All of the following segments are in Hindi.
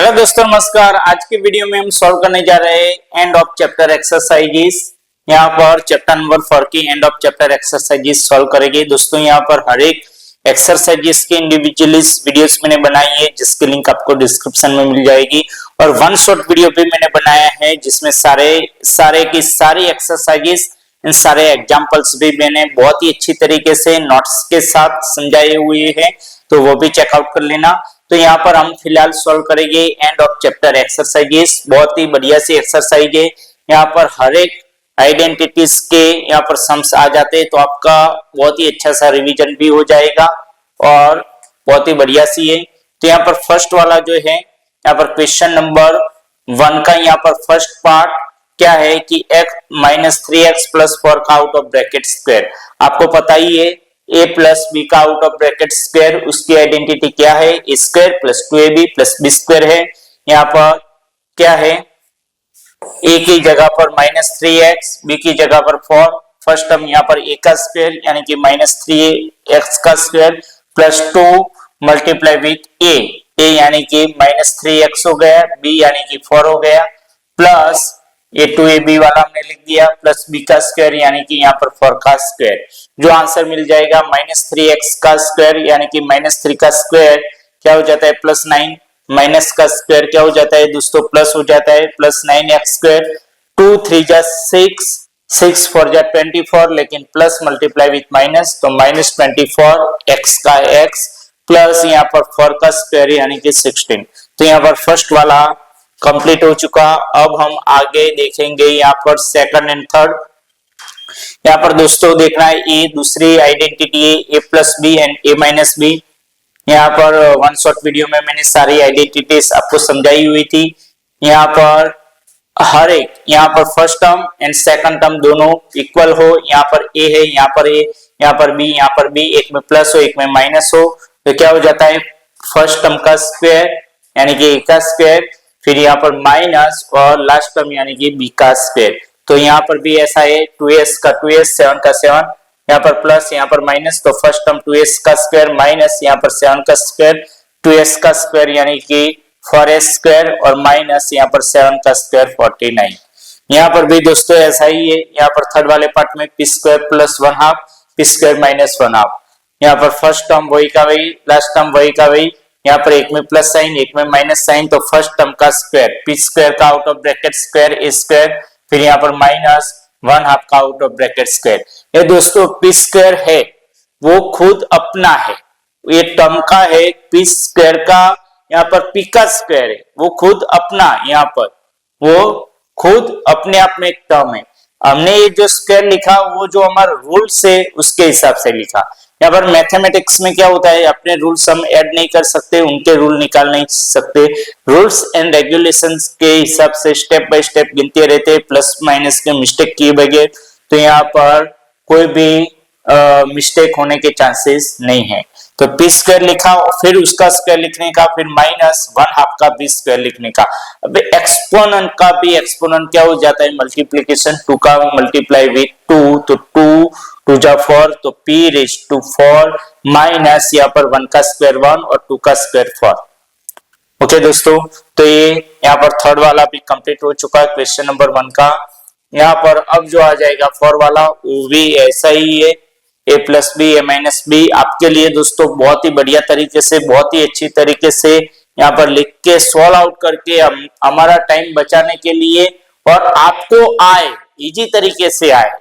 हेलो दोस्तों, नमस्कार। आज की वीडियो में हम सॉल्व करने जा रहे हैं एंड ऑफ चैप्टर एक्सरसाइजेस। यहाँ पर चैप्टर नंबर 4 की end of chapter exercises solve करेंगे। दोस्तों यहाँ पर हर एक एक्सरसाइजेस की इंडिविजुअली वीडियोस मैंने बनाई है, जिसकी लिंक आपको डिस्क्रिप्शन में मिल जाएगी। और वन शॉट वीडियो भी मैंने बनाया है, जिसमें सारे की सारी एक्सरसाइजेस, इन सारे एग्जाम्पल्स भी मैंने बहुत ही अच्छी तरीके से नोट्स के साथ समझाए हुए हैं, तो वो भी चेकआउट कर लेना। तो यहाँ पर हम फिलहाल सॉल्व करेंगे एंड ऑफ चैप्टर एक्सरसाइजेस। बहुत ही बढ़िया सी एक्सरसाइज है। यहाँ पर हर एक आइडेंटिटीज के यहाँ पर सम्स आ जाते हैं, तो आपका बहुत ही अच्छा सा रिवीजन भी हो जाएगा और बहुत ही बढ़िया सी है। तो यहाँ पर फर्स्ट वाला जो है, यहाँ पर क्वेश्चन नंबर 1 का यहाँ पर फर्स्ट पार्ट क्या है कि x माइनस 3x प्लस 4 का आउट ऑफ ब्रैकेट स्क्वायर। आपको पता ही है a प्लस बी का आउट ऑफ ब्रैकेट स्क्वायर, उसकी आइडेंटिटी क्या है, a square plus 2ab plus b square है। यहाँ पर क्या है, a की जगह पर माइनस 3x, b की जगह पर 4। फर्स्ट टर्म यहाँ पर a का स्क्वायर यानी कि माइनस 3x का square plus 2 multiply with a यानी कि माइनस 3x हो गया, b यानी कि 4 हो गया, प्लस a 2ab वाला हमने लिख दिया, प्लस b का स्क्वायर यानी कि यहाँ पर 4 का स्क्वायर। जो आंसर मिल जाएगा माइनस 3x का स्क्वायर यानी कि माइनस 3 का स्क्वायर क्या हो जाता है प्लस 9, माइनस का स्क्वायर क्या हो जाता है दोस्तों प्लस हो जाता है प्लस 9x स्क्वायर। 2 3 जा 6, 6 4 जा 24, लेकिन प्लस मल्टीप्लाई विथ माइनस, तो माइनस 24 x का x प्लस यहाँ पर 4 का स्क्वायर यानी कि 16। तो यहाँ पर फर्स्ट वाला कंप्लीट हो चुका। अब हम आगे देखेंगे यहाँ पर सेकंड एंड थर्ड। यहाँ पर दोस्तों देखना है ए दूसरी आइडेंटिटी है a plus B and a minus B. यहाँ पर वन शॉट वीडियो में मैंने सारी आइडेंटिटीज आपको समझाई हुई थी। यहाँ पर हर एक, यहाँ पर first term and second term दोनों इक्वल हो। यहाँ पर a है, यहाँ पर a, यहाँ पर b, यहाँ पर b, एक में प्लस हो एक में माइनस हो, तो क्या हो जाता है फर्स्ट टर्म का स्क्वायर यानी कि a का स्क्वायर, फिर यहाँ पर माइनस और लास्ट टर्म यानी कि b का स्क्वायर। तो यहाँ पर भी ऐसा है 2s का 2s, 7 का 7, यहाँ पर प्लस यहाँ पर माइनस, तो फर्स्ट टर्म 2s का स्क्वायर माइनस यहाँ पर 7 का स्क्वायर, 2s का स्क्वायर यानी कि 4s स्क्वायर और माइनस यहाँ पर 7 का स्क्वायर 49। यहाँ पर भी दोस्तों ऐसा ही है। यहाँ पर थर्ड वाले पार्ट में p square plus 1/2, p square minus 1/2। यहाँ पर फर्स्ट टर्म वही का वही, लास्ट टर्म वही का वही, यहाँ पर एक में प्लस साइन एक में माइनस साइन, तो फर्स्ट टर्म का स्क्वायर p स्क्वायर का out of bracket square a square, फिर यहाँ पर माइनस 1/2 का आउट ऑफ ब्रैकेट स्क्वायर। ये दोस्तों p स्क्वायर है वो खुद अपना है, ये टर्म का है p स्क्वायर का, यहाँ पर p का स्क्वायर है वो खुद अपना, यहाँ पर वो खुद अपने आप में एक टर्म है। हमने ये जो स्क्वायर लिखा वो जो हमारा रूल्स है उसके हिसाब से लिखा। यहाँ पर मैथमेटिक्स में क्या होता है, अपने रूल्स हम ऐड नहीं कर सकते, उनके रूल निकाल नहीं सकते। रूल्स एंड रेगुलेशंस के हिसाब से स्टेप बाय स्टेप गिनते रहते, प्लस माइनस के मिस्टेक किए बगैर। तो यहाँ पर कोई भी मिस्टेक होने के चांसेस नहीं है। तो p स्क्वायर लिखा, फिर उसका स्क्वायर लिखने का, फिर माइनस 1/2 का b स्क्वायर लिखने का। अब एक्सपोनेंट का भी एक्सपोनेंट क्या हो जाता है मल्टीप्लिकेशन, 2 का मल्टीप्लाई विथ 2, तो 2 2 जा 4, तो p रेज टू 4 माइनस यहाँ पर 1 का स्क्वायर 1 और 2 का स्क्वायर 4। ओके दोस्तों, तो ये यहाँ पर थर्ड वाला भी कंप्लीट हो चुका है क्वेश्चन नंबर 1 का। यहाँ पर अब जो आ जाएगा 4 वाला वो भी ऐसा ही है, a plus B a minus B. आपके लिए दोस्तों बहुत ही बढ़िया तरीके से, बहुत ही अच्छी तरीके से यहाँ पर लिख के सॉल्व आउट करके हमारा टाइम बचाने के लिए और आपको आए इजी तरीके से आए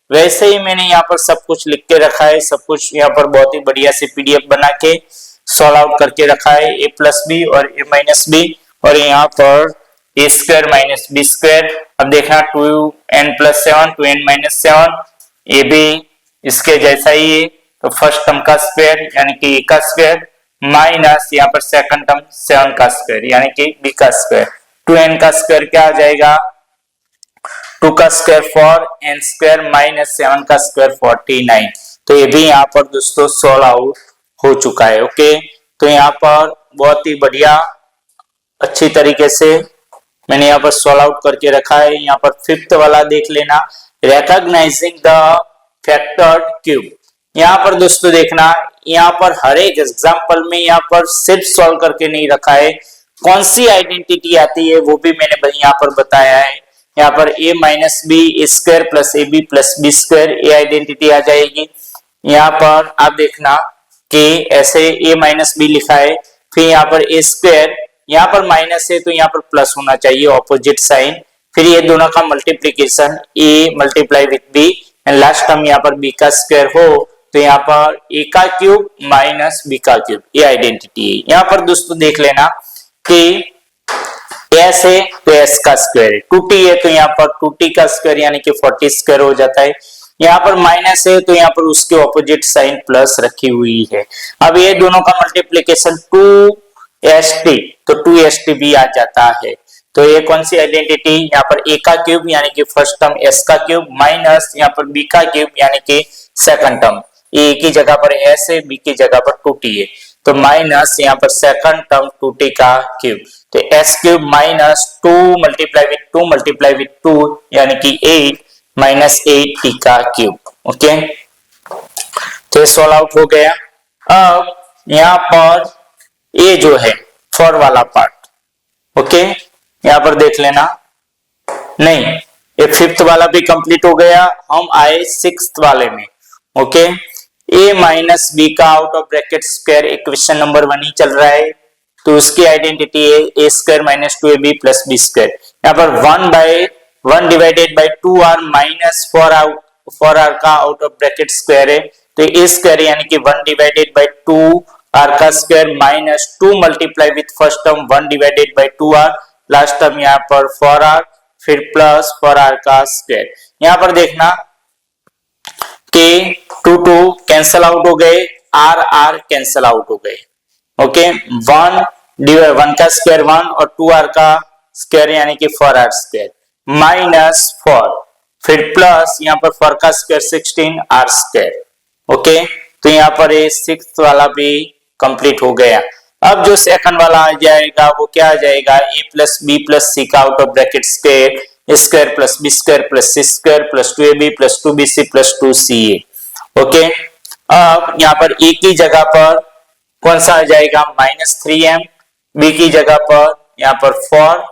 वैसे ही मैंने यहाँ पर सब कुछ लिख के रखा है। सब कुछ यहाँ पर बहुत ही बढ़िया से पीडीएफ बना के सॉल्व आउट करके रखा है, a प्लस बी और a माइनस बी, और यहाँ पर a square minus B square. अब देखना 2n प्लस 7 2n माइनस 7, ये भी इसके जैसा ही है। तो फर्स्ट टर्म का स्क्वायर यानी कि a का स्क्वायर माइनस यहाँ पर सेकंड टर्म 7 का स्क्वायर यानी कि b का स्क्वायर। 2n का स्क्वायर क्या आ जाएगा, 2 का स्क्वायर 4n स्क्वायर माइनस 7 का स्क्वायर 49। तो ये भी यहाँ पर दोस्तों सॉल्व आउट हो चुका है। ओके, तो यहाँ पर बहुत ही बढ़िया अच्छी तरीके से मैंने यहाँ पर सॉल्व आउट करके रखा है। यहाँ पर फिफ्थ वाला देख लेना, रिकॉग्नाइजिंग द फैक्टर्ड क्यूब। यहाँ पर दोस्तों देखना, यहाँ पर हर एक एग्जाम्पल में यहाँ पर सिर्फ सॉल्व करके नहीं रखा है, कौन सी आइडेंटिटी आती है वो भी मैंने यहाँ पर बताया है। यहाँ पर a minus B square plus A B plus B square, ये आइडेंटिटी आ जाएगी। यहाँ पर आप देखना कि ऐसे a माइनस बी लिखा है, फिर यहाँ पर ए स्क्वायर, यहाँ पर माइनस है तो यहाँ पर प्लस होना चाहिए, ऑपोजिट साइन, फिर ये दोनों का multiplication a multiply with b and last term यहाँ पर b का स्क्वायर हो तो यहाँ पर a का क्यूब माइनस b का क्यूब, ये आइडेंटिटी है। यहाँ पर दोस्तों देख लेना कि s है तो s का स्क्वायर है, 2t है तो यहाँ पर 2t का स्क्वायर यानी कि 40 स्क्वायर हो जाता है। यहाँ पर माइनस है तो यहाँ पर उसके ऑपोजिट साइन प्लस रखी हुई है। अब ये दोनों का मल्टीप्लीकेशन 2st तो 2st भी आ जाता है। तो ये कौन सी आइडेंटिटी, यहाँ पर a का क्यूब यानी कि फर्स्ट टर्म s का क्यूब माइनस यहाँ पर b का क्यूब यानी कि सेकंड टर्म, a की जगह पर s है, b की जगह पर 2t है तो माइनस यहाँ पर सेकंड टर्म 2t का क्यूब, तो s cube minus 2 multiply with 2 यानी कि 8 माइनस 8t का क्यूब। ओके, तो ये सॉल्व आउट हो गया। अब यहाँ पर ये जो है फॉर वाला पार्ट, ओके यहाँ पर देख लेना, नहीं ये फिफ्थ वाला भी कंप्लीट हो गया, हम आए सिक्स्थ वाले में। ओके, a माइनस बी का out of bracket square equation number 1 ही चल रहा है तो उसकी आइडेंटिटी है a square minus 2ab plus B square. यहाँ पर 1 divided by 2r minus 4r का आउट ऑफ ब्रैकेट स्क्वायर है तो a स्क्वायर यानी कि 1 डिवाइडेड बाई 2r का square minus 2 multiply with first term 1 divided by 2r, last term यहाँ पर 4r, फिर प्लस 4r का स्क्वायर। यहाँ पर देखना कि 2 कैंसल आउट हो गए, r कैंसल आउट हो गए। ओके, 1 का स्क्वायर 1 और 2r का स्क्वायर यानी कि 4r स्क्वायर माइनस 4, फिर प्लस यहाँ पर 4 का स्क्वायर 16r स्क्वायर। ओके, तो यहाँ पर ये सिक्स्थ वाला भी कंप्लीट हो गया। अब जो सेकंड वाला आ जाएगा वो क्या आ जाएगा, a प्लस बी प्लस सी का out of bracket square plus B square plus C square plus 2ab plus 2bc plus 2ca। Okay, अब यहाँ पर a की जगह पर कौन सा आ जाएगा -3m, b की जगह पर यहाँ पर 4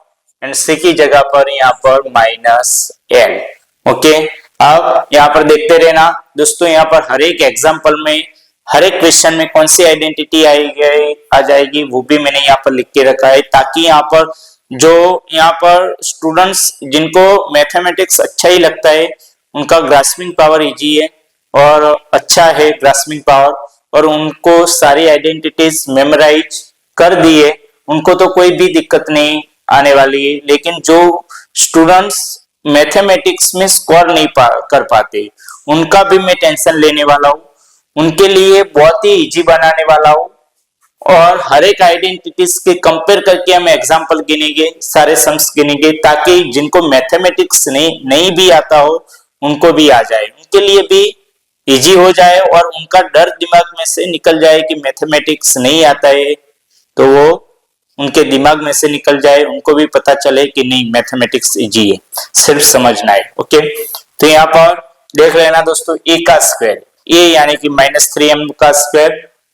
एंड c की जगह पर यहाँ पर -l। ओके, अब यहाँ पर देखते रहना दोस्तों, यहाँ पर हर एक एग्जाम्पल में हर एक क्वेश्चन में कौन सी आइडेंटिटी आ जाएगी वो भी मैंने यहाँ पर लिख के रखा है ताकि यहाँ पर जो यहाँ पर स्टूडेंट्स जिनको मैथमेटिक्स अच्छा ही लगता है उनका ग्रास्पिंग पावर इजी है और अच्छा है ग्रास्पिंग पावर, और उनको सारी आइडेंटिटीज मेमोराइज कर दिए, उनको तो कोई भी दिक्कत नहीं आने वाली है। लेकिन जो स्टूडेंट्स मैथमेटिक्स में स्कोर नहीं कर पाते उनका भी मैं टेंशन लेने वाला हूँ, उनके लिए बहुत ही इजी बनाने वाला हूँ और हर एक आइडेंटिटीज के कंपेयर करके हम एग्जांपल गिनेंगे, सारे सम्स गिनेंगे ताकि जिनको मैथमेटिक्स नहीं भी आता हो उनको भी आ जाए, उनके लिए भी इजी हो जाए और उनका डर दिमाग में से निकल जाए कि मैथमेटिक्स नहीं आता है, तो वो उनके दिमाग में से निकल जाए, उनको भी पता चले कि नहीं मैथमेटिक्स इजी है, सिर्फ समझना है। ओके, तो यहाँ पर देख लेना दोस्तों, a का स्क्वायर, a यानी कि -3m का स्क्वायर,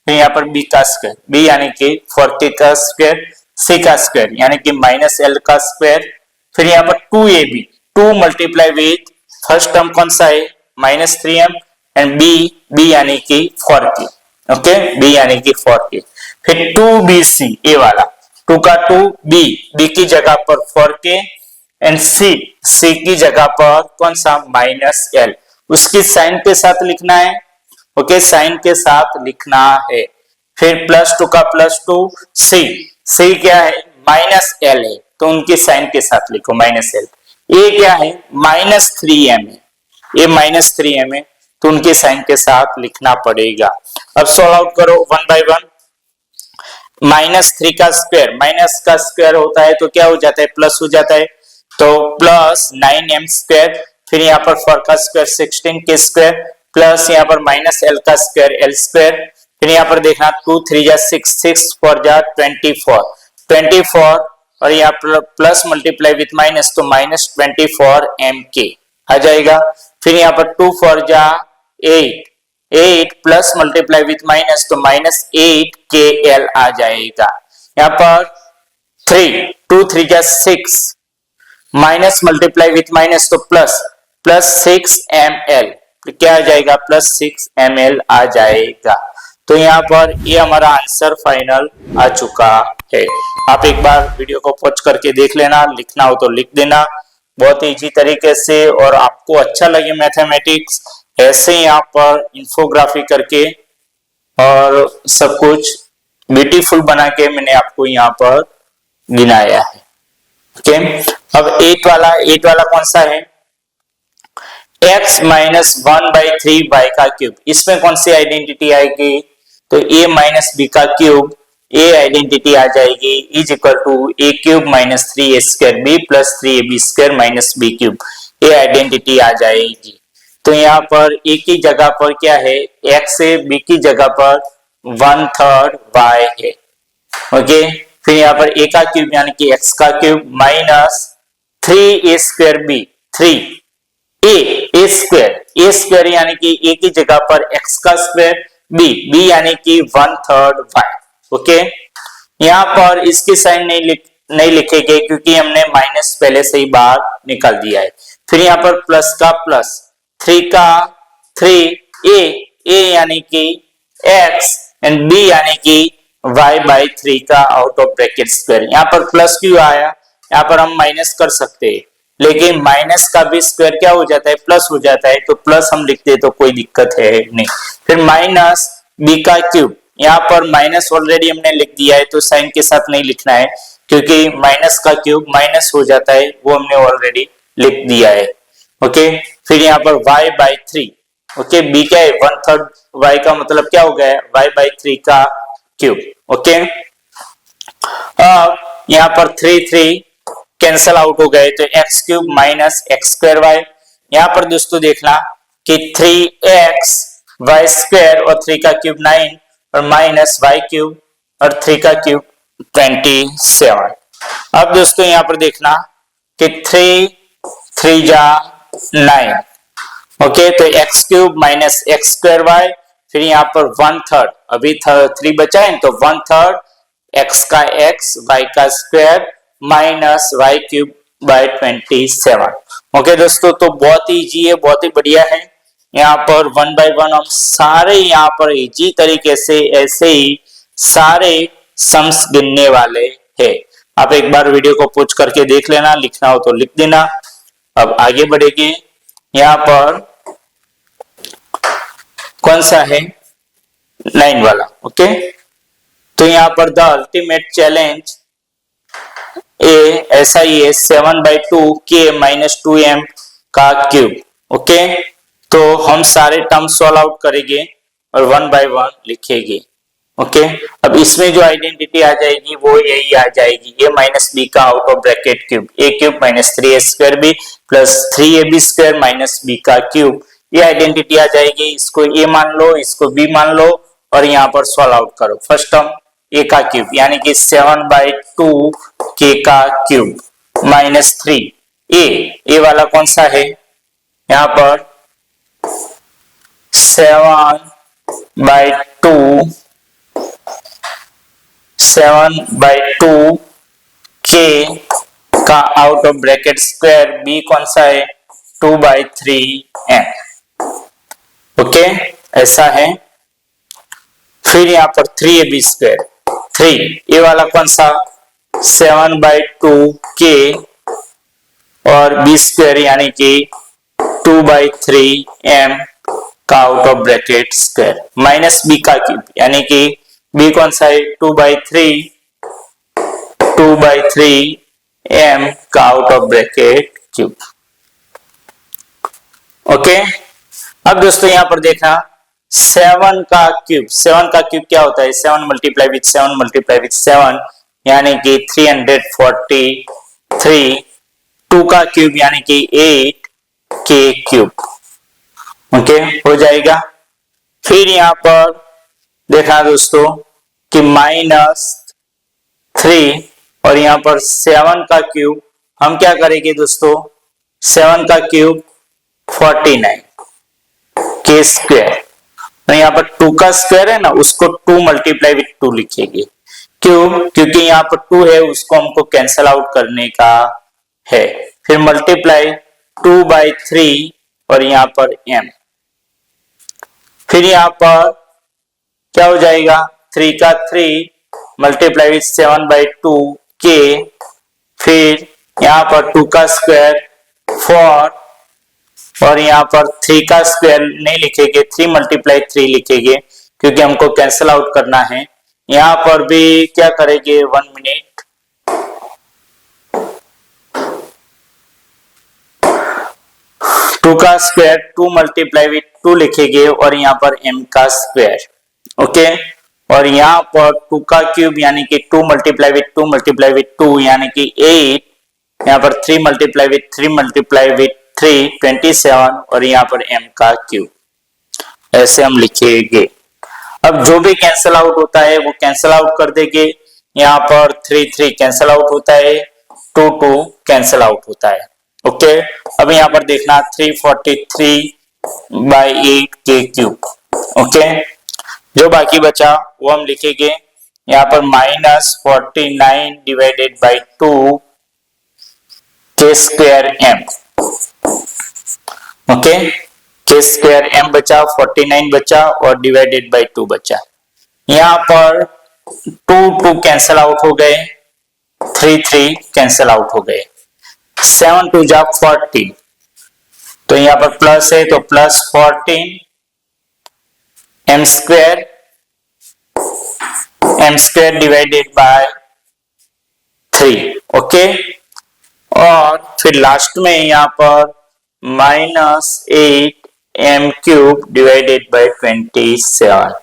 फिर यहाँ पर b का स्क्वायर, b यानी कि 40 का स्क्वायर, c का स्क्वायर यानी कि -l का स्क्वायर, फिर यहाँ पर 2ab, 2 multiply with first term कौन सा है -3m एंड b यानी कि 40। ओके, b यानी कि 40, फिर 2bc a वाला, 2 का 2b की जगह पर 4k एंड c की जगह पर कौन सा -l, उसकी साइन के साथ लिखना है। ओके, साइन के साथ लिखना है, फिर +2 का +2 c क्या है -l है तो उनकी साइन के साथ लिखो -l, a क्या है -3m है, ये -3m है तो उनके साइन के साथ लिखना पड़ेगा। अब सॉल्व आउट करो 1 बाय 1। -3 का स्क्वायर, माइनस का स्क्वायर होता है तो क्या हो जाता है प्लस हो जाता है, तो प्लस 9m स्क्वायर, फिर यहाँ पर 4 का स्क्वायर 16 के स्क्वायर प्लस यहाँ पर -l का स्क्वायर l स्क्वायर, फिर यहाँ पर देखना 2 3 जा 6 6 4 जा 24 और यहाँ प्लस मल्टीप्लाई विथ माइनस तो -24 mk आ जाएगा, फिर यहाँ पर 2 4 जा 8 प्लस मल्टीप्लाई विथ माइनस तो -8 kl आ जाएगा। यहाँ पर 3, 2 3 जा 6, माइनस मल्टीप्लाई विथ माइनस तो प्लस, प्लस 6 ml, तो क्या आ जाएगा, प्लस 6 ml आ जाएगा। तो यहाँ पर ये हमारा आंसर फाइनल आ चुका है। आप एक बार वीडियो को पॉज करके देख लेना, लिखना हो तो लिख देना, बहुत इजी तरीके से। और आपको अच्छा लगे मैथमेटिक्स, ऐसे यहाँ पर इंफोग्राफी करके और सब कुछ ब्यूटीफुल बना के मैंने आपको यहाँ पर गिनाया है। ओके, अब 8 वाला कौन सा है, x माइनस 1/3 y का क्यूब, इसमें कौन सी आइडेंटिटी आएगी, तो a माइनस बी का क्यूब, a आइडेंटिटी आ जाएगी is equal to a cube minus 3a square b plus 3ab square minus b cube, ये आइडेंटिटी आ जाएगी। तो यहाँ पर a की जगह पर क्या है, x है, b की जगह पर 1/3 y है। ओके, फिर यहाँ पर a का क्यूब यानी कि x का cube minus 3a square b, 3a square यानी कि a की जगह पर x का स्क्वायर, b यानी कि 1/3 y। ओके, यहाँ पर इसकी साइन नहीं लिखेंगे क्योंकि हमने माइनस पहले से ही बाहर निकाल दिया है। फिर यहाँ पर प्लस का प्लस, 3 का 3a यानी कि x एंड b यानी कि y/3 का आउट ऑफ ब्रैकेट स्क्वायर। यहाँ पर प्लस क्यों आया, यहाँ पर हम माइनस कर सकते हैं, लेकिन माइनस का भी स्क्वायर क्या हो जाता है, प्लस हो जाता है, तो प्लस हम लिखते हैं तो कोई दिक्कत है नहीं। फिर माइनस b का क्यूब, यहाँ पर माइनस ऑलरेडी हमने लिख दिया है तो साइन के साथ नहीं लिखना है क्योंकि माइनस का क्यूब माइनस हो जाता है, वो हमने ऑलरेडी लिख दिया है। ओके, फिर यहाँ पर y/3, ओके, b क्या है 1/3 y का मतलब क्या हो गया है, y/3 का क्यूब। ओके, अब यहाँ पर 3 कैंसल आउट हो गए तो x cube minus x square y। यहाँ पर दोस्तों देखना कि 3x y स्क्वायर और 3 का क्यूब 9 और माइनस y क्यूब और 3 का क्यूब 27। अब दोस्तों यहाँ पर देखना कि 3 जा 9, ओके, तो x cube minus x square y, फिर यहाँ पर 1/3, अभी 3 बचा है तो 1/3 x का x y का square minus y cube by 27। Okay दोस्तों, तो बहुत ही इजी है, बहुत ही बढ़िया है। यहाँ पर 1 बाय 1 हम सारे यहाँ पर इजी तरीके से ऐसे ही सारे सम्स गिनने वाले हैं। आप एक बार वीडियो को पॉज करके देख लेना, लिखना हो तो लिख देना। अब आगे बढ़ेंगे, यहाँ पर कौन सा है, 9 वाला। ओके, तो यहाँ पर द अल्टीमेट चैलेंज ऐसा ही है 7/2 k माइनस 2m का क्यूब। ओके, तो हम सारे टर्म सॉल्व आउट करेंगे और 1 बाय 1 लिखेंगे। ओके, अब इसमें जो आइडेंटिटी आ जाएगी वो यही आ जाएगी, a माइनस बी का out of bracket cube, a cube minus 3a square b plus 3ab square minus b का क्यूब, ये आइडेंटिटी आ जाएगी। इसको a मान लो, इसको b मान लो और यहाँ पर सॉल्व आउट करो। फर्स्ट टर्म a का क्यूब यानी कि 7/2 k का क्यूब माइनस 3a वाला कौन सा है, यहाँ पर 7/2 k का out of bracket square, b कौन सा है 2/3m। ओके, ऐसा है। फिर यहाँ पर 3ab स्क्वायर, 3 ये वाला कौन सा 7/2 k और b स्क्वायर यानी कि 2/3m का out of bracket square minus b का क्यूब यानी कि b कौन सा है 2/3m का out of bracket cube. Okay, अब दोस्तों यहाँ पर देखना 7 का क्यूब क्या होता है, 7 मल्टीप्लाई विथ 7 मल्टीप्लाई विथ 7 यानी कि 343, 2 का क्यूब यानी कि 8k क्यूब। ओके, हो जाएगा। फिर यहाँ पर देखा दोस्तों कि -3 और यहाँ पर 7 का क्यूब, हम क्या करेंगे दोस्तों 7 का क्यूब 49 k स्क्वायर, तो यहाँ पर 2 का स्क्वायर है ना, उसको 2 मल्टीप्लाई विथ 2 लिखेंगे क्यों? क्योंकि यहाँ पर 2 है, उसको हमको कैंसल आउट करने का है। फिर मल्टीप्लाई 2 बाई 3 और यहाँ पर m। फिर यहाँ पर क्या हो जाएगा, 3 का 3 मल्टीप्लाई विथ 7 बाई 2 k। फिर यहाँ पर 2 का स्क्वायर 4 और यहाँ पर 3 का स्क्वायर नहीं लिखेंगे, 3 मल्टीप्लाई 3 लिखेंगे क्योंकि हमको कैंसल आउट करना है। यहाँ पर भी क्या करेंगे, 1 मिनट, 2 का स्क्वायर 2 मल्टीप्लाई विथ 2 लिखेंगे और यहाँ पर m का स्क्वायर। ओके, और यहाँ पर 2 का क्यूब यानी कि 2 मल्टीप्लाई विथ 2 यानी कि 8। यहाँ पर 3 मल्टीप्लाई विथ 3 27 और यहाँ पर m का क्यूब, ऐसे हम लिखेंगे। अब जो भी कैंसल आउट होता है वो कैंसल आउट कर देंगे। यहाँ पर 3 3 कैंसल आउट होता है, 2 2 कैंसल आउट होता है। ओके, अब यहाँ पर देखना 343 बाई 8 के क्यूब। ओके, जो बाकी बचा वो हम लिखेंगे। यहाँ पर -49 डिवाइडेड बाई 2 के स्क्वायर m। ओके, के स्क्वायर m बचा, 49 बचा और डिवाइडेड बाई 2 बचा। यहाँ पर 2 2 कैंसल आउट हो गए, 3 3 कैंसल आउट हो गए, 7 2 जा 14। तो यहाँ पर प्लस है तो plus 14 m square divided bye 3। Okay, और फिर लास्ट में यहाँ पर -8 m cube divided by 27।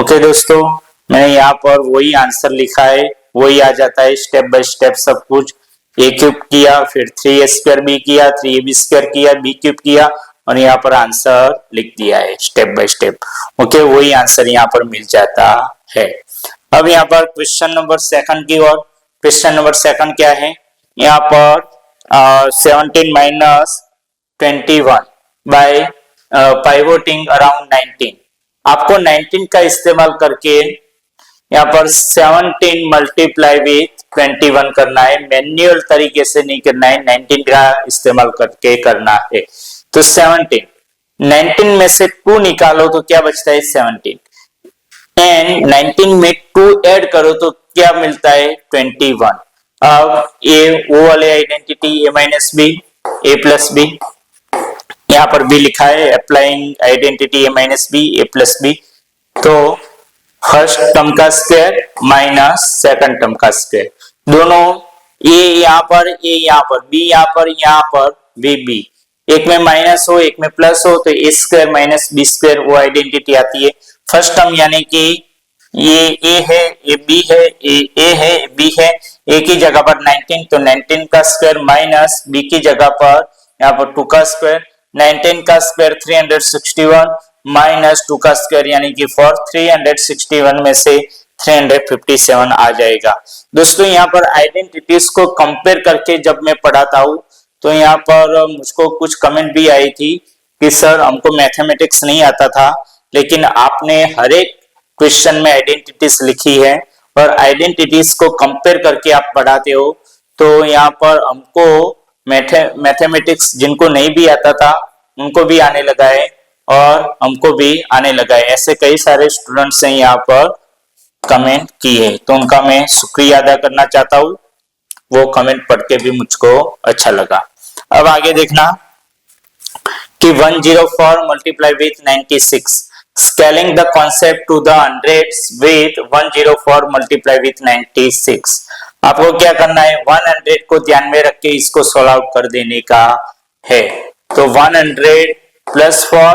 Okay दोस्तों, मैंने यहाँ पर वही आंसर लिखा है, वही आ जाता है स्टेप बाय स्टेप सब कुछ। a क्यूब किया, फिर 3a स्क्वायर b किया, 3ab स्क्वायर किया, b क्यूब किया और यहाँ पर आंसर लिख दिया है स्टेप बाय स्टेप। ओके, वही आंसर यहाँ पर मिल जाता है। अब यहाँ पर क्वेश्चन नंबर 2 की ओर। क्वेश्चन नंबर 2 क्या है, यहाँ पर 17 माइनस 21 बाय पाइवोटिंग अराउंड 19। आपको 19 का इस्तेमाल करके यहाँ पर 17 मल्टीप्लाई विथ 21 करना है, मैन्युअल तरीके से नहीं करना है, 19 का इस्तेमाल करके करना है। तो 19 में से 2 निकालो तो क्या बचता है, 17, एंड 19 में 2 ऐड करो तो क्या मिलता है, 21। अब ए वो वाले identity a minus B, a plus B, यहाँ पर भी लिखा है applying identity a minus B, a plus B. तो फर्स्ट टर्म का स्क्वायर माइनस सेकंड टर्म का स्क्वायर, दोनों a यहाँ पर, a यहाँ पर, b यहाँ पर b, एक में माइनस हो एक में प्लस हो तो a square minus b square वो आइडेंटिटी आती है। फर्स्ट टर्म यानी कि ये a है, ये b है, a है, b है, a की जगह पर 19 तो 19 का स्क्वायर माइनस b की जगह पर यहाँ पर 2 का स्क्वायर, 19 का स्क्वायर 361 माइनस 2 का स्क्वायर यानी कि 4, 361 में से 357 आ जाएगा। दोस्तों यहाँ पर आइडेंटिटीज को कंपेयर करके जब मैं पढ़ाता हूँ तो यहाँ पर मुझको कुछ कमेंट भी आई थी कि सर हमको मैथमेटिक्स नहीं आता था, लेकिन आपने हर एक क्वेश्चन में आइडेंटिटीज लिखी है और आइडेंटिटीज को कंपेयर करके आप पढ़ाते हो। तो यहाँ पर हमको मैथमेटिक्स जिनको नहीं भी आता था उनको भी आने लगा है और हमको भी आने लगा है। ऐसे कई सारे स्टूडेंट्स हैं यहाँ पर कमेंट किए, तो उनका मैं शुक्रिया अदा करना चाहता हूँ। वो कमेंट पढ़ के भी मुझको अच्छा लगा। अब आगे देखना कि 104 multiply with 96, scaling the concept to the hundreds with 104 multiply with 96। आपको क्या करना है, 100 को ध्यान में रख के इसको सॉल्व आउट कर देने का है। तो 100 plus 4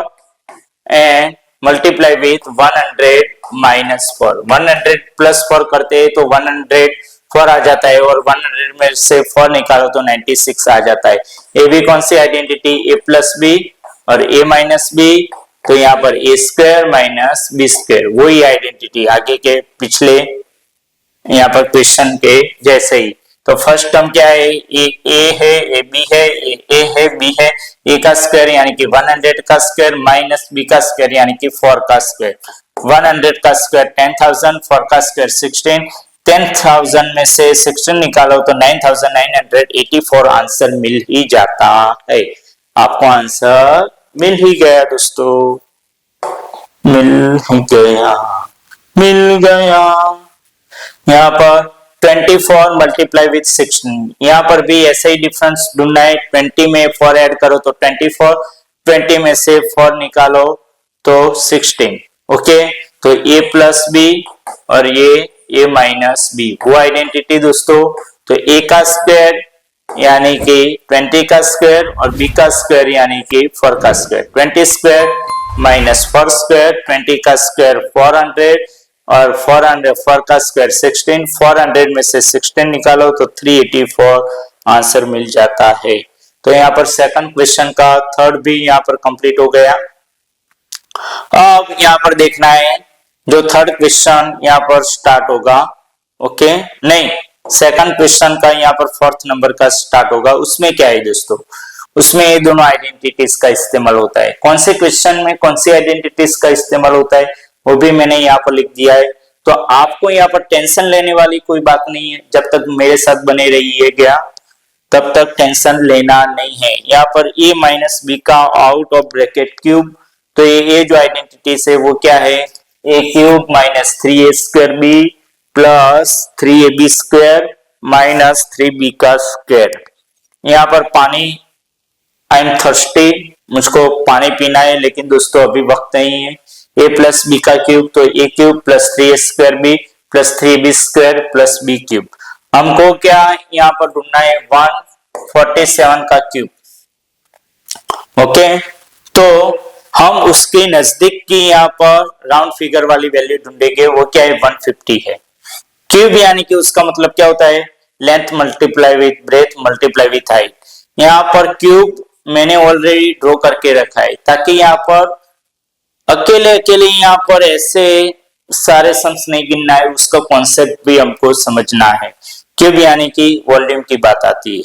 and multiply with 100 minus 4। 100 plus 4 करते हैं तो 104 आ जाता है और 100 में से 4 निकालो तो 96 आ जाता है। ए भी कौन सी आइडेंटिटी, a प्लस बी और a माइनस बी, तो यहाँ पर a square minus B square, वही आइडेंटिटी आगे के पिछले यहाँ पर क्वेश्चन के जैसे ही। तो फर्स्ट टर्म क्या है, a है, a b है, a है, b है, a का स्क्वायर यानी कि 100 का स्क्वायर माइनस b का स्क्वायर यानी कि 4 का स्क्वायर। 100 का स्क्वायर 10,000, 4 का स्क्वायर 16, 10,000 में से 16 निकालो तो 9,984 आंसर मिल ही जाता है। आपको आंसर मिल ही गया दोस्तों, मिल ही गया, मिल गया। यहाँ पर 24 मल्टीप्लाई विथ 16, यहाँ पर भी ऐसे ही डिफरेंस ढूंढना है। 20 में 4 ऐड करो तो 24, 20 में से 4 निकालो तो 16। ओके, तो a प्लस बी और ये a माइनस बी, वो आइडेंटिटी दोस्तों। तो a का स्क्वायर यानी कि 20 का स्क्वायर और b का स्क्वायर यानी कि 4 का स्क्वायर। 20 स्क्वायर माइनस 4 स्क्वायर, 20 का स्क्वायर 400 और 4 का स्क्वायर 16। 400 में से 16 निकालो तो 384 आंसर मिल जाता है। तो यहाँ पर सेकंड क्वेश्चन का थर्ड भी यहाँ पर कंप्लीट हो गया। अब यहाँ पर देखना है जो थर्ड क्वेश्चन यहाँ पर स्टार्ट होगा। ओके, नहीं, सेकंड क्वेश्चन का यहाँ पर फोर्थ नंबर का स्टार्ट होगा। उसमें क्या है दोस्तों, उसमें ये दोनों आइडेंटिटीज का इस्तेमाल होता है। कौन से क्वेश्चन में कौन सी आइडेंटिटीज का इस्तेमाल होता है वो भी मैंने यहाँ पर लिख दिया है। तो आपको यहाँ पर टेंशन लेने वाली कोई बात नहीं है, जब तक मेरे साथ बने रहिएगा तब तक टेंशन लेना नहीं है। यहाँ पर a माइनस बी का आउट ऑफ ब्रैकेट क्यूब, तो ये जो आइडेंटिटीज है वो क्या है, a cube minus 3a square B plus 3ab square minus 3b का स्क्वायर। यहाँ पर पानी, आई एम थर्स्टी, मुझको पानी पीना है, लेकिन दोस्तों अभी वक्त नहीं है। a प्लस बी का क्यूब, तो a cube plus 3a square B plus 3b square plus b cube. हमको क्या यहाँ पर ढूंढना है, 147 का क्यूब। ओके, तो हम उसके नजदीक की यहाँ पर राउंड फिगर वाली वैल्यू ढूंढेंगे, वो क्या है, 150 है। क्यूब यानी कि उसका मतलब क्या होता है, length multiply with breath multiply with height. यहाँ पर क्यूब मैंने ऑलरेडी ड्रॉ करके रखा है, ताकि यहाँ पर अकेले अकेले यहाँ पर ऐसे सारे सम्स नहीं गिनना है, उसका कॉन्सेप्ट भी हमको समझना है। क्यूब यानी कि वॉल्यूम की बात आती है।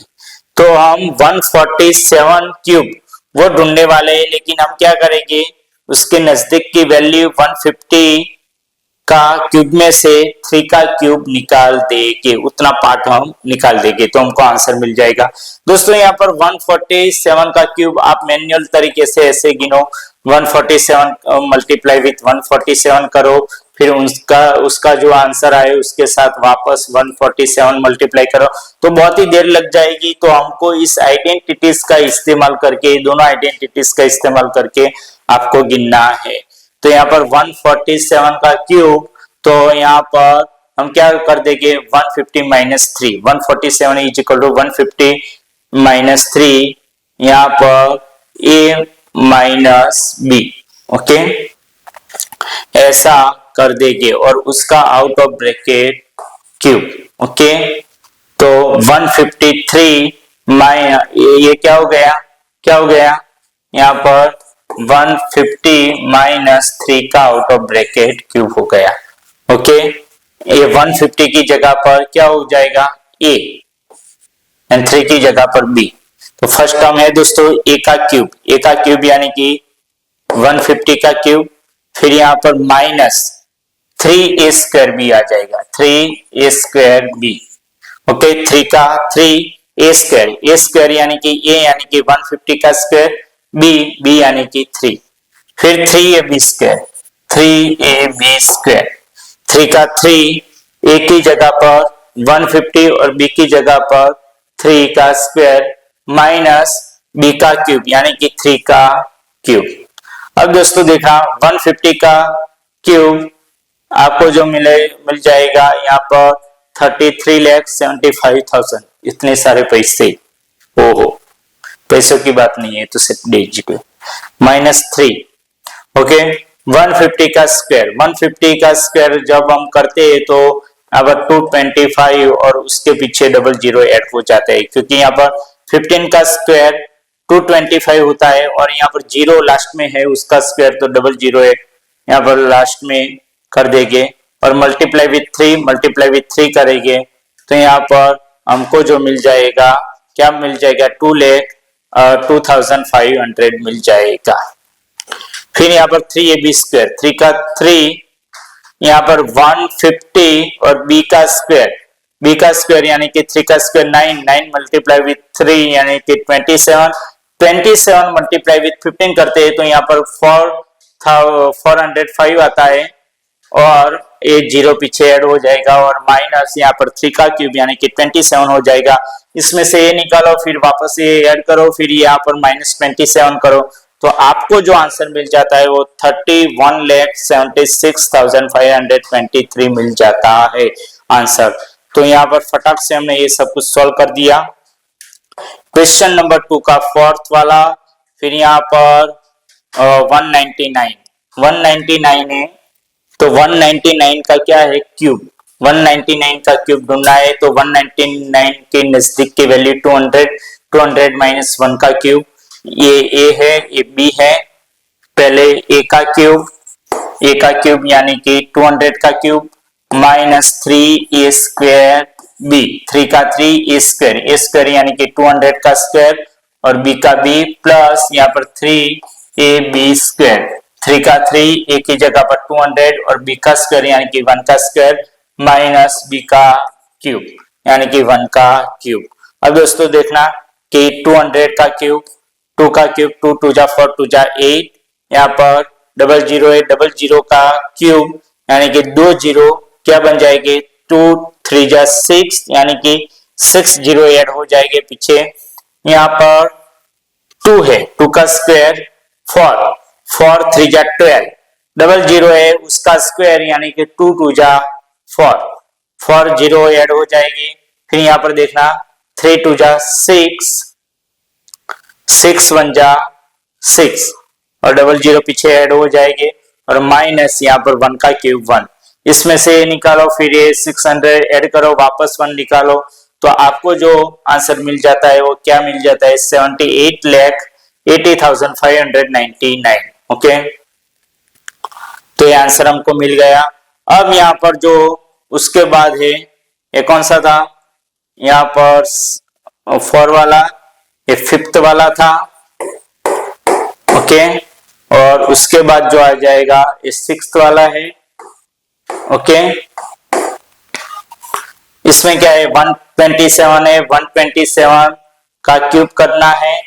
तो हम 147 क्यूब वो ढूंढने वाले हैं, लेकिन हम क्या करेंगे, उसके नजदीक की वैल्यू 150 का क्यूब में से 3 का क्यूब निकाल देंगे, उतना पार्ट हम निकाल देंगे तो हमको आंसर मिल जाएगा। दोस्तों यहाँ पर 147 का क्यूब आप मैन्युअल तरीके से ऐसे गिनो, 147 मल्टीप्लाई विथ 147 करो, फिर उसका जो आंसर आए उसके साथ वापस 147 मल्टीप्लाई करो, तो बहुत ही देर लग जाएगी। तो हमको इस आइडेंटिटीज का इस्तेमाल करके, दोनों आइडेंटिटीज का इस्तेमाल करके आपको गिनना है। तो यहाँ पर 147 का क्यूब, तो यहाँ पर हम क्या कर देंगे, 150 minus 3, 147 is equal to 150 minus 3, यहाँ पर a माइनस बी। ओके, ऐसा कर देंगे और उसका out of bracket cube. Okay, तो 153 ये क्या हो गया, क्या हो गया, यहाँ पर 150 माइनस 3 का आउट ऑफ ब्रैकेट क्यूब हो गया। ओके, ये 150 की जगह पर क्या हो जाएगा, a एंड 3 की जगह पर b। तो फर्स्ट टर्म है दोस्तों a का क्यूब, a का क्यूब यानी कि 150 का क्यूब, फिर यहाँ पर माइनस 3a स्क्वायर b आ जाएगा, 3a स्क्वायर b। ओके, 3 का 3a स्क्वायर, a स्क्वायर यानी कि a यानी कि 150 का स्क्वायर, b यानी कि 3, फिर 3ab स्क्वायर, 3ab स्क्वायर, 3 का 3 a की जगह पर 150 और b की जगह पर 3 का स्क्वायर माइनस b का क्यूब यानी कि 3 का क्यूब। अब दोस्तों देखा 150 का क्यूब आपको जो मिल जाएगा यहाँ पर 33,75,000, इतने सारे पैसे, ओहो पैसों की बात नहीं है तो सिर्फ दीजिए माइनस 3। ओके, 150 का स्क्वायर, 150 का स्क्वायर जब हम करते हैं तो अब 225 और उसके पीछे डबल जीरो ऐड हो जाता है, क्योंकि यहाँ पर 15 का स्क्वायर 225 होता है और यहाँ पर जीरो लास्ट में है उसका स्क्वायर, तो डबल जीरो है यहाँ पर लास्ट में कर देंगे और मल्टीप्लाई विथ 3 करेंगे, तो यहाँ पर हमको जो मिल जाएगा, क्या मिल जाएगा, 2,2500 मिल जाएगा। फिर यहाँ पर 3ab स्क्वायर, 3 का 3 यहाँ पर 150 और b का स्क्वायर यानी कि 3 का स्क्वायर 9, 9 मल्टीप्लाई विथ 3 यानी कि 27, 27 मल्टीप्लाई विथ 15 करते हैं तो यहाँ पर 405 आता है और ये जीरो पीछे ऐड हो जाएगा और माइनस यहाँ पर 3 का क्यूब यानी कि 27 हो जाएगा। इसमें से ये निकालो फिर वापस ये ऐड करो फिर यहाँ पर -27 करो तो आपको जो आंसर मिल जाता है वो 31,76,523 मिल जाता है आंसर। तो यहाँ पर फटाक से हमने ये सब कुछ सॉल्व कर दिया। क्वेश्चन नंबर 2 का फोर्थ वाला, फिर यहाँ पर 199 है तो 199 का क्या है क्यूब, 199 का क्यूब ढूंढना है तो 199 के नजदीक की वैल्यू 200, 200 माइनस 1 का क्यूब, ये ए है ये बी है, पहले ए का क्यूब यानी कि 200 का cube minus 3 A square B, 3 का 3 ए स्क्वायर यानी कि 200 का स्क्वायर और बी का बी प्लस यहाँ पर 3 ए बी स्क्वायर, 3 का 3 ए की जगह पर 200 और बी का स्क्वायर यानी कि 1 का स्क्वायर माइनस बी का क्यूब यानी कि 1 का क्यूब। अब दोस्तों देखना कि 200 का क्यूब, 2 का क्यूब 2 2 जा 4 2 जा 8, यहाँ पर 00 है, 00 का क्यूब यानी कि 2 जीरो क्या बन जाएंगे 2 3 जा 6 यानी कि 6 जीरो ऐड हो जाएंगे पीछे। यहाँ पर 2 है, 2 का स्क्वायर 4, 4 3 जा 12, 00 है उसका स्क्वायर यानी कि 2 2 जा 4, 4 जीरो ऐड हो जाएगी। फिर यहाँ पर देखना 3 2 जा 6, 6 1 जा 6 और 00 पीछे ऐड हो जाएंगे और माइनस यहाँ पर 1 का क्यूब 1, इसमें से निकालो फिर ये 600 ऐड करो वापस 1 निकालो तो आपको जो आंसर मिल जाता है वो क्या मिल जाता है 78,80,599। ओके तो ये आंसर हमको मिल गया। अब यहाँ पर जो उसके बाद है ये कौन सा था, यहाँ पर 4 वाला, ये 5th वाला था। ओके और उसके बाद जो आ जाएगा ये 6th वाला है। ओके इसमें क्या है 127 है, 127 का क्यूब करना है।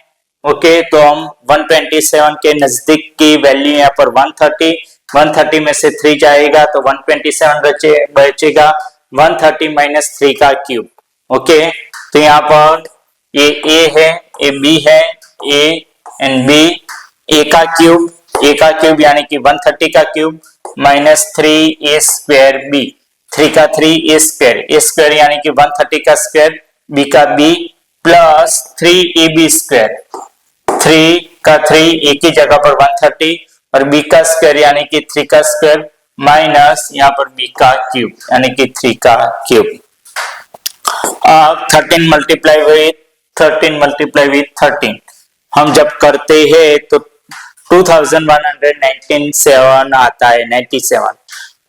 ओके तो हम 127 के नजदीक की वैल्यू यहाँ पर 130, 130 में से 3 जाएगा तो 127 बचेगा, 130 माइनस 3 का क्यूब। ओके तो यहाँ पर ये ए है, ये बी है, ए एंड बी, ए का क्यूब यानी कि 130 का cube minus 3 A square B, 3 का 3 ए स्क्वायर यानी कि 130 का स्क्वायर, बी का B plus 3 A B square, 3 का 3 ए की जगह पर 130 और बी का स्क्वायर यानी कि 3 का स्क्वायर माइनस यहाँ पर बी का क्यूब यानी कि 3 का क्यूब। 13 मल्टीप्लाई विथ 13 हम जब करते हैं तो 2197 आता है,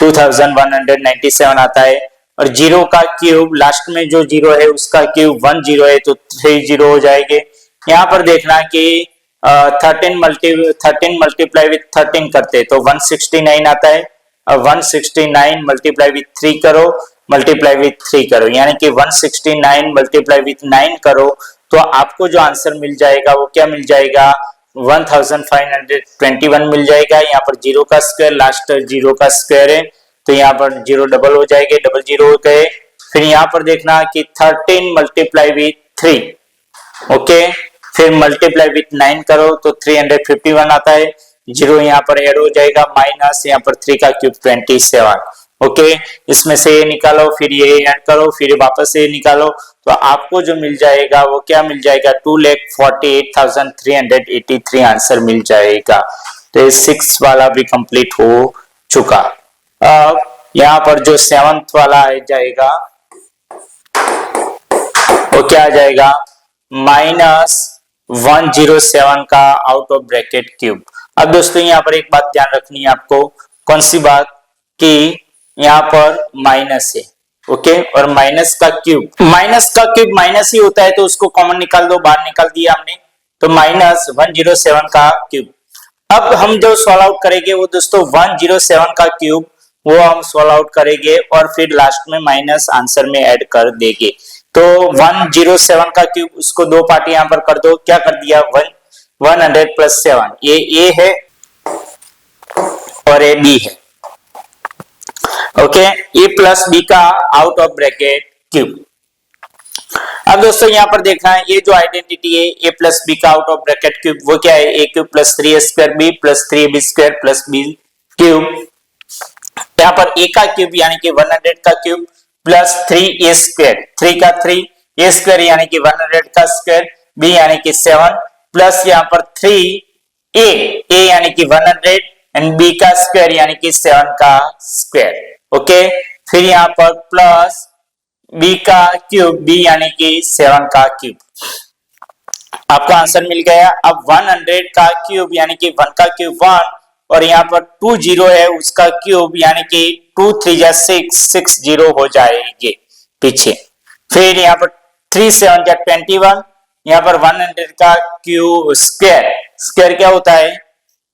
2197 आता है और जीरो का क्यूब लास्ट में जो जीरो है उसका क्यूब 10 है तो 3 जीरो हो जाएंगे। यहाँ पर देखना कि 13 मल्टीप्लाई विथ 13 करते तो 169 आता है और 169 मल्टीप्लाई विथ 3 करो, यानी कि 169 मल्टीप्लाई विथ 9 करो तो आपको जो आंसर मिल जाएगा वो क्या मिल जाएगा 1521 मिल जाएगा। यहाँ पर जीरो का स्क्वायर, लास्ट जीरो का स्क्वायर है तो यहाँ पर जीरो डबल हो जाएंगे, डबल जीरो हो गए। फिर यहाँ पर देखना कि 13 मल्टीप्लाई विथ 3, ओके फिर मल्टीप्लाई विथ 9 करो तो 351 आता है, जीरो यहाँ पर ऐड हो जाएगा माइनस यहाँ पर 3 का क्यूब 27। ओके इसमें से ये निकालो फिर ये ऐड करो फिर वापस ये निकालो तो आपको जो मिल जाएगा वो क्या मिल जाएगा 2,48,383 आंसर मिल जाएगा। तो ये 6 वाला भी कंप्लीट हो चुका। अब यहाँ पर जो 7th वाला आ जाएगा वो क्या आ जाएगा -107 का आउट ऑफ ब्रैकेट क्यूब। अब दोस्तों यहाँ पर एक बात ध्यान रखनी है आपको, कौन सी बात कि यहाँ पर माइनस है, ओके और माइनस का क्यूब माइनस ही होता है तो उसको कॉमन निकाल दो, बाहर निकाल दिया हमने तो -107 का क्यूब। अब हम जो सॉल्व आउट करेंगे वो दोस्तों 107 का क्यूब वो हम सॉल्व आउट करेंगे और फिर लास्ट में माइनस आंसर में ऐड कर देंगे। तो 107 का क्यूब, उसको दो पार्ट यहाँ पर कर दो, क्या कर दिया 100 प्लस 7, ये ए है और ए बी है। ओके, ए प्लस बी का आउट ऑफ ब्रैकेट क्यूब। अब दोस्तों यहाँ पर देखना है, ये जो आइडेंटिटी है ए प्लस बी का आउट ऑफ ब्रैकेट क्यूब, वो क्या है, a cube plus 3 square B plus 3 b square plus B cube. यहाँ पर ए का क्यूब यानी कि 100 का क्यूब प्लस 3 ए स्क्वायर, 3 का 3 ए स्क्वायर यानी कि 100 का स्क्वायर, बी यानी कि 7 प्लस यहाँ पर 3 ए यानी कि 100 एंड बी का स्क्वायर यानी कि 7 का स्क्वायर। ओके, फिर यहाँ पर प्लस बी का क्यूब, बी यानी कि 7 का क्यूब। आपको आंसर मिल गया। अब 100 का क्यूब यानी कि 1 का क्यूब 1 और यहाँ पर 2 0 है उसका क्यूब यानी कि 2 3 जा 6 0 हो जाएंगे पीछे। फिर यहाँ पर 3 7 जा 21, यहाँ पर 100 का क्यूब स्क्वायर, स्क्वायर क्या होता है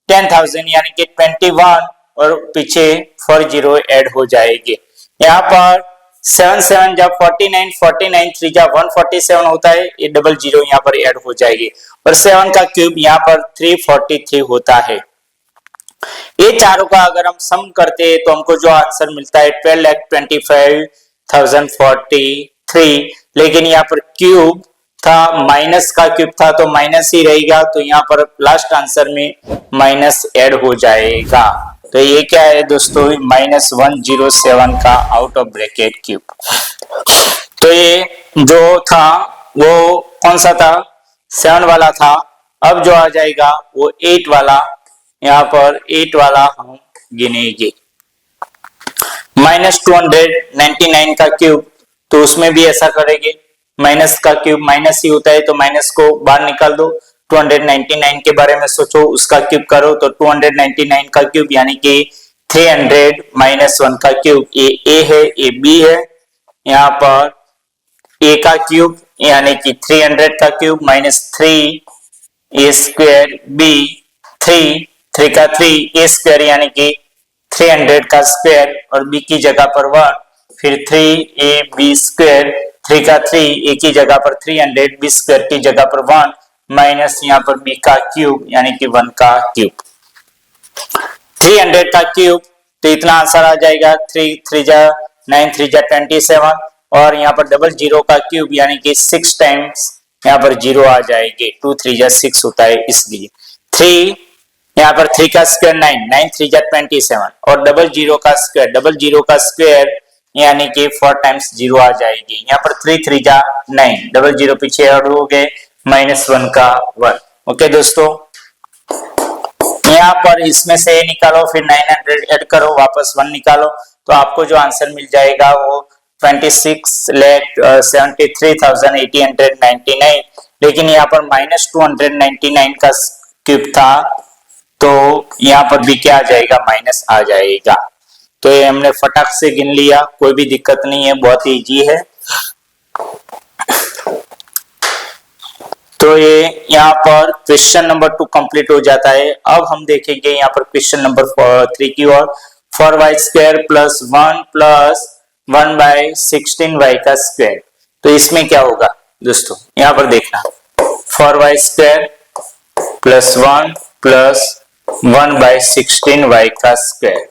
10,000 यानी कि 21 और पीछे 4 0 ऐड हो जाएंगे। यहाँ पर 7 7 जा 49, 49 3 जा 147 होता है, ये डबल जीरो यहाँ पर ऐड हो जाएगी और 7 का क्यूब यहाँ पर 343 होता है। ये चारों का अगर हम सम करते हैं तो हमको जो आंसर मिलता है 12,25,043, लेकिन यहाँ पर क्यूब था, माइनस का क्यूब था तो माइनस ही रहेगा, तो यहाँ पर लास्ट आंसर में माइनस ऐड हो जाएगा। तो ये क्या है दोस्तों, -107 का आउट ऑफ ब्रैकेट क्यूब। तो ये जो था वो कौन सा था, 7 वाला था। अब जो आ जाएगा वो 8 वाला, यहाँ पर 8 वाला हम गिनेंगे। -299 का क्यूब, तो उसमें भी ऐसा करेंगे, माइनस का क्यूब माइनस ही होता है तो माइनस को बाहर निकाल दो। 299 के बारे में सोचो, उसका क्यूब करो तो 299 का क्यूब यानी कि 300 -1 का क्यूब, ये ए है ये बी है। यहाँ पर ए का क्यूब यानी कि 300 का क्यूब -3 ए स्क्वायर बी, 3 का 3 ए स्क्वायर यानी कि 300 का स्क्वायर और बी की जगह पर 1, फिर 3 ए बी स्क्वायर, 3 का 3 ए की जगह पर 300, बी स्क्वायर की जगह पर 1 माइनस यहाँ पर बी का क्यूब यानी कि 1 का क्यूब। 300 का क्यूब तो इतना आंसर आ जाएगा 3 3 जा 9 3 जा 27 और यहाँ पर डबल जीरो का क्यूब यानी कि 6 टाइम्स यहाँ पर जीरो आ जाएंगे, 2 3 जा 6 होता है इसलिए 3, यहाँ पर 3 का स्क्वायर 9 9 3 जा 27 और डबल जीरो का स्क्वायर यानी कि 4 टाइम्स जीरो आ जाएगी। यहाँ पर 3 3 जा 9, डबल जीरो पीछे ऐड हो गए, -1 का 1। ओके दोस्तों, यहाँ पर इसमें से निकालो, फिर 900 ऐड करो, वापस 1 निकालो, तो आपको जो आंसर मिल जाएगा वो 26,73,899। लेकिन यहाँ पर -299 का क्यूब था तो यहाँ पर भी क्या आ जाएगा, माइनस आ जाएगा। तो ये हमने फटाक से गिन लिया, कोई भी दिक्कत नहीं है, बहुत इजी है। तो ये यहाँ पर क्वेश्चन नंबर 2 कंप्लीट हो जाता है। अब हम देखेंगे यहाँ पर क्वेश्चन नंबर 3 की ओर। 4y² प्लस 1 का स्क्वायर, तो इसमें क्या होगा दोस्तों, यहाँ पर देखना 4y² प्लस 1 का स्क्वायर।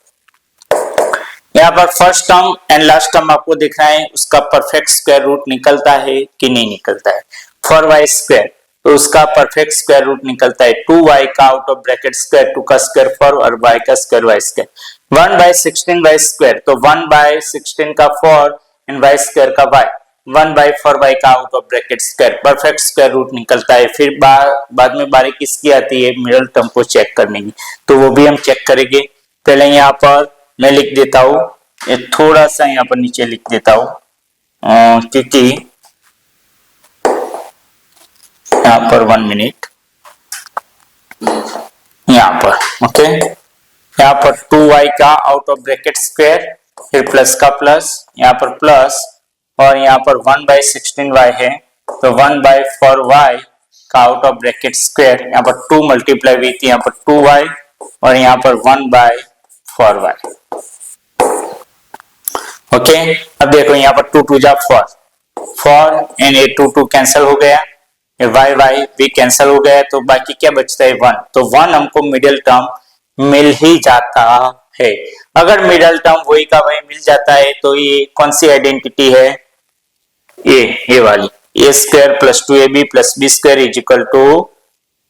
यहाँ पर first term and last term आपको दिख रहा है, उसका परफेक्ट स्क्वायर रूट निकलता है कि नहीं निकलता है। 4y² तो उसका परफेक्ट स्क्वायर रूट निकलता है 2y का आउट ऑफ ब्रैकेट स्क्वायर, 2 का स्क्वायर 4 और y का स्क्वायर y²। 1/16y² तो 1/16 का 4 एंड y स्क्वायर का y, 1/4y का out of bracket square, perfect square root निकलता है। फिर बाद में बारी किसकी आती है, मिडल टर्म को चेक करने की, तो वो भी हम चेक करेंगे। पहले यहाँ पर मैं लिख देता हूँ, थोड़ा सा यहाँ पर नीचे लिख देता हूँ क्योंकि यहाँ पर 1 मिनट, यहाँ पर ओके, यहाँ पर 2y का आउट ऑफ ब्रैकेट स्क्वायर, फिर प्लस का प्लस, यहाँ पर प्लस और यहाँ पर 1/16y है तो 1/4y का आउट ऑफ ब्रैकेट स्क्वायर, यहाँ पर 2 मल्टीप्लाई विथ यहाँ पर 2y और यहाँ पर 1/4y। ओके, अब देखो यहाँ पर 2 2 जा 4, 4 एंड ये 2 2 कैंसिल हो गया, ये वाई वाई भी कैंसिल हो गया, तो बाकी क्या बचता है 1, तो 1 हमको मिडिल टर्म मिल ही जाता है। अगर मिडिल टर्म वही का वही मिल जाता है तो ये कौन सी आइडेंटिटी है, ये वाली, a square plus 2ab plus B square is equal to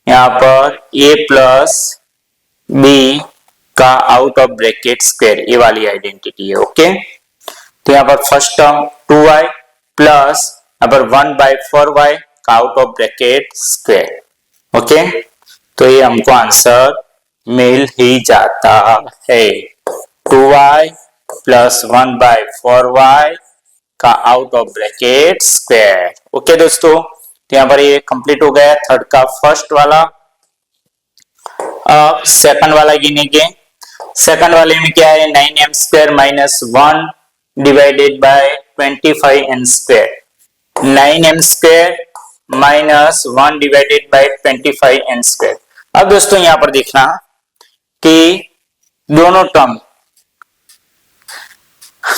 यहाँ पर a प्लस बी का आउट ऑफ ब्रैकेट स्क्वायर, ये वाली आइडेंटिटी है। ओके, तो यहाँ पर फर्स्ट टर्म 2y प्लस यहाँ पर 1/4y का out of bracket square. Okay, तो ये हमको आंसर मिल ही जाता है, 2y प्लस 1/4y का out of bracket square. Okay दोस्तों, तो यहाँ पर ये कंप्लीट हो गया थर्ड का फर्स्ट वाला। अब सेकंड वाला गिनेंगे। सेकंड वाले में क्या है, 9m square minus 1 divided bye 25n square, 9m square minus 1 divided bye 25n square. अब दोस्तों यहाँ पर देखना कि दोनों टर्म,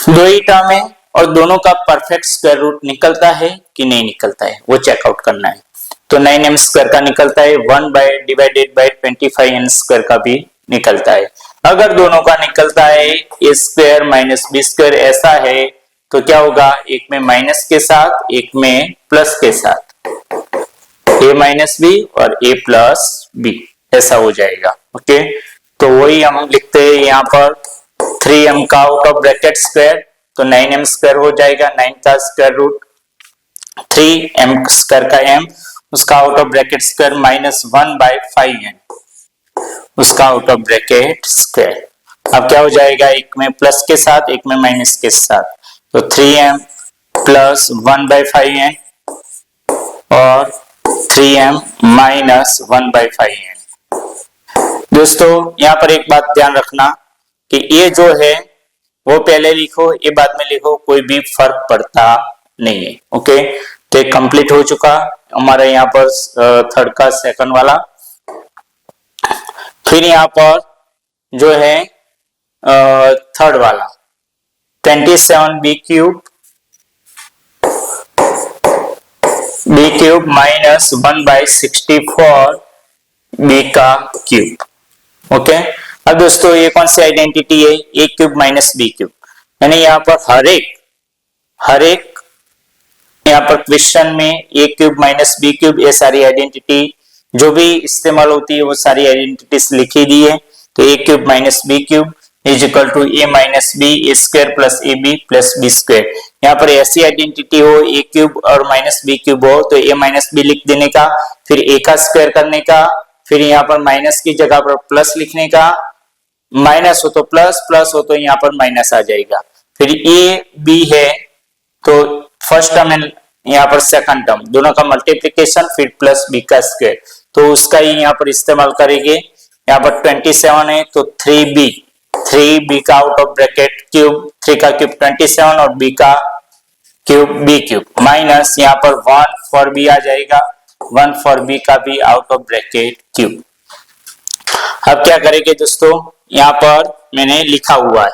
दो ही टर्म है और दोनों का परफेक्ट स्क्वायर रूट निकलता है कि नहीं निकलता है, वो चेकआउट करना है। तो 9m स्क्वायर का निकलता है, 1 डिवाइडेड बाय 25n स्क्वायर का भी निकलता है। अगर दोनों का निकलता है a square minus B square ऐसा है तो क्या होगा, एक में माइनस के साथ एक में प्लस के साथ, a माइनस बी और a प्लस बी ऐसा हो जाएगा। ओके, तो वही हम लिखते हैं यहाँ पर 3m का आउट ऑफ ब्रैकेट स्क्वायर, तो 9m स्क्वायर हो जाएगा, 9 का स्क्वायर रूट 3m स्क्वायर का m, उसका out of bracket square minus 1/5n उसका आउट ऑफ ब्रैकेट स्क्वायर। अब क्या हो जाएगा, एक में प्लस के साथ एक में माइनस के साथ, तो 3m प्लस 1/5n और 3m माइनस 1/5n। दोस्तों यहाँ पर एक बात ध्यान रखना कि ये जो है वो पहले लिखो, ये बाद में लिखो, कोई भी फर्क पड़ता नहीं है। ओके, तो एक कंप्लीट हो चुका हमारा यहाँ पर थर्ड का सेकंड वाला। फिर यहाँ पर जो है थर्ड वाला 27b क्यूब माइनस 1/64 b का क्यूब। ओके, अब दोस्तों ये कौन सी आइडेंटिटी है, a cube minus B cube, यानी यहाँ पर हर एक यहाँ पर क्वेश्चन में a cube minus B cube ये सारी आइडेंटिटी जो भी इस्तेमाल होती है वो सारी आइडेंटिटीज लिखी दी है। तो a cube minus B cube is equal to a minus B A square plus A B plus B square. यहाँ पर ऐसी आइडेंटिटी हो a क्यूब और माइनस बी क्यूब हो तो a माइनस बी लिख देने का, फिर a का स्क्वायर करने का, फिर यहाँ पर माइनस की जगह पर प्लस लिखने का, माइनस हो तो प्लस, प्लस हो तो यहाँ पर माइनस आ जाएगा। फिर a b है तो फर्स्ट टर्म एंड यहाँ पर सेकंड टर्म दोनों का मल्टीप्लिकेशन, फिर प्लस b का स्क्वायर, तो उसका ही यहाँ पर इस्तेमाल करेंगे। यहाँ पर 27 है तो 3b का आउट ऑफ ब्रैकेट क्यूब, 3 का क्यूब 27 और b का क्यूब b क्यूब माइनस यहाँ पर 1 फॉर b आ जाएगा, 1 फॉर b का भी आउट ऑफ ब्रैकेट क्यूब। अब क्या करेंगे दोस्तों, यहाँ पर मैंने लिखा हुआ है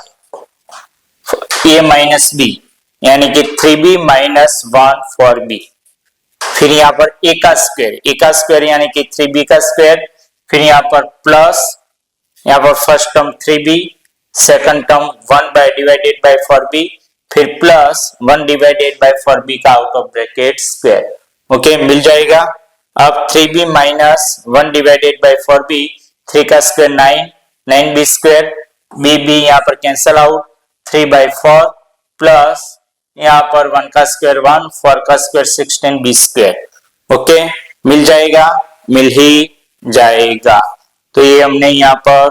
a माइनस बी यानी कि 3b माइनस 1 फॉर b, फिर यहाँ पर a का स्क्वायर यानी कि 3b का स्क्वायर, फिर यहाँ पर प्लस यहाँ पर first term 3b, second term 1 divided by 4b, फिर प्लस 1 डिवाइडेड बाय 4b का out of bracket square. Okay, मिल जाएगा। अब 3b minus 1 divided by 4b, 3 का स्क्वायर 9, 9b स्क्वायर, b यहाँ पर कैंसल आउट, 3/4 प्लस यहाँ पर 1 का स्क्वायर 1, 4 का स्क्वायर 16b स्क्वायर। ओके, मिल जाएगा, मिल ही जाएगा। तो ये हमने यहाँ पर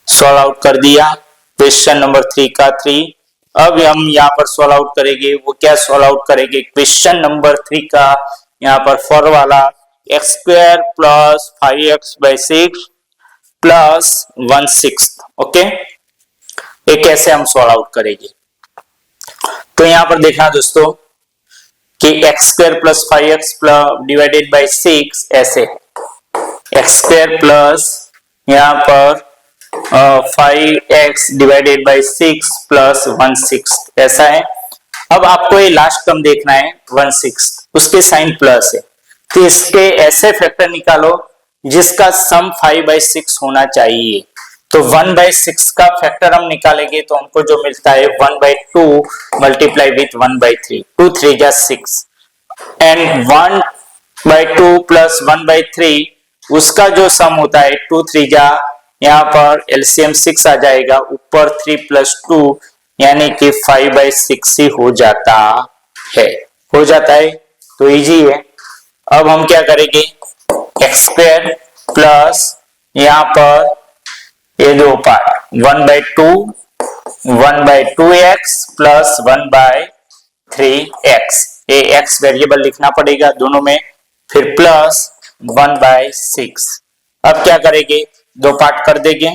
सॉल्व आउट कर दिया क्वेश्चन नंबर 3 का 3। अब हम यहाँ पर सॉल्व आउट करेंगे, वो क्या सॉल्व आउट करेंगे, क्वेश्चन नंबर 3 का यहाँ पर 4 वाला x square plus 5x/6 plus 1/6। Okay, ये कैसे हम सॉल्व आउट करेंगे, तो यहाँ पर देखना दोस्तों कि x square plus 5x divided by 6 ऐसे, x स्क्वायर प्लस यहाँ पर 5x डिवाइडेड बाई 6 प्लस 1/6 ऐसा है। अब आपको ये लास्ट टर्म देखना है 1/6, उसके साइन प्लस है, तो इसके ऐसे फैक्टर निकालो जिसका सम 5/6 होना चाहिए। तो 1/6 का फैक्टर हम निकालेंगे तो हमको जो मिलता है 1/2 मल्टीप्लाई विथ 1/3, 2 3 जा 6 एंड 1/2 प्लस 1/3 उसका जो सम होता है 2 3 जा, यहाँ पर एलसीएम 6 आ जाएगा, ऊपर 3 प्लस 2 यानी कि 5/6 ही हो जाता है। तो इजी है। अब हम क्या करेंगे, एक्स स्क्वायर प्लस यहाँ पर ये दो पार्ट 1/2x प्लस 1/3x, ये x वेरिएबल लिखना पड़ेगा दोनों में, फिर प्लस 1/6। अब क्या करेंगे, दो पार्ट कर देंगे,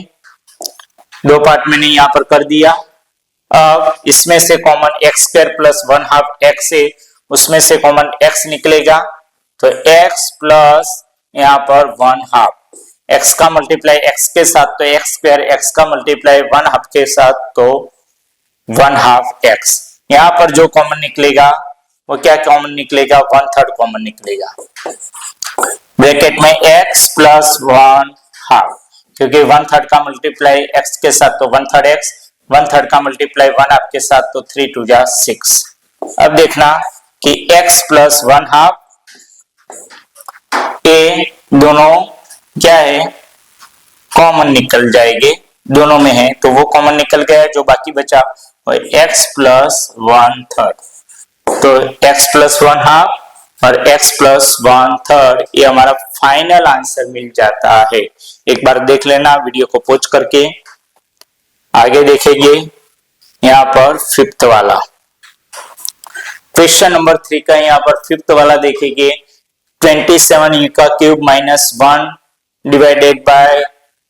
दो पार्ट मैंने यहाँ पर कर दिया। अब इसमें से common x square plus 1/2 x है, उसमें से कॉमन x निकलेगा तो x प्लस यहाँ पर 1/2, x का मल्टीप्लाई x के साथ तो x स्क्वायर, x का मल्टीप्लाई 1/2 के साथ तो 1/2 x। यहाँ पर जो कॉमन निकलेगा वो क्या कॉमन निकलेगा, 1/3 कॉमन निकलेगा। ब्रैकेट में x प्लस 1/2, क्योंकि 1/3 का मल्टीप्लाई x के साथ तो 1/3 x, 1/3 का मल्टीप्लाई 1/2 के साथ तो 3 2 जा 6। अब देखना कि x प्लस 1/2 ये दोनों क्या है, कॉमन निकल जाएंगे, दोनों में है तो वो कॉमन निकल गया, जो बाकी बचा और x प्लस 1/3, तो x प्लस 1/2 और x प्लस 1/3 ये हमारा फाइनल आंसर मिल जाता है। एक बार देख लेना वीडियो को पॉज करके। आगे देखेंगे यहाँ पर फिफ्थ वाला क्वेश्चन नंबर 3 का, यहाँ पर फिफ्थ वाला देखेंगे 27 u का cube minus 1 divided bye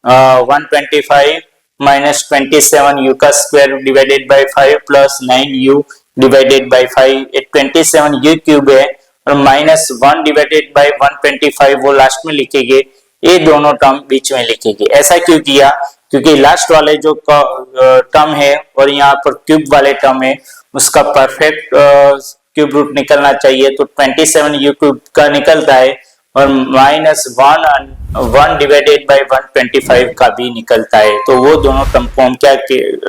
125 minus 27 u का square divided bye 5 plus 9u divided by 5। 27 u cube है और माइनस 1 डिवाइडेड बाय 125 वो लास्ट में लिखेंगे, ये दोनों टर्म बीच में लिखेंगे। ऐसा क्यों किया, क्योंकि लास्ट वाले जो टर्म है और यहाँ पर क्यूब वाले टर्म है उसका परफेक्ट क्यूब रूट निकलना चाहिए, तो 27 u क्यूब का निकलता है और माइनस 1 डिवाइडेड बाय 125 का भी निकलता है, तो वो दोनों टर्म को हम क्या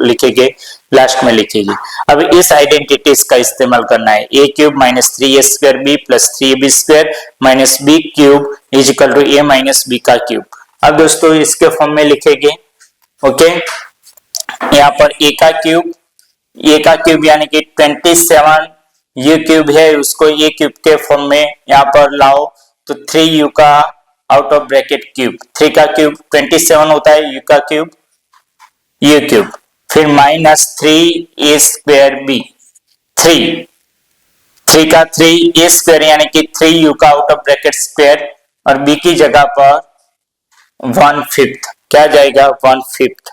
लिखेंगे, लास्ट में लिखेंगे। अब इस आइडेंटिटीज का इस्तेमाल करना है, a cube minus 3a square b plus 3ab square minus b cube is equal to a minus b का क्यूब। अब दोस्तों इसके फॉर्म में लिखेंगे, ओके। यहाँ पर a का क्यूब यानी कि 27 u क्यूब है, उसको a क्यूब के फॉर्म में यहाँ पर लाओ तो 3u का आउट ऑफ ब्रैकेट क्यूब, 3 का क्यूब 27 होता है, u का क्यूब u क्यूब, फिर माइनस 3a स्क्वायर b, 3 का 3a स्क्वायर यानी कि 3u का आउट ऑफ ब्रैकेट स्क्वायर और b की जगह पर 1/5, क्या जाएगा 1/5।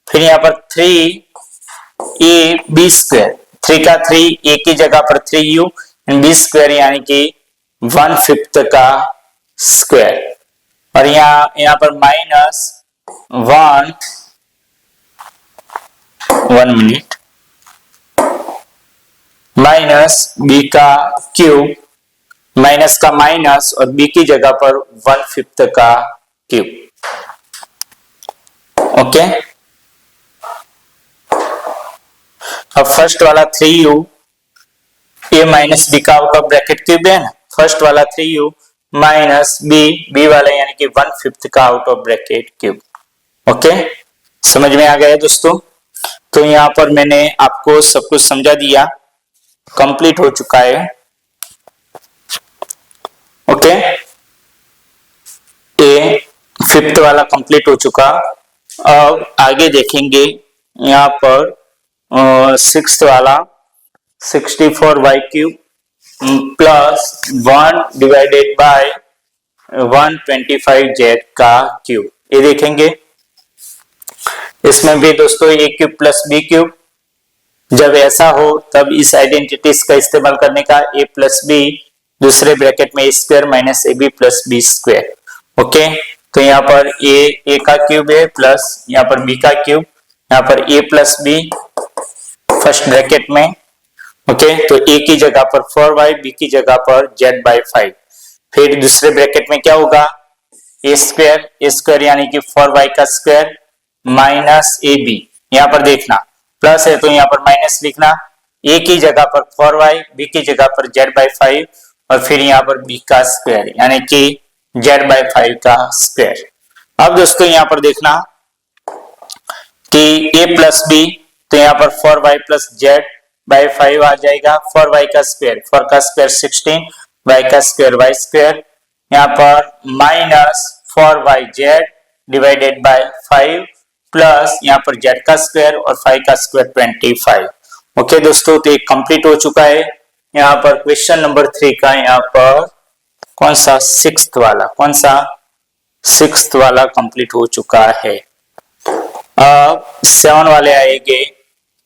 फिर यहाँ पर 3ab स्क्वायर, 3 का 3 a की जगह पर 3u एंड b स्क्वायर यानी कि 1/5 का स्क्वायर, और यहाँ पर माइनस 1 मिनट माइनस b का क्यूब, माइनस का माइनस और b की जगह पर 1/5 का क्यूब, ओके। अब फर्स्ट वाला 3u a माइनस b का आउट ऑफ ब्रैकेट क्यूब है ना, फर्स्ट वाला 3u माइनस b वाला यानी कि 1/5 का out of bracket cube, okay. समझ में आ गया दोस्तों। तो यहाँ पर मैंने आपको सब कुछ समझा दिया, कंप्लीट हो चुका है, ओके। ये फिफ्थ वाला कंप्लीट हो चुका। अब आगे देखेंगे यहाँ पर सिक्स्थ वाला 64y cube plus 1 divided bye 125z का क्यूब, ये देखेंगे। इसमें भी दोस्तों a cube plus b cube, जब ऐसा हो तब इस आइडेंटिटीज का इस्तेमाल करने का, a प्लस b दूसरे ब्रैकेट में a square minus ab plus b square, okay. तो यहाँ पर ए का क्यूब है प्लस यहाँ पर बी का क्यूब, यहाँ पर ए प्लस बी फर्स्ट ब्रैकेट में। ओके, तो ए की जगह पर 4y, बी की जगह पर z/5। फिर दूसरे ब्रैकेट में क्या होगा, ए स्क्वायर यानी कि 4y का स्क्वायर माइनस ए बी, यहाँ पर देखना प्लस है तो यहाँ पर माइनस लिखना, ए की जगह पर 4y, बी की जगह पर z/5 और फिर यहाँ पर बी का स्क्वायर यानी कि z/5 का स्क्वायर। अब दोस्तों यहाँ पर देखना कि a प्लस बी, तो यहाँ पर 4y प्लस z/5 आ जाएगा। 4y का स्क्वायर 4 का स्क्वायर 16, y का स्क्वायर y स्क्वायर, यहाँ पर minus 4yz divided by 5 plus यहाँ पर z का स्क्वायर और 5 का स्क्वायर 25। ओके दोस्तों, तो ये कंप्लीट हो चुका है। यहाँ पर क्वेश्चन नंबर 3 का यहाँ पर कौन सा सिक्स्थ वाला कंप्लीट हो चुका है। अब 7 वाले आएंगे,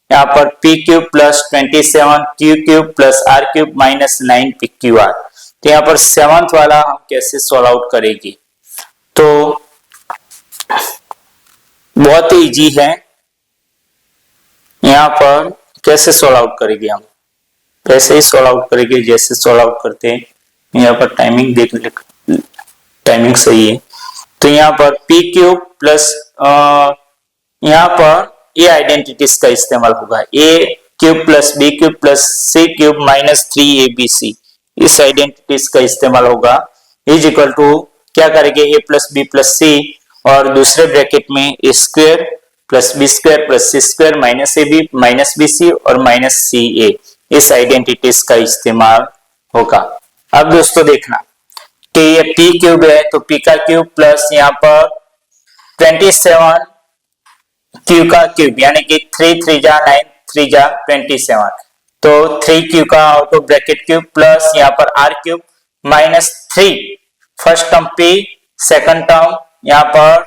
यहाँ पर P cube plus 27 Q cube plus R cube minus 9 P Q R. तो यहाँ पर 7th वाला हम कैसे सॉल्व आउट करेंगे, तो बहुत ही इजी है। यहाँ पर कैसे सॉल्व आउट करेंगे, हम ऐसे ही सॉल्व आउट करेंगे जैसे सॉल्व आउट करते हैं। यहाँ पर टाइमिंग देख ले, टाइमिंग सही है। तो यहाँ पर पी क्यूब प्लस यहाँ पर ए आइडेंटिटीज का इस्तेमाल होगा, a cube plus B cube plus C cube minus 3abc, इस आइडेंटिटीज का इस्तेमाल होगा। इज इक्वल टू क्या करेंगे, a plus B plus c और दूसरे ब्रैकेट में a square plus B square plus C square minus A B minus b c और माइनस सी ए, इस आइडेंटिटीज का इस्तेमाल होगा। अब दोस्तों देखना कि ये पी क्यूब है तो पी का क्यूब प्लस यहाँ पर 27 क्यू का क्यूब यानी कि 3 3 जा 9 3 जा 27, तो 3 क्यू का out of bracket cube plus यहाँ पर R cube minus 3 first term P, second term यहाँ पर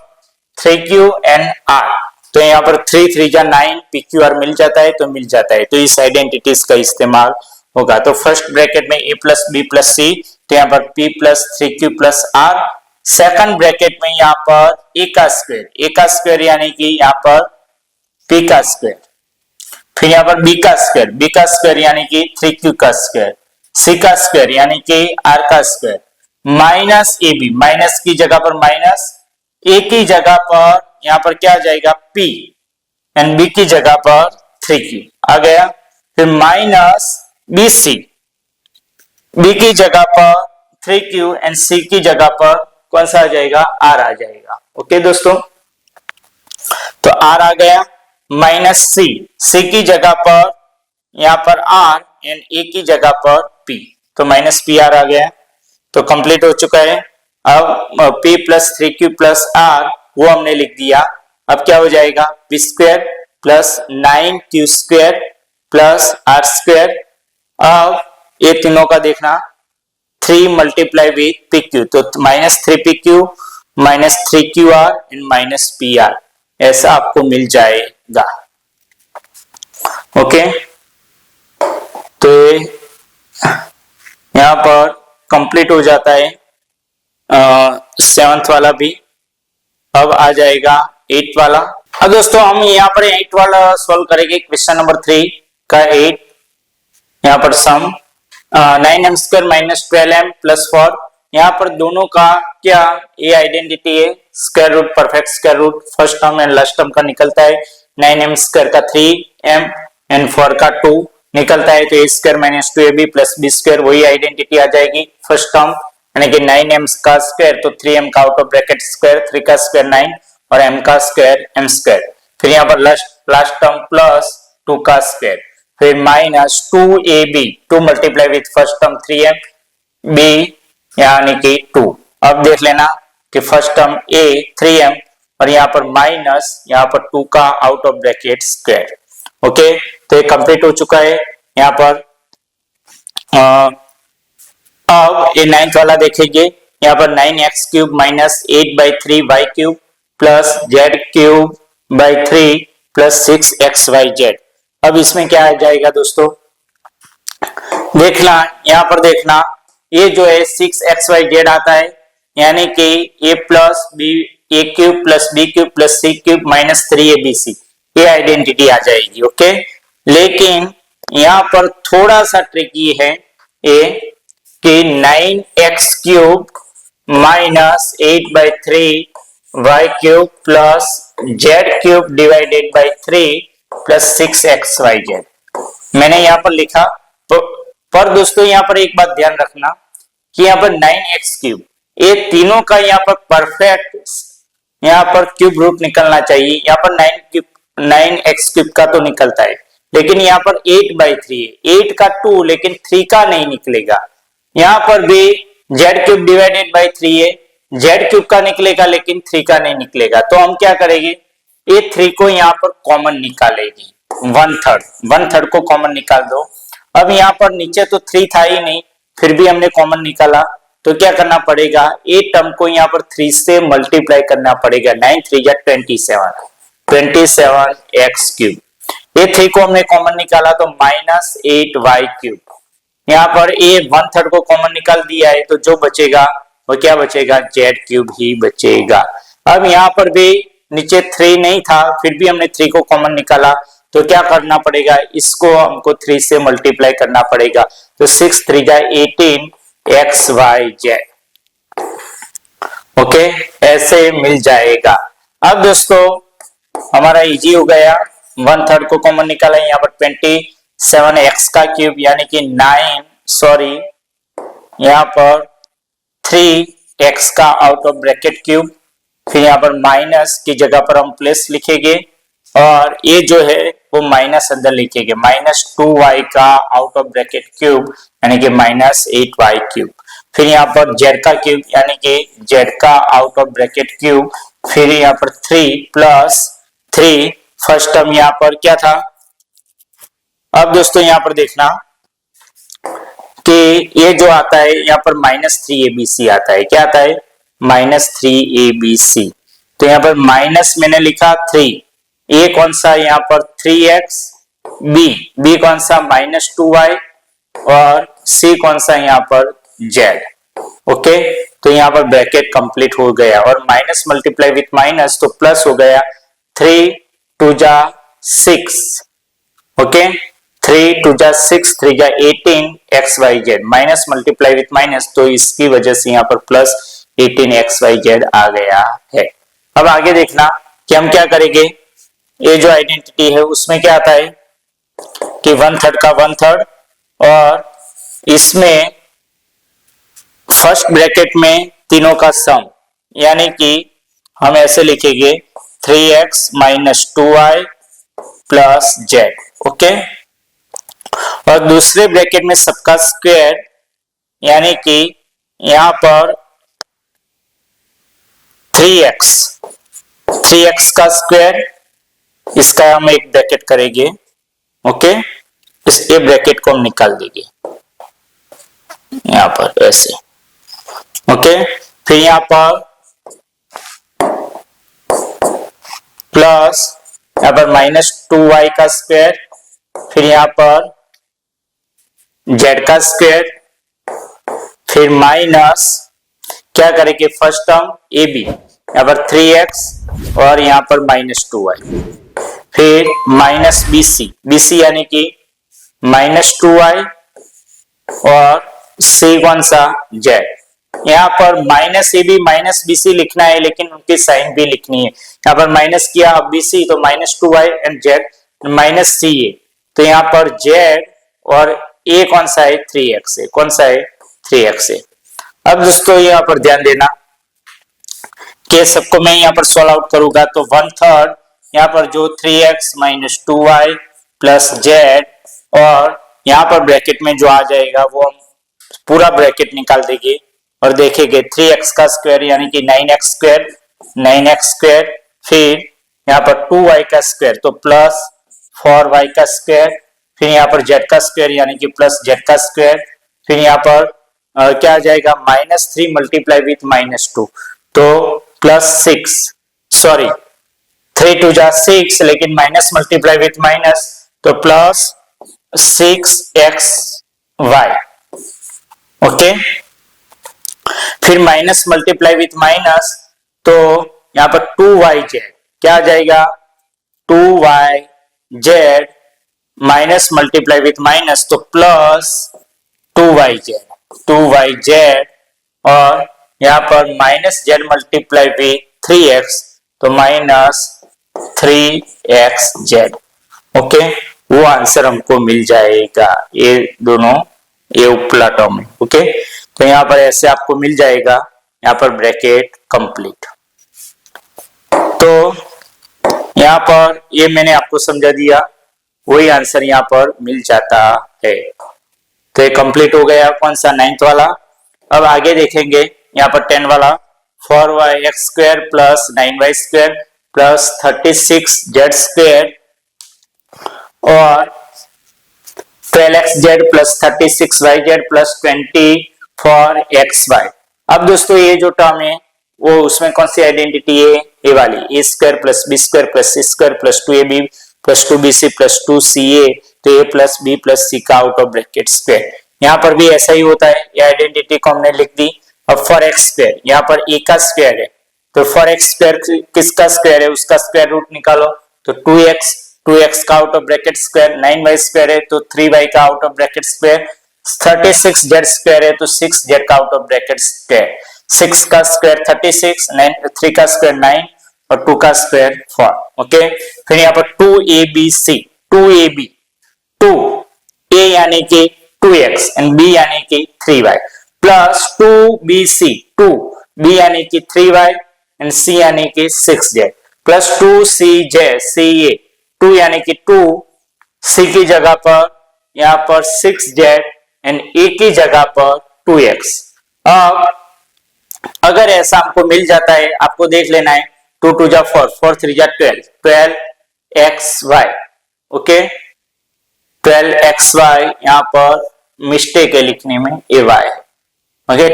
3q एंड आर, तो यहाँ पर 3 3 जा 9 पी क्यू आर मिल जाता है, तो मिल जाता है, तो इस आइडेंटिटीज का इस्तेमाल होगा। तो फर्स्ट ब्रैकेट में A plus B plus C, तो यहाँ पर p plus 3q plus R, second bracket में यहाँ पर ए का स्क्वायर यानी कि यहाँ पर p का स्क्वायर, फिर यहाँ पर b का स्क्वायर यानी कि 3q का स्क्वायर, c का स्क्वायर यानी कि r का स्क्वायर माइनस ए बी, माइनस की जगह पर माइनस, a की जगह पर यहाँ पर क्या आ जाएगा p एंड b की जगह पर 3q आ गया, फिर माइनस bc, b की जगह पर 3q एंड c की जगह पर कौन सा आ जाएगा, r आ जाएगा। ओके दोस्तों, तो r आ गया, माइनस c की जगह पर यहाँ पर r एंड a की जगह पर p, तो माइनस पी आर आ गया, तो कंप्लीट हो चुका है। अब p plus 3q plus r वो हमने लिख दिया। अब क्या हो जाएगा, p square plus 9q square plus r square. अब ये तीनों का देखना 3 मल्टीप्लाई विथ पी क्यू, तो minus 3pq minus 3qr and minus pr, ऐसा आपको मिल जाएगा। ओके, तो यहाँ पर कंप्लीट हो जाता है 7th वाला भी। अब आ जाएगा 8th वाला। अब दोस्तों हम यहाँ पर 8 वाला सॉल्व करेंगे, क्वेश्चन नंबर 3 का 8। यहाँ पर सम 9m square minus 12m plus 4, यहाँ पर दोनों का क्या ये आइडेंटिटी है, square root perfect square root first term and last term का निकलता है, 9m स्क्वायर का 3m एंड 4 का 2 निकलता है, तो a square minus 2ab plus B square वही आइडेंटिटी आ जाएगी फर्स्ट टर्म, यानी कि 9m का स्क्वायर तो 3m का आउट ऑफ ब्रैकेट स्क्वायर, 3 का स्क्वायर 9 और m का स्क्वायर m स्क्वायर, फिर यहाँ पर लास्ट टर्म प्लस 2 का स्क्वायर, फिर minus 2ab 2 multiply with first term 3m b यानी कि 2। अब देख लेना कि फर्स्ट टर्म a 3m और यहाँ पर माइनस यहाँ पर 2 का out of bracket square. Okay, तो ये कंप्लीट हो चुका है। यहाँ पर अब ये 9th वाला देखेंगे, यहाँ पर 9x cube minus 8/3y cube plus z cube by 3 plus 6xyz। अब इसमें क्या आ जाएगा दोस्तों, देखना यहाँ पर देखना, ये जो है 6xyz आता है, यानी कि a plus B A cube plus B cube plus C cube minus 3abc, ये आइडेंटिटी आ जाएगी। ओके, लेकिन यहाँ पर थोड़ा सा ट्रिकी है ये कि 9x cube minus 8/3 y cube plus z cube divided by 3 plus 6xyz मैंने यहाँ पर लिखा। पर दोस्तों यहाँ पर एक बात ध्यान रखना कि यहाँ पर 9x क्यूब, ये तीनों का यहाँ पर परफेक्ट यहाँ पर क्यूब रूट निकलना चाहिए। यहाँ पर 9x क्यूब का तो निकलता है, लेकिन यहाँ पर 8/3 है, 8 का 2 लेकिन 3 का नहीं निकलेगा। यहाँ पर भी z क्यूब डिवाइडेड बाई 3 है, z क्यूब का निकलेगा लेकिन 3 का नहीं निकलेगा। तो हम क्या करेंगे, ये 3 को यहाँ पर कॉमन निकालेगी, 1/3 को कॉमन निकाल दो। अब यहाँ पर नीचे तो 3 था ही नहीं, फिर भी हमने कॉमन निकाला, तो क्या करना पड़ेगा, ए टर्म को यहाँ पर 3 से मल्टीप्लाई करना पड़ेगा। 9 3 जा 27x क्यूब। ये 3 को हमने कॉमन निकाला तो माइनस 8y क्यूब। यहाँ पर ए 1/3 को कॉमन निकाल दिया है, तो जो बचेगा वो क्या बचेगा, z क्यूब ही बचेगा। अब यहाँ पर भी नीचे 3 नहीं था, फिर भी हमने 3 को कॉमन निकाला, तो क्या करना पड़ेगा, इसको हमको 3 से मल्टीप्लाई करना पड़ेगा। तो 6 3 जा 18xyz। ओके, ऐसे मिल जाएगा। अब दोस्तों हमारा इजी हो गया, 1/3 को कॉमन निकाला, यहाँ पर 27x का क्यूब यानी कि यहाँ पर 3x का आउट ऑफ ब्रैकेट क्यूब, फिर यहाँ पर माइनस की जगह पर हम प्लस लिखेंगे और ये जो है वो माइनस अंदर लिखेंगे, -2y का आउट ऑफ ब्रैकेट क्यूब यानी कि -8y क्यूब। फिर यहाँ पर z का क्यूब यानी कि z का आउट ऑफ ब्रैकेट क्यूब, फिर यहाँ पर 3 प्लस 3 फर्स्ट टर्म यहाँ पर क्या था। अब दोस्तों यहाँ पर देखना कि ये जो आता है यहाँ पर -3abc आता है, क्या आता है, -3abc। तो यहाँ पर माइनस मैंने लिखा 3, ए कौन सा यहाँ पर 3x, बी कौन सा -2y और सी कौन सा यहाँ पर z। ओके, तो यहाँ पर ब्रैकेट कंप्लीट हो गया और माइनस मल्टीप्लाई विथ माइनस तो प्लस हो गया, 3 2 जा 6। ओके, 3 2 जा 6 3 जा 18xyz, minus multiply with minus तो इसकी वजह से यहाँ पर प्लस 18xyz आ गया है। अब आगे देखना कि हम क्या करेंगे, ये जो आइडेंटिटी है उसमें क्या आता है कि 1/3 का 1/3 और इसमें फर्स्ट ब्रैकेट में तीनों का सम, यानी कि हम ऐसे लिखेंगे 3x - 2y plus z। Okay, और दूसरे ब्रैकेट में सबका स्क्वायर यानी कि यहां पर 3x का स्क्वायर, इसका हम एक ब्रैकेट करेंगे। ओके, इस ए ब्रैकेट को हम निकाल देंगे यहां पर ऐसे। ओके, फिर यहां पर प्लस यहां पर -2y का स्क्वायर, फिर यहां पर z का स्क्वायर, फिर माइनस क्या करेंगे फर्स्ट टर्म ए बी, यहाँ पर 3x और यहाँ पर -2y, फिर माइनस BC यानी कि -2y और C कौन सा z। यहाँ पर -AB -BC लिखना है लेकिन उनकी साइन भी लिखनी है। यहाँ पर माइनस किया BC तो -2y एंड z -CA, तो यहाँ पर z और a कौन सा है 3x है, कौन सा है 3x है। अब दोस्तों यहाँ पर ध्यान देना कि सबको मैं यहाँ पर सॉल्व आउट करूंगा तो 1/3 यहाँ पर जो 3x - 2y प्लस z और यहाँ पर ब्रैकेट में जो आ जाएगा वो हम पूरा ब्रैकेट निकाल देंगे और देखेंगे 3x का स्क्वायर यानी कि 9x स्क्वायर, फिर यहाँ पर 2y का स्क्वायर तो प्लस 4y का स्क्वायर, फिर यहाँ पर z का स्क्वायर यानी कि प्लस z का स्क्वायर, फिर यहाँ पर क्या आ जाएगा -3 मल्टीप्लाई विथ -2 तो +6, सॉरी 3 2 जा 6 लेकिन माइनस मल्टीप्लाई विथ माइनस तो प्लस 6xy। ओके, फिर माइनस मल्टीप्लाई विथ माइनस, तो यहाँ पर 2yz क्या आ जाएगा, 2yz minus multiply with minus तो प्लस 2yz और यहाँ पर minus z multiply with 3x तो माइनस 3xz। ओके, वो आंसर हमको मिल जाएगा, ये दोनों ये उपला टर्म है। ओके, तो यहाँ पर ऐसे आपको मिल जाएगा, यहाँ पर ब्रैकेट कंप्लीट। तो यहाँ पर ये मैंने आपको समझा दिया, वही आंसर यहाँ पर मिल जाता है। तो ये कंप्लीट हो गया कौन सा, 9th वाला। अब आगे देखेंगे यहाँ पर 10 वाला, 4yx square plus 9y square plus 36z square और 12xz plus 36yz plus 24xy। अब दोस्तों ये जो टर्म है वो उसमें कौन सी आइडेंटिटी है, ए वाली, a square plus B square plus C square plus 2ab plus 2bc plus 2ca, तो ए प्लस बी प्लस सी का आउट ऑफ ब्रैकेट स्क्वायर। यहाँ पर भी ऐसा ही होता है, ये आइडेंटिटी को हमने लिख दी। अब फॉर एक्स स्क्वायर, यहाँ पर ए का स्क्वायर है, तो फॉर एक्स स्क्वायर किसका स्क्वायर है, उसका स्क्वायर रूट निकालो, तो 2x का out of bracket square, 9y square है तो 3y का out of bracket square, 36z square है तो 6z का आउट ऑफ ब्रैकेट स्क्वायर, 6 का स्क्वायर 36, 3 का स्क्वायर 9 और 2 का स्क्वायर 4। ओके, फिर यहाँ पर 2abc, 2ab 2a यानी कि 2x एंड b यानी कि 3y प्लस 2bc 2b यानी कि 3y एंड c यानी कि 6z प्लस 2ca 2 यानी कि 2, c की जगह पर यहाँ पर 6z एंड a की जगह पर 2x। अब अगर ऐसा हमको मिल जाता है, आपको देख लेना है, 2 2 जा 4, 4 3 जा 12, 12xy। ओके, 12xy यहाँ पर मिस्टेक है लिखने में, ay। ओके,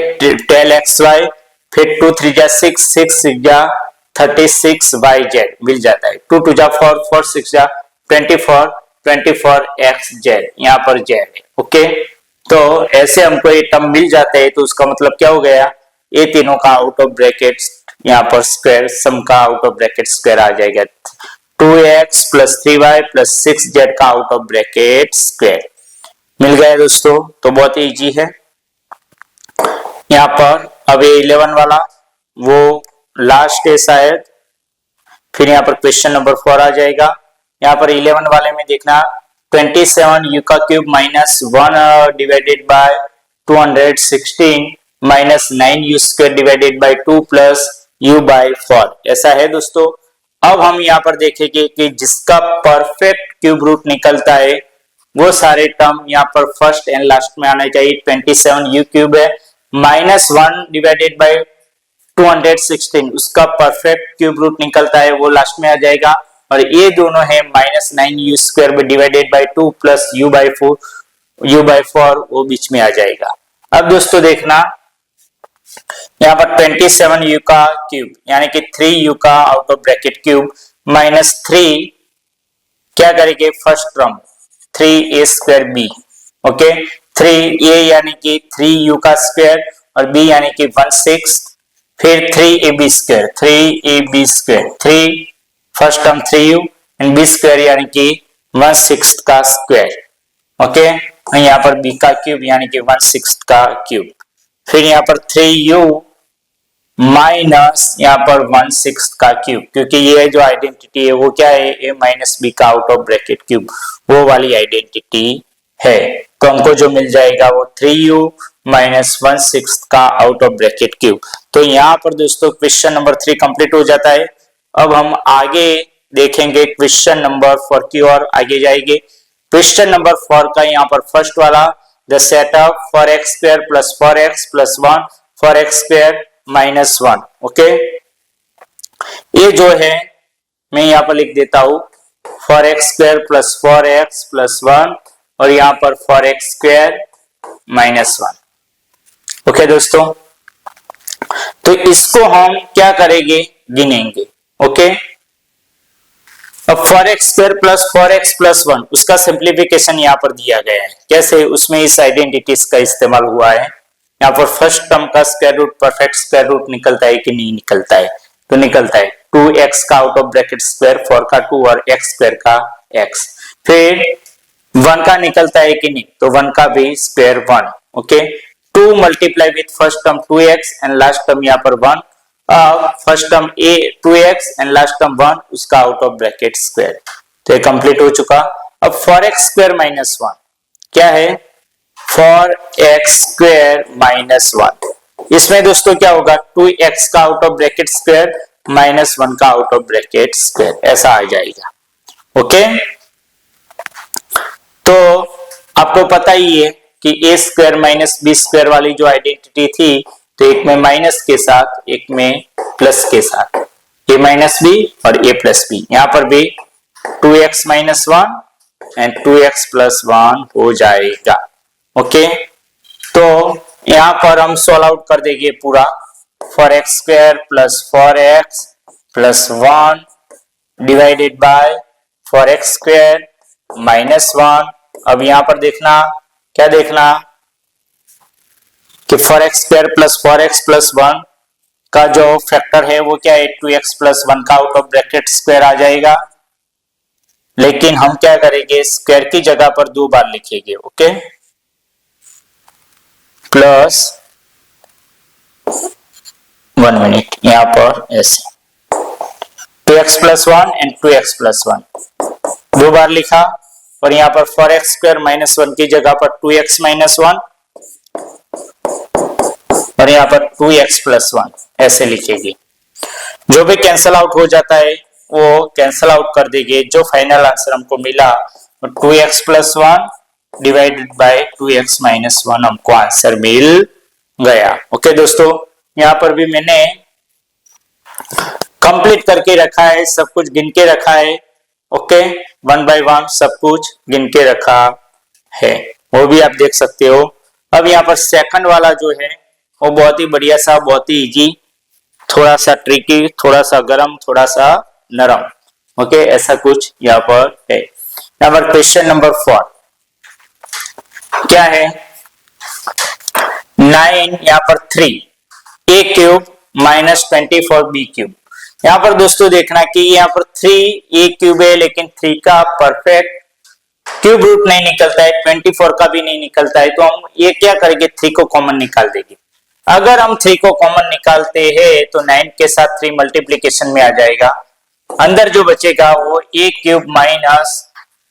12xy फिर 2 3 जा 6, 6 6 जा 36yz मिल जाता है, 2 2 जा 4, 4 6 जा 24, 24xz यहाँ पर z है। ओके, तो ऐसे हमको ये टर्म मिल जाता है, तो उसका मतलब क्या हो गया, ये तीनों का आउट ऑफ ब्रैकेट यहाँ पर स्क्वायर, सम का आउट ऑफ ब्रैकेट स्क्वायर आ जाएगा, 2x plus 3y plus 6z का आउट ऑफ ब्रैकेट स्क्वायर मिल गया दोस्तों। तो बहुत इजी है यहाँ पर। अब ये 11 वाला वो लास्ट है शायद, फिर यहाँ पर क्वेश्चन नंबर 4 आ जाएगा। यहाँ पर 11 वाले में देखना, 27 u का cube minus 1 divided by 216 minus 9 u square divided by 2 plus u by 4, ऐसा है दोस्तों। अब हम यहाँ पर देखेंगे कि जिसका परफेक्ट क्यूब रूट निकलता है वो सारे टर्म यहाँ पर फर्स्ट एंड लास्ट में आना चाहिए। 27 u क्यूब है, माइनस 1 डिवाइडेड बाय 216 उसका परफेक्ट क्यूब रूट निकलता है, वो लास्ट में आ जाएगा। और ये दोनों है minus 9 u square divided by 2 plus u by 4 वो बीच में आ जाएगा। अब दोस्तों देखना, यहाँ पर 27 u का क्यूब यानी कि 3 u का out of bracket cube minus 3 क्या करेंगे, first term 3a square b। Okay, 3a यानी कि 3u का स्क्वायर और b यानी कि 1/6, फिर 3ab square 3 first term 3u and b square यानी कि 1/6 का स्क्वायर। ओके, यहाँ पर b का क्यूब यानी कि 1/6 का क्यूब, फिर यहाँ पर 3u माइनस यहाँ पर 1/6 का क्यूब, क्योंकि ये जो आइडेंटिटी है वो क्या है, a माइनस बी का आउट ऑफ ब्रैकेट क्यूब वो वाली आइडेंटिटी है। तो हमको जो मिल जाएगा वो 3u माइनस 1/6 का आउट ऑफ ब्रैकेट क्यूब। तो यहाँ पर दोस्तों क्वेश्चन नंबर 3 कंप्लीट हो जाता है। अब हम आगे देखेंगे क्वेश्चन नंबर 4 की ओर आगे जाएंगे। क्वेश्चन नंबर 4 का यहाँ पर फर्स्ट वाला, the setup for x square plus 4x plus 1 for x square minus 1। Okay, ये जो है मैं यहाँ पर लिख देता हूं, for x square plus 4x plus 1 और यहाँ पर for x square minus 1। Okay दोस्तों, तो इसको हम क्या करेंगे, गिनेंगे। ओके, अब for x square plus 4x plus 1 उसका सिंप्लीफिकेशन यहाँ पर दिया गया है, कैसे, उसमें इस आइडेंटिटीज का इस्तेमाल हुआ है। यहाँ पर फर्स्ट टर्म का square root perfect square root निकलता है कि नहीं निकलता है? तो निकलता है। 2x का आउट ऑफ ब्रैकेट स्क्वायर, 4 का 2 और x स्क्वायर का x। फिर 1 का निकलता है कि नहीं? तो 1 का भी square 1। Okay, 2 multiply with first term 2x and last term यहाँ पर 1। First term a 2x and last term 1, उसका आउट ऑफ ब्रैकेट स्क्वायर। तो ये कंप्लीट हो चुका। अब 4x स्क्वायर माइनस 1 क्या है? 4x square minus 1। इसमें दोस्तों क्या होगा? 2x का out of bracket square minus 1 का आउट ऑफ ब्रैकेट स्क्वायर, ऐसा आ जाएगा। ओके, तो आपको पता ही है कि a square minus B square वाली जो आइडेंटिटी थी, तो एक में माइनस के साथ, एक में प्लस के साथ, a माइनस बी और a प्लस बी। यहां पर भी 2x minus 1 and 2x plus 1 हो जाएगा। ओके, तो यहां पर हम सॉल्व आउट कर देंगे पूरा। 4x square plus 4x plus 1 divided bye 4x square minus 1। अब यहां पर देखना, क्या देखना कि 4x square plus 4x plus 1 का जो फैक्टर है वो क्या है? 2x प्लस 1 का आउट ऑफ ब्रैकेट स्क्वायर आ जाएगा। लेकिन हम क्या करेंगे? स्क्वायर की जगह पर 2 बार लिखेंगे। ओके, प्लस 1 मिनट, यहां पर ऐसे 2x plus 1 and 2x plus 1 2 बार लिखा। और यहां पर 4x स्क्वायर माइनस 1 की जगह पर 2x माइनस 1 और यहाँ पर 2x प्लस 1 ऐसे लिखेंगे। जो भी कैंसल आउट हो जाता है वो कैंसल आउट कर देंगे। जो फाइनल आंसर हमको मिला 2x plus 1 divided bye 2x minus 1 हमको आंसर मिल गया। ओके दोस्तों, यहाँ पर भी मैंने कंप्लीट करके रखा है, सब कुछ गिन के रखा है। ओके, 1 बाय 1 सब कुछ गिन के रखा है, वो भी आप देख सकते हो। अब यहाँ पर सेकंड वाला जो है वो बहुत ही बढ़िया सा, बहुत ही इजी, थोड़ा सा ट्रिकी, थोड़ा सा गरम, थोड़ा सा नरम। ओके, ऐसा कुछ यहाँ पर है। यहाँ पर क्वेश्चन नंबर 4 क्या है? 9 यहाँ पर 3 a cube minus 24 b cube. यहाँ पर दोस्तों देखना कि यहाँ पर 3 a क्यूब है, लेकिन 3 का परफेक्ट क्यूब रूट नहीं निकलता है, 24 का भी नहीं निकलता है। तो हम ये क्या करेंगे? 3 को कॉमन निकाल देंगे। अगर हम 3 को कॉमन निकालते हैं तो 9 के साथ 3 मल्टीप्लीकेशन में आ जाएगा। अंदर जो बचेगा वो a क्यूब माइनस,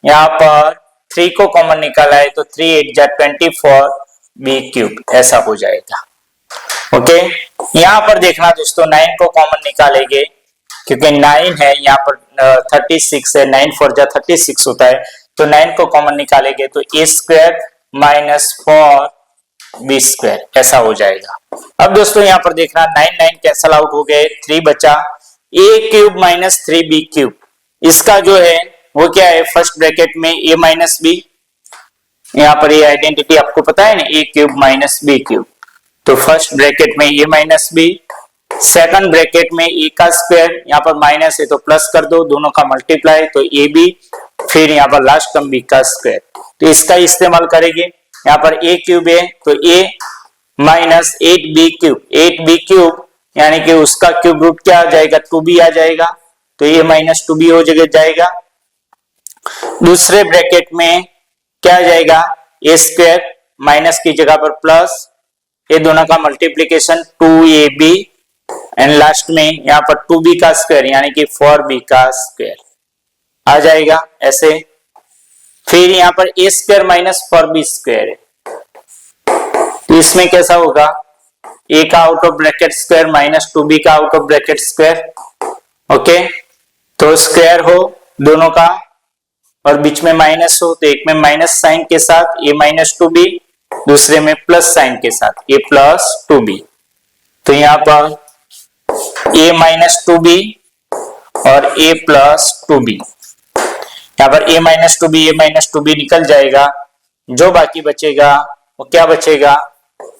यहाँ पर 3 को कॉमन निकाला है तो 3 8 जा 24 b क्यूब, ऐसा हो जाएगा। ओके, यहाँ पर देखना दोस्तों, 9 को कॉमन निकालेंगे क्योंकि 9 है, यहाँ पर 36 है, 9 4 जा 36 होता है। तो 9 को कॉमन निकालेंगे तो a square minus 4 b square, ऐसा हो जाएगा। अब दोस्तों यहाँ पर देखना, 9 9 कैंसल आउट हो गए, 3 बचा, a cube minus 3b cube. इसका जो है वो क्या है? फर्स्ट ब्रैकेट में a माइनस b, यहाँ पर ये आइडेंटिटी आपको पता है ना, a cube minus b cube. तो फर्स्ट ब्रैकेट में a minus b, second bracket में a का स्क्वायर, यहाँ पर माइनस है तो प्लस कर दो, दोनों का मल्टीप्लाई तो ab, फिर यहाँ पर लास्ट टर्म b का स्क्वायर। तो इसका इस्तेमाल करेंगे। यहाँ पर a क्यूब है तो a minus 8b cube, 8b cube यानी कि उसका क्यूब रूट क्या आ जाएगा? 2b आ जाएगा। तो a माइनस 2b हो जाएगा। दूसरे ब्रैकेट में क्या आ जाएगा? a स्क्वायर माइनस की जगह पर प्लस, ये दोनों का मल्टीप्लीकेशन 2ab एंड लास्ट में यहाँ पर 2b का स्क्वायर यानी कि 4b का स्क्वायर आ जाएगा ऐसे। फिर यहाँ पर a square minus 4b square है, तो इसमें कैसा होगा? a का out of bracket square minus 2b का out of bracket square. Okay, तो स्क्वायर हो दोनों का और बीच में माइनस हो, तो एक में माइनस साइन के साथ a माइनस 2b, दूसरे में प्लस साइन के साथ a प्लस 2b। तो यहाँ पर a माइनस 2b और a प्लस 2b, यहाँ पर a माइनस 2b निकल जाएगा। जो बाकी बचेगा वो क्या बचेगा?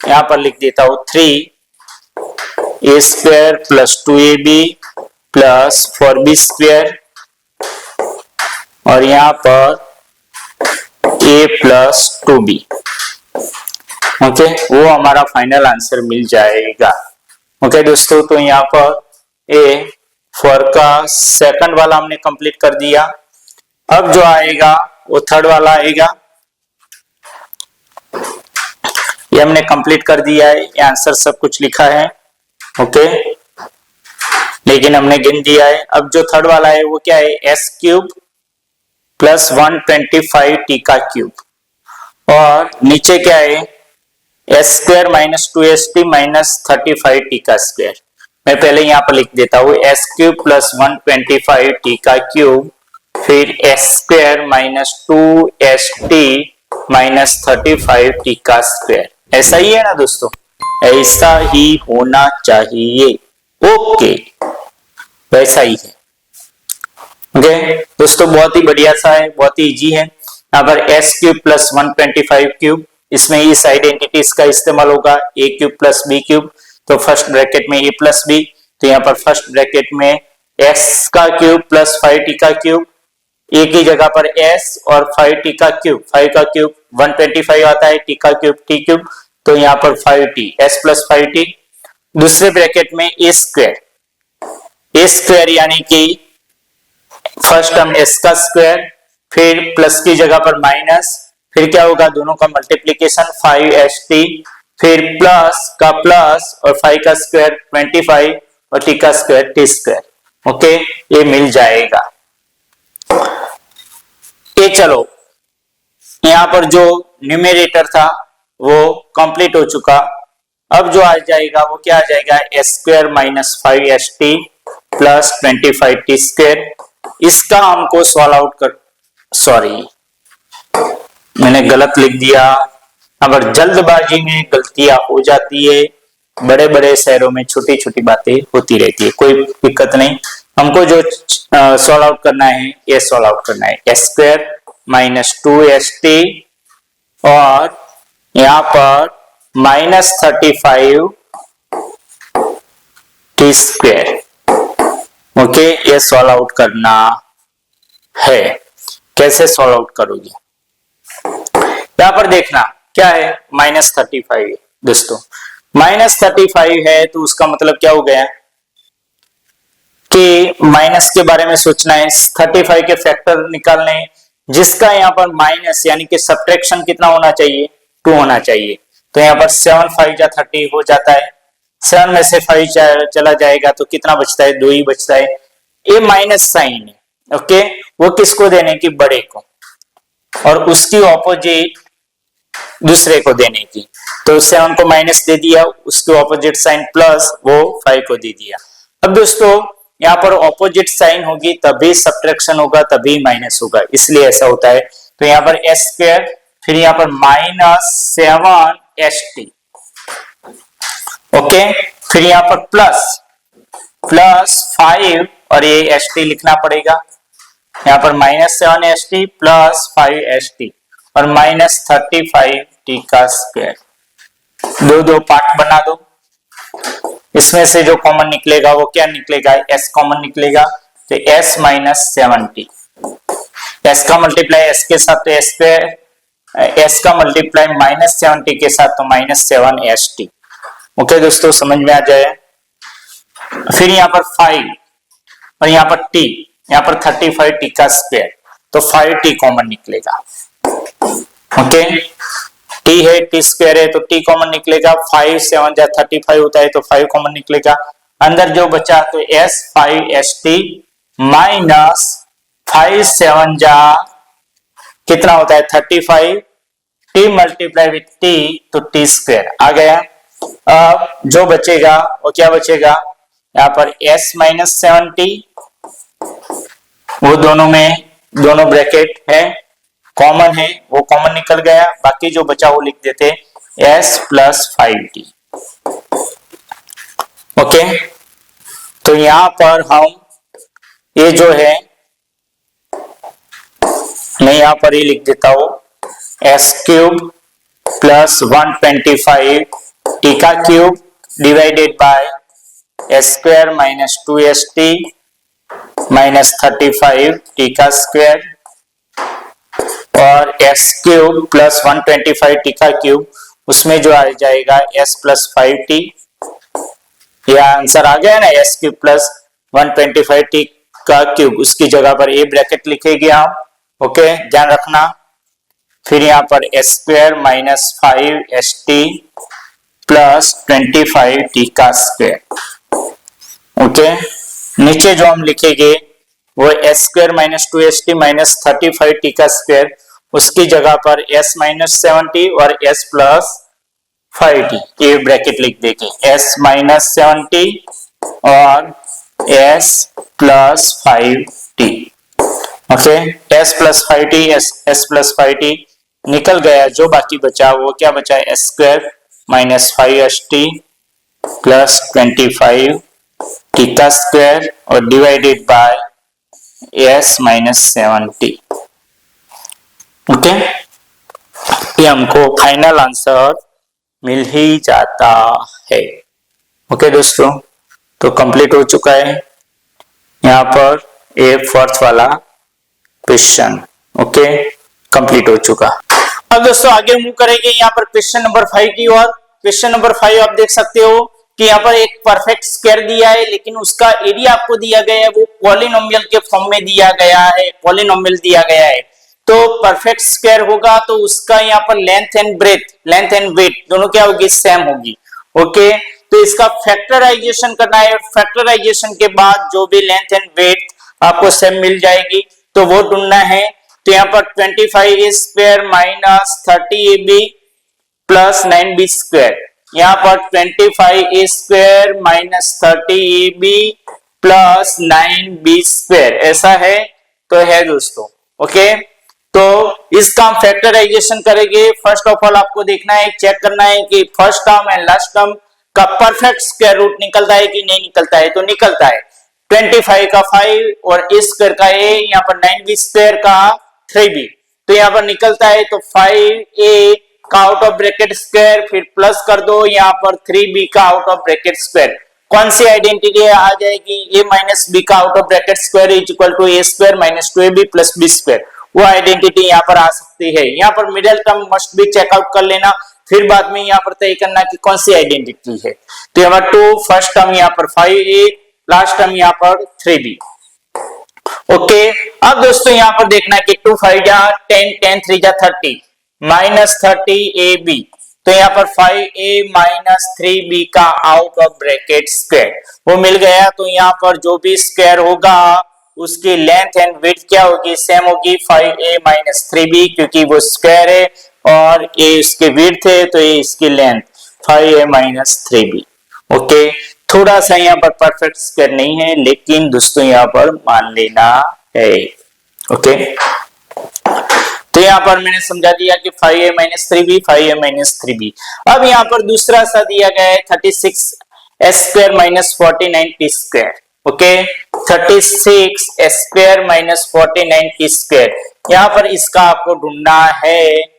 यहाँ पर लिख देता हूं 3 a square plus 2ab plus 4b square और यहाँ पर a प्लस 2b। ओके, वो हमारा फाइनल आंसर मिल जाएगा। ओके दोस्तों, तो यहाँ पर ए 4 का सेकंड वाला हमने कंप्लीट कर दिया। अब जो आएगा वो थर्ड वाला आएगा, ये हमने कंप्लीट कर दिया है, ये आंसर सब कुछ लिखा है। ओके, लेकिन हमने गिन दिया है। अब जो थर्ड वाला है वो क्या है, एस क्यूब प्लस 125 टी का क्यूब, और नीचे क्या है, S square minus 2st minus 35 T का स्क्वायर। मैं पहले यहाँ पर लिख देता हूँ, एस क्यूब प्लस 125 टी का क्यूब, फिर S square minus 2st minus 35 T का स्क्वायर। ऐसा ही है ना दोस्तों, ऐसा ही होना चाहिए। ओके, वैसा ही है। ओके दोस्तों, बहुत ही बढ़िया सा है, बहुत ही इजी है। यहाँ पर एस क्यूब प्लस 125 क्यूब, इसमें इस आइडेंटिटीज का इस्तेमाल होगा, a cube plus B cube, तो फर्स्ट ब्रैकेट में ए प्लस बी, तो यहाँ पर फर्स्ट ब्रैकेट में एक्स का क्यूब प्लस 5t का क्यूब, ए की जगह पर एस और 5t का क्यूब, 5 का क्यूब 125 आता है, टी का क्यूब टी क्यूब, तो यहाँ पर 5t, एस प्लस 5t। दूसरे ब्रैकेट में ए स्क्वायर यानी कि फर्स्ट टर्म एस का स्क्वायर, फिर प्लस की जगह पर माइनस, फिर क्या होगा, दोनों का मल्टीप्लीकेशन 5st, फिर प्लस का प्लस और 5 का स्क्वायर 25 और टी का स्क्वायर टी स्क्वायर। ओके, ये मिल जाएगा। ये चलो, यहाँ पर जो न्यूमेरेटर था वो कंप्लीट हो चुका। अब जो आ जाएगा वो क्या आ जाएगा, S square minus 5st plus 25t square. इसका हमको सॉल्व आउट कर, सॉरी मैंने गलत लिख दिया। अगर जल्दबाजी में गलतियां हो जाती है, बड़े बड़े शहरों में छोटी छोटी बातें होती रहती है, कोई दिक्कत नहीं। हमको जो सॉल्व आउट करना है ये सॉल्व आउट करना है, एस स्क्वायर माइनस 2st और यहाँ पर माइनस 35 टी स्क्वायर। ओके, ये सॉल्व आउट करना है। कैसे सॉल्व आउट करोगे, यहां पर देखना क्या है, माइनस 35 है दोस्तों। माइनस 35 है तो उसका मतलब क्या हो गया कि माइनस के बारे में सोचना है, 35 के फैक्टर निकालने, जिसका यहाँ पर माइनस यानी कि सब्ट्रैक्शन कितना होना चाहिए, 2 होना चाहिए। तो यहाँ पर 7 5 जा 30 हो जाता है, 7 में से 5 चला जाएगा तो कितना बचता है, 2 ही बचता है। ये माइनस साइन है। ओके, वो किसको देने की, बड़े को, और उसकी ऑपोजिट दूसरे को देने की। तो 7 को माइनस दे दिया, उसके ऑपोजिट साइन प्लस, वो 5 को दे दिया। अब दोस्तों यहाँ पर ऑपोजिट साइन होगी तभी सब्ट्रैक्शन होगा, तभी माइनस होगा, इसलिए ऐसा होता है। तो यहाँ पर एस स्क्वायर, फिर यहाँ पर माइनस 7st, ओके, फिर यहाँ पर प्लस 5 और ये st लिखना पड़ेगा, यहाँ पर माइनस 7st प्लस 5st और माइनस 35 टी का स्क्वायर। दो पार्ट बना दो, इसमें से जो कॉमन निकलेगा वो क्या निकलेगा, s कॉमन निकलेगा, तो s माइनस 7t, s का मल्टीप्लाई s के साथ तो s पे, s का मल्टीप्लाई माइनस 7t के साथ तो माइनस 7st। ओके दोस्तों, समझ में आ जाए। फिर यहाँ पर 5 और यहाँ पर t, यहाँ पर 35 टी का स्क्वायर, तो 5t कॉमन निकलेगा। ओके, t है, t स्क्वायर है तो t कॉमन निकलेगा, 5 7 जा 35 होता है तो 5 कॉमन निकलेगा। अंदर जो बचा तो s 5st माइनस 5 7 जा कितना होता है 35, t मल्टीप्लाई विथ t तो t स्क्वायर आ गया। अब जो बचेगा वो क्या बचेगा, यहाँ पर s माइनस 7t, वो दोनों में दोनों ब्रैकेट है कॉमन है, वो कॉमन निकल गया, बाकी जो बचा वो लिख देते s प्लस 5t। ओके, तो यहां पर हम ये जो है, मैं यहां पर ये लिख देता हूं, s क्यूब प्लस 125 टी का cube divided by s square minus 2st minus 35 T का स्क्वायर और s क्यूब प्लस 125 टी का क्यूब उसमें जो आ जाएगा s प्लस 5t, यह आंसर आ गया ना, s क्यूब प्लस 125t का क्यूब, उसकी जगह पर a ब्रैकेट लिखेंगे हम। ओके, ध्यान रखना। फिर यहाँ पर s square minus 5st plus 25t का स्क्वायर। ओके, नीचे जो हम लिखेंगे वो s square minus 2st minus 35t का स्क्वायर, उसकी जगह पर s माइनस 70 और s प्लस 5t, ये ब्रैकेट लिख देंगे, s माइनस 70 और s plus 5t। Okay, s plus 5t, s plus 5t निकल गया, जो बाकी बचा वो क्या बचा, s square minus 5st plus 25t का स्क्वायर और divided by s minus 70। Okay, ये हमको फाइनल आंसर मिल ही जाता है। ओके दोस्तों, तो कंप्लीट हो चुका है यहाँ पर ये फोर्थ वाला क्वेश्चन। ओके, कंप्लीट हो चुका। अब दोस्तों आगे मूव करेंगे यहाँ पर क्वेश्चन नंबर 5 की ओर। क्वेश्चन नंबर 5 आप देख सकते हो कि यहाँ पर एक परफेक्ट स्क्वायर दिया है, लेकिन उसका एरिया आपको दिया गया है वो पॉलिनोमियल के फॉर्म में दिया गया है, पॉलिनोमियल दिया गया है। तो परफेक्ट स्क्वायर होगा तो उसका यहाँ पर length and breadth, length and weight दोनों क्या होगी, सेम होगी। ओके, तो इसका फैक्टराइजेशन करना है, फैक्टराइजेशन के बाद जो भी लेंथ एंड वेट आपको सेम मिल जाएगी तो वो ढूंढना है। तो यहाँ पर 25a square minus 30ab plus 9b square, यहाँ पर 25a square minus 30ab plus 9b square, ऐसा है तो है दोस्तों। ओके, तो इसका हम फैक्टराइजेशन करेंगे। फर्स्ट ऑफ ऑल आपको देखना है, चेक करना है कि first term and last term का परफेक्ट स्क्वायर रूट निकलता है कि नहीं निकलता है। तो निकलता है, 25 का 5 और a स्क्वायर का a, यहाँ पर 9b स्क्वायर का 3b, तो यहाँ पर निकलता है तो 5a का आउट ऑफ ब्रैकेट स्क्वायर, फिर प्लस कर दो यहाँ पर 3b का आउट ऑफ ब्रैकेट स्क्वायर। कौन सी आइडेंटिटी आ जाएगी, a माइनस b का out of bracket square is equal to a square minus 2ab plus b square, वो आइडेंटिटी यहाँ पर आ सकती है। यहाँ पर मिडिल टर्म मस्ट भी चेकआउट कर लेना, फिर बाद में यहाँ पर तय करना कि कौन सी आइडेंटिटी है। तो यहाँ पर 2, फर्स्ट टर्म यहाँ पर 5a, लास्ट टर्म यहाँ पर 3b। ओके, अब दोस्तों यहाँ पर देखना कि 2 5 जा 10, 10 3 जा 30 माइनस 30ab, तो यहाँ पर 5a माइनस 3b का आउट ऑफ ब्रैकेट स्क्वायर वो मिल गया। तो यहाँ पर जो भी स्क्वायर होगा उसकी लेंथ एंड विड्थ क्या होगी, सेम होगी, 5a माइनस 3b, क्योंकि वो स्क्वायर है और a इसकी विड्थ है तो ये इसकी length 5a minus 3b। Okay, थोड़ा सा यहाँ पर परफेक्ट स्क्वायर नहीं है, लेकिन दोस्तों यहाँ पर मान लेना है। ओके, तो यहाँ पर मैंने समझा दिया कि 5a minus 3b, 5a minus 3b। अब यहाँ पर दूसरा सा दिया गया है 36 s square minus 49 t square. Okay, 36 s square minus 49 t square, यहाँ पर इसका आपको ढूंढना है।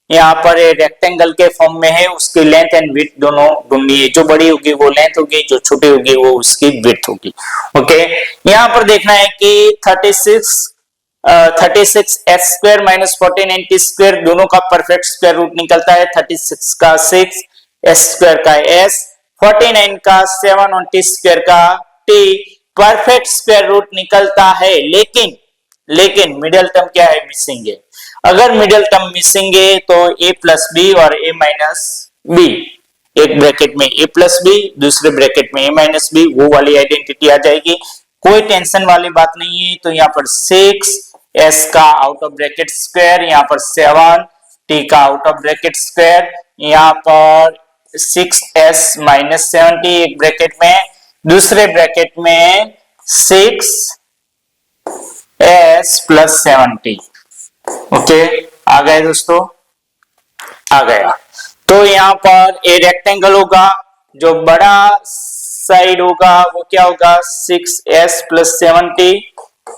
यहाँ पर रेक्टेंगल के फॉर्म में है, उसकी लेंथ एंड विड्थ दोनों ढूंढनी है, जो बड़ी होगी वो लेंथ होगी, जो छोटी होगी वो उसकी विड्थ होगी। ओके, यहाँ पर देखना है कि 36 s square minus 49 t square दोनों का परफेक्ट स्क्वायर रूट निकलता है। 36 का 6, s स्क्वायर का s, 49 का 7 और t स्क्वायर का t, परफेक्ट स्क्वायर रूट निकलता है। लेकिन मिडिल टर्म क्या है, मिसिंग है। अगर मिडिल टर्म मिसिंग है तो a प्लस बी और a माइनस बी, एक ब्रैकेट में a प्लस बी, दूसरे ब्रैकेट में a माइनस बी, वो वाली आइडेंटिटी आ जाएगी। कोई टेंशन वाली बात नहीं है। तो यहाँ पर 6 s का आउट ऑफ ब्रैकेट स्क्वायर, यहाँ पर 7 t का आउट ऑफ ब्रैकेट स्क्वायर, यहाँ पर 6s माइनस 70 एक ब्रैकेट में, दूसरे ब्रैकेट में 6s प्लस 70। ओके, आ गए दोस्तों, आ गया। तो यहाँ पर ए रेक्टेंगल होगा, जो बड़ा साइड होगा वो क्या होगा, 6s प्लस 70,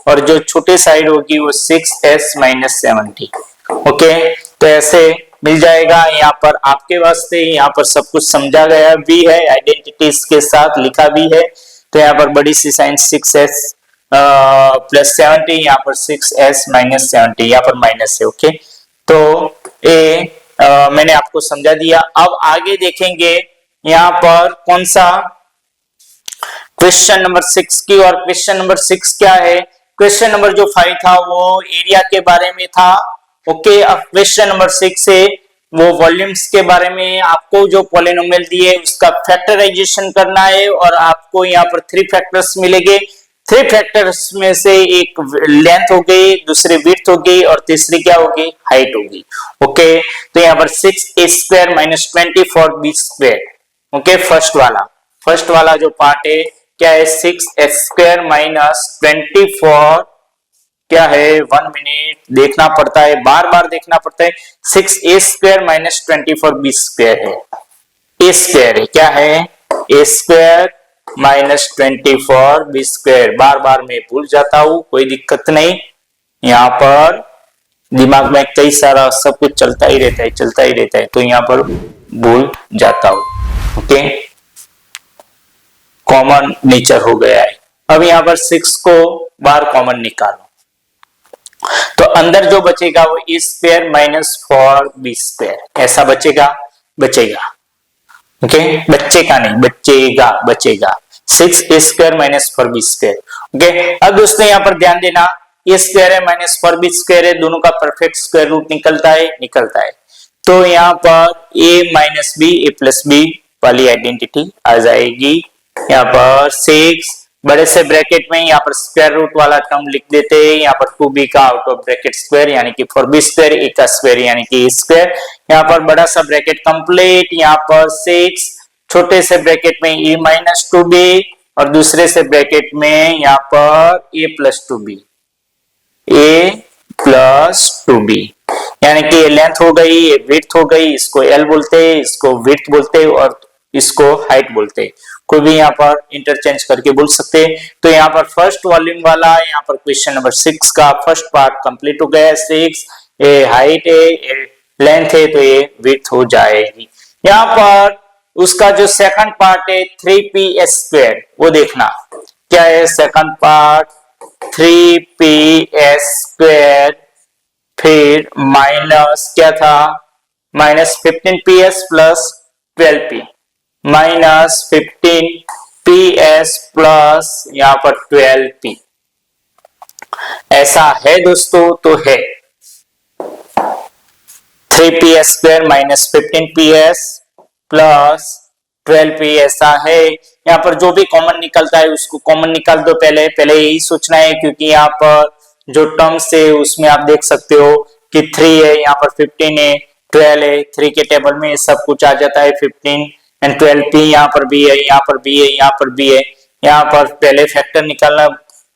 और जो छोटी साइड होगी वो 6s माइनस 70। ओके, तो ऐसे मिल जाएगा। यहाँ पर आपके वास्ते यहाँ पर सब कुछ समझा गया भी है, आइडेंटिटीज के साथ लिखा भी है। तो यहाँ पर बड़ी सी साइन 6s प्लस 70, यहाँ पर 6s माइनस 70, यहाँ पर माइनस है। ओके, तो ए मैंने आपको समझा दिया। अब आगे देखेंगे यहाँ पर कौन सा क्वेश्चन नंबर 6 की, और क्वेश्चन नंबर 6 क्या है? क्वेश्चन नंबर जो 5 था वो एरिया के बारे में था। ओके, अब क्वेश्चन नंबर 6 है वो वॉल्यूम्स के बारे में। आपको जो पॉलिनोमियल दिए उसका फैक्टराइजेशन करना है, और आपको यहाँ पर 3 फैक्टर्स मिलेंगे। 3 फैक्टर्स में से एक लेंथ हो गई, दूसरी विड्थ हो गई, और तीसरी क्या होगी? हाइट होगी। ओके, तो यहाँ पर 6a² - 24b²। ओके, फर्स्ट वाला जो पार्ट है क्या है? 6a² - 24, क्या है? 1 मिनट देखना पड़ता है, बार बार देखना पड़ता है। 6a² - 24b² है, a स्क्वायर है, क्या है? a² - 24b²। बार बार मैं भूल जाता हूं, कोई दिक्कत नहीं। यहाँ पर दिमाग में कई सारा सब कुछ चलता ही रहता है, तो यहाँ पर भूल जाता हूं। ओके, कॉमन नेचर हो गया है। अब यहाँ पर 6 को बाहर कॉमन निकालो, तो अंदर जो बचेगा वो a² - 4b², ऐसा बचेगा। ओके, बच्चेगा नहीं, बचेगा 6a² - 4b²। ओके, अब दोस्तों यहाँ पर ध्यान देना, a² है - 4b² है, दोनों का परफेक्ट स्क्वायर रूट निकलता है। तो यहाँ पर a-b वाली आइडेंटिटी आ जाएगी। यहाँ पर 6 बड़े से ब्रैकेट में यहाँ पर स्क्वायर रूट वाला टर्म लिख देते हैं। यहाँ पर 2b का आउट ऑफ ब्रैकेट स्क्वायर यानी कि 4b², a का स्क्वायर यानी कि a²। यहाँ पर बड़ा सा ब्रैकेट कंप्लीट, यहाँ पर 6 छोटे से ब्रैकेट में a - 2b, और दूसरे से ब्रैकेट में यहाँ पर a + 2b, यानी कि ये लेंथ हो गई, ये विड्थ हो गई। इसको L बोलते हैं, इसको विड्थ बोलते हैं, और इसको हाइट बोलते हैं। कोई भी यहाँ पर इंटरचेंज करके बोल सकते हैं। तो यहाँ पर फर्स्ट वॉल्यूम वाला यहाँ पर क्वेश्चन नंबर 6 का फर्स्ट पार्ट कंप्लीट हो गया है। 6 ये हाइट है, ये लेंथ है, तो ये विड्थ हो जाएगी। यहाँ पर उसका जो सेकंड पार्ट है 3p² वो देखना क्या है। सेकंड पार्ट 3p², फिर माइनस क्या था? -15ps + 12p, -15ps प्लस यहाँ पर 12p, ऐसा है दोस्तों। तो है 3p² - 15ps प्लस 12p, ऐसा है। यहाँ पर जो भी कॉमन निकलता है उसको कॉमन निकाल दो। पहले यही सोचना है, क्योंकि यहाँ पर जो टर्म्स है उसमें आप देख सकते हो कि 3 है, यहाँ पर 15 है, 12 है। 3 के टेबल में सब कुछ आ जाता है। 15 एंड 12p यहाँ पर भी है, यहाँ पर भी है, यहाँ पर भी है। यहाँ पर पहले फैक्टर निकालना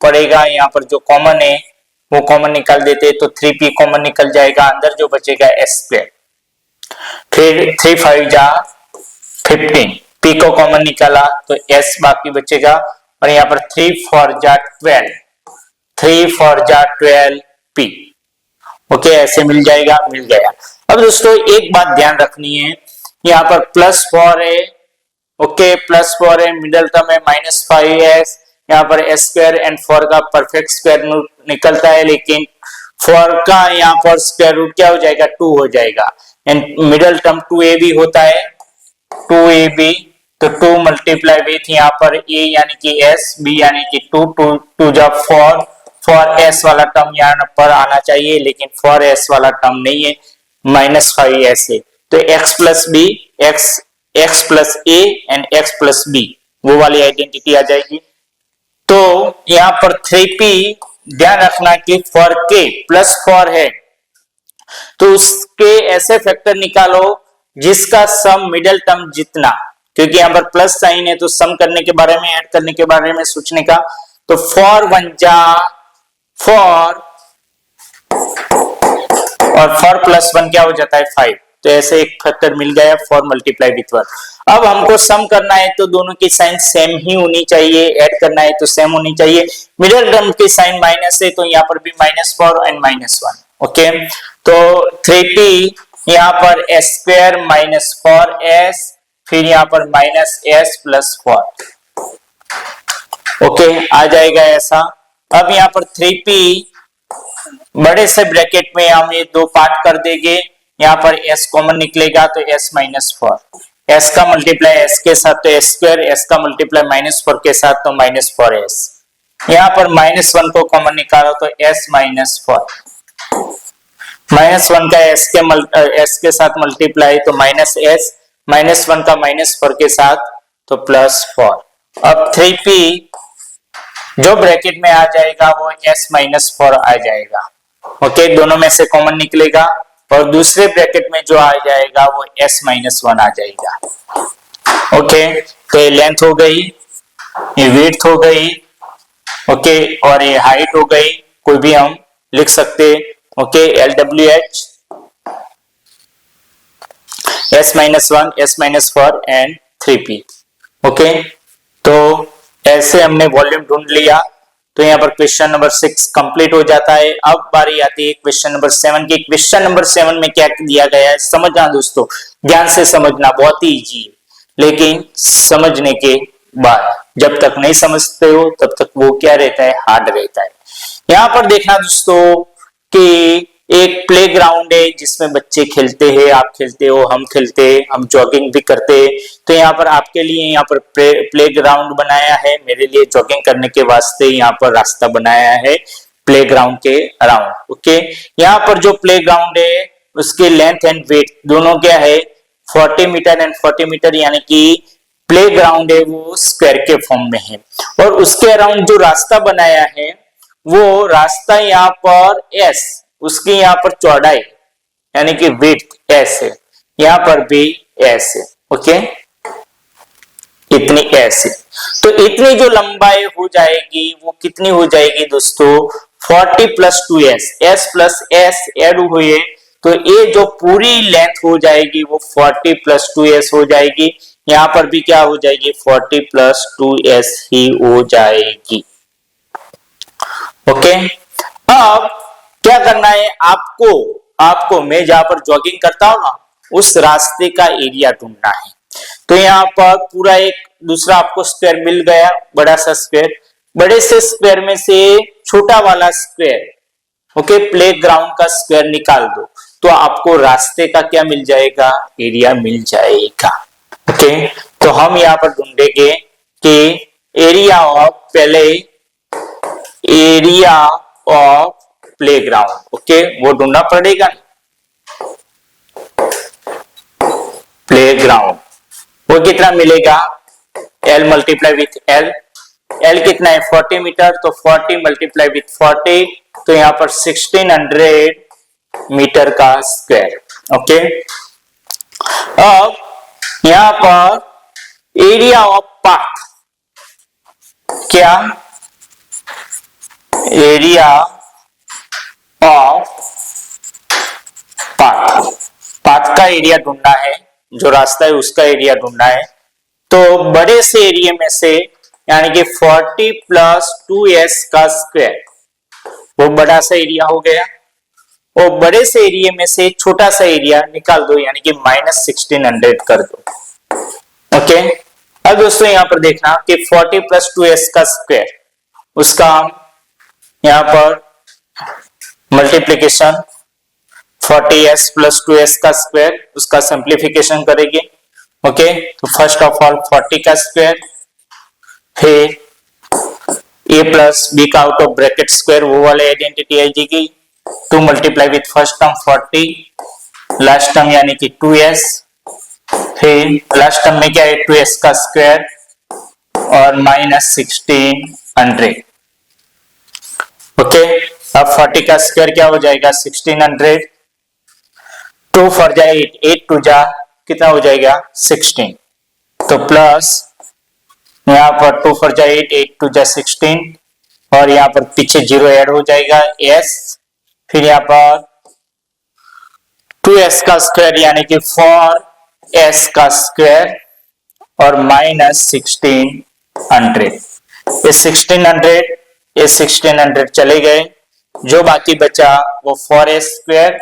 पड़ेगा। यहाँ पर जो कॉमन है वो कॉमन निकाल देते, तो 3p कॉमन निकल जाएगा, अंदर जो बचेगा s²। फिर 3 × 5 = 15, p को कॉमन निकाला तो s बाकी बचेगा, और यहाँ पर 3 × 4 = 12, 3 × 4 = 12p। ओके, ऐसे मिल जाएगा, मिल गया। अब दोस्तों एक बात ध्यान रखनी है, यहाँ पर +4 है। ओके, +4 है, मिडिल टर्म है -5s। यहाँ पर s² एंड 4 का परफेक्ट स्क्वायर रूट निकलता है, लेकिन 4 का यहाँ पर स्क्वायर रूट क्या हो जाएगा? 2 हो जाएगा। एंड मिडिल टर्म 2ab होता है, 2ab, तो 2 मल्टीप्लाई विथ यहाँ पर a यानी कि s, b यानी कि 2, 2 × 4, 4s वाला टर्म यहाँ पर आना चाहिए, लेकिन 4s वाला टर्म नहीं है, -5s है। तो x + b, x + a and x + b वो वाली आइडेंटिटी आ जाएगी। तो यहाँ पर 3p ध्यान रखना कि 4k +4 है, तो उसके ऐसे फैक्टर निकालो जिसका सम मिडिल टर्म जितना, क्योंकि यहाँ पर प्लस साइन है तो सम करने के बारे में, ऐड करने के बारे में सोचने का। तो 4 × 1 = 4, और 4 + 1 क्या हो जाता है? 5। तो ऐसे एक फैक्टर मिल गया, 4 × 1। अब हमको सम करना है तो दोनों की साइन सेम ही होनी चाहिए, ऐड करना है तो सेम होनी चाहिए। मिडिल टर्म की साइन माइनस है, तो यहाँ पर भी -4 एंड -1। ओके, तो 3p यहाँ पर s² - 4s, फिर यहाँ पर -s + 4। ओके, आ जाएगा ऐसा। अब यहाँ पर 3p बड़े से ब्रैकेट में हम ये 2 पार्ट कर देंगे। यहाँ पर s कॉमन निकलेगा तो s माइनस 4, s का मल्टीप्लाई s के साथ तो s स्क्वायर, s का मल्टीप्लाई माइनस 4 के साथ तो माइनस 4s, यहाँ पर माइनस 1 को कॉमन निकालो तो s माइनस 4, माइनस 1 का s के साथ मल्टीप्लाई तो माइनस s, माइनस 1 का माइनस 4 के साथ तो प्लस 4। अब 3p जो ब्रैकेट में आ जाएगा वो s माइनस 4 आ जाएगा। ओके, दोनों में से कॉमन निकलेगा और दूसरे ब्रैकेट में जो आ जाएगा वो s माइनस 1 आ जाएगा। ओके, तो ये लेंथ हो गई, ये विड्थ हो गई, ओके, और ये हाइट हो गई, कोई भी हम लिख सकते। Okay, LWH s minus 1, s minus 4 and 3p। Okay, तो ऐसे हमने वॉल्यूम ढूंढ लिया। तो यहाँ पर क्वेश्चन नंबर 6 कंप्लीट हो जाता है। अब बारी आती है क्वेश्चन नंबर 7 की। क्वेश्चन नंबर 7 में क्या दिया गया है समझना दोस्तों, ध्यान से समझना, बहुत ही इजी है, लेकिन समझने के बाद जब तक नहीं समझते हो तब तक वो क्या रहता है, हार्ड रहता है। यहाँ पर देखना दोस्तों कि एक प्लेग्राउंड है जिसमें बच्चे खेलते हैं, आप खेलते हो, हम खेलते हैं, हम जॉगिंग भी करते हैं। तो यहाँ पर आपके लिए यहाँ पर प्लेग्राउंड बनाया है, मेरे लिए जॉगिंग करने के वास्ते यहाँ पर रास्ता बनाया है प्लेग्राउंड के अराउंड। ओके, यहाँ पर जो प्लेग्राउंड है उसके लेंथ एंड वेट दोनों क्या है, 40 मीटर एंड 40 मीटर, यानी कि प्लेग्राउंड है वो स्क्वायर के फॉर्म में है। और उसके अराउंड जो रास्ता बनाया है वो रास्ता यहाँ पर s, उसकी यहाँ पर चौड़ाई यानी कि विड्थ s है, यहाँ पर भी s है। ओके, इतनी s है, तो इतनी जो लंबाई हो जाएगी वो कितनी हो जाएगी दोस्तों, 40 plus 2s, s plus s add हुए तो ये जो पूरी लेंथ हो जाएगी वो 40 प्लस 2s हो जाएगी। यहाँ पर भी क्या हो जाएगी, 40 प्लस 2s ही हो जाएगी। ओके, अब क्या करना है आपको मैं जहां पर जॉगिंग करता हूं ना उस रास्ते का एरिया ढूंढना है। तो यहाँ पर पूरा एक दूसरा आपको स्क्वायर मिल गया, बड़ा सा स्क्वायर, बड़े से स्क्वायर में से छोटा वाला स्क्वायर, ओके, प्लेग्राउंड का स्क्वायर निकाल दो तो आपको रास्ते का क्या मिल जाएगा, एरिया मिल जाएगा। ओके, तो हम यहाँ पर ढूंढेंगे कि एरिया ऑफ, पहले एरिया ऑफ प्लेग्राउंड, ओके, वो ढूंढना पड़ेगा। प्लेग्राउंड वो कितना मिलेगा, L मल्टीप्लाई विथ L कितना है 40 मीटर, तो 40 मल्टीप्लाई विथ 40, तो यहाँ पर 1600 मीटर का स्क्वायर। ओके, अब यहाँ पर एरिया ऑफ पाथ, क्या एरिया ऑफ पाथ का एरिया ढूंढना है, जो रास्ता है उसका एरिया ढूंढना है। तो बड़े से एरिया में से यानी कि 40 प्लस 2s का स्क्वायर, वो बड़ा सा एरिया हो गया, और बड़े से एरिया में से छोटा सा एरिया निकाल दो यानी कि माइनस 1600 कर दो। ओके, अब दोस्तों यहाँ पर देखना कि 40 प्लस 2s का स्क्वायर, उसका हम यहाँ पर मल्टीप्लीकेशन 40s प्लस 2s का स्क्वायर, उसका सिंप्लीफिकेशन करेंगे। ओके, तो फर्स्ट ऑफ ऑल 40 का स्क्वायर, फिर a प्लस b का आउट ऑफ ब्रैकेट स्क्वायर, वो वाले आइडेंटिटी आ जाएगी, 2 multiply with first term 40, last term यानी कि 2s, फिर लास्ट टर्म में क्या है 2s का स्क्वायर और माइनस 1600। ओके, अब 40 का स्क्वायर क्या हो जाएगा 1600, 2 फॉर जा 8 टू जा कितना हो जाएगा 16, तो प्लस यहाँ पर 2 फॉर जा 8 टू जा 16, और यहाँ पर पीछे 0 ऐड हो जाएगा s, फिर यहाँ पर 2s का स्क्वायर यानी कि 4s का स्क्वायर और माइनस 1600। ये 1600 चले गए, जो बाकी बचा वो 4s स्क्वायर,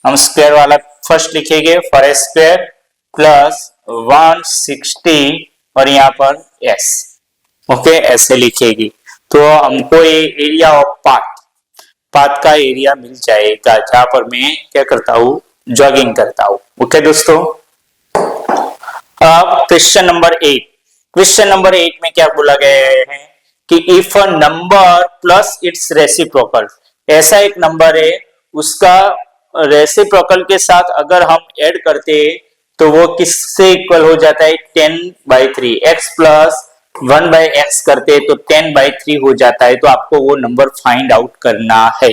हम स्क्वायर वाला फर्स्ट लिखेंगे 4s स्क्वायर प्लस 160 और यहाँ पर s। ओके, ऐसे लिखेगी तो हमको ये एरिया ऑफ पाथ का एरिया मिल जाएगा, जहां पर मैं क्या करता हूँ जॉगिंग करता हूं। ओके दोस्तों, अब क्वेश्चन नंबर 8। क्वेश्चन नंबर 8 में क्या बोला गया है कि if a number plus it's reciprocal, ऐसा एक नंबर है उसका रेसिप्रोकल के साथ अगर हम ऐड करते तो वो किससे इक्वल हो जाता है, 10/3। x प्लस 1/x करते तो 10/3 हो जाता है। तो आपको वो नंबर फाइंड आउट करना है।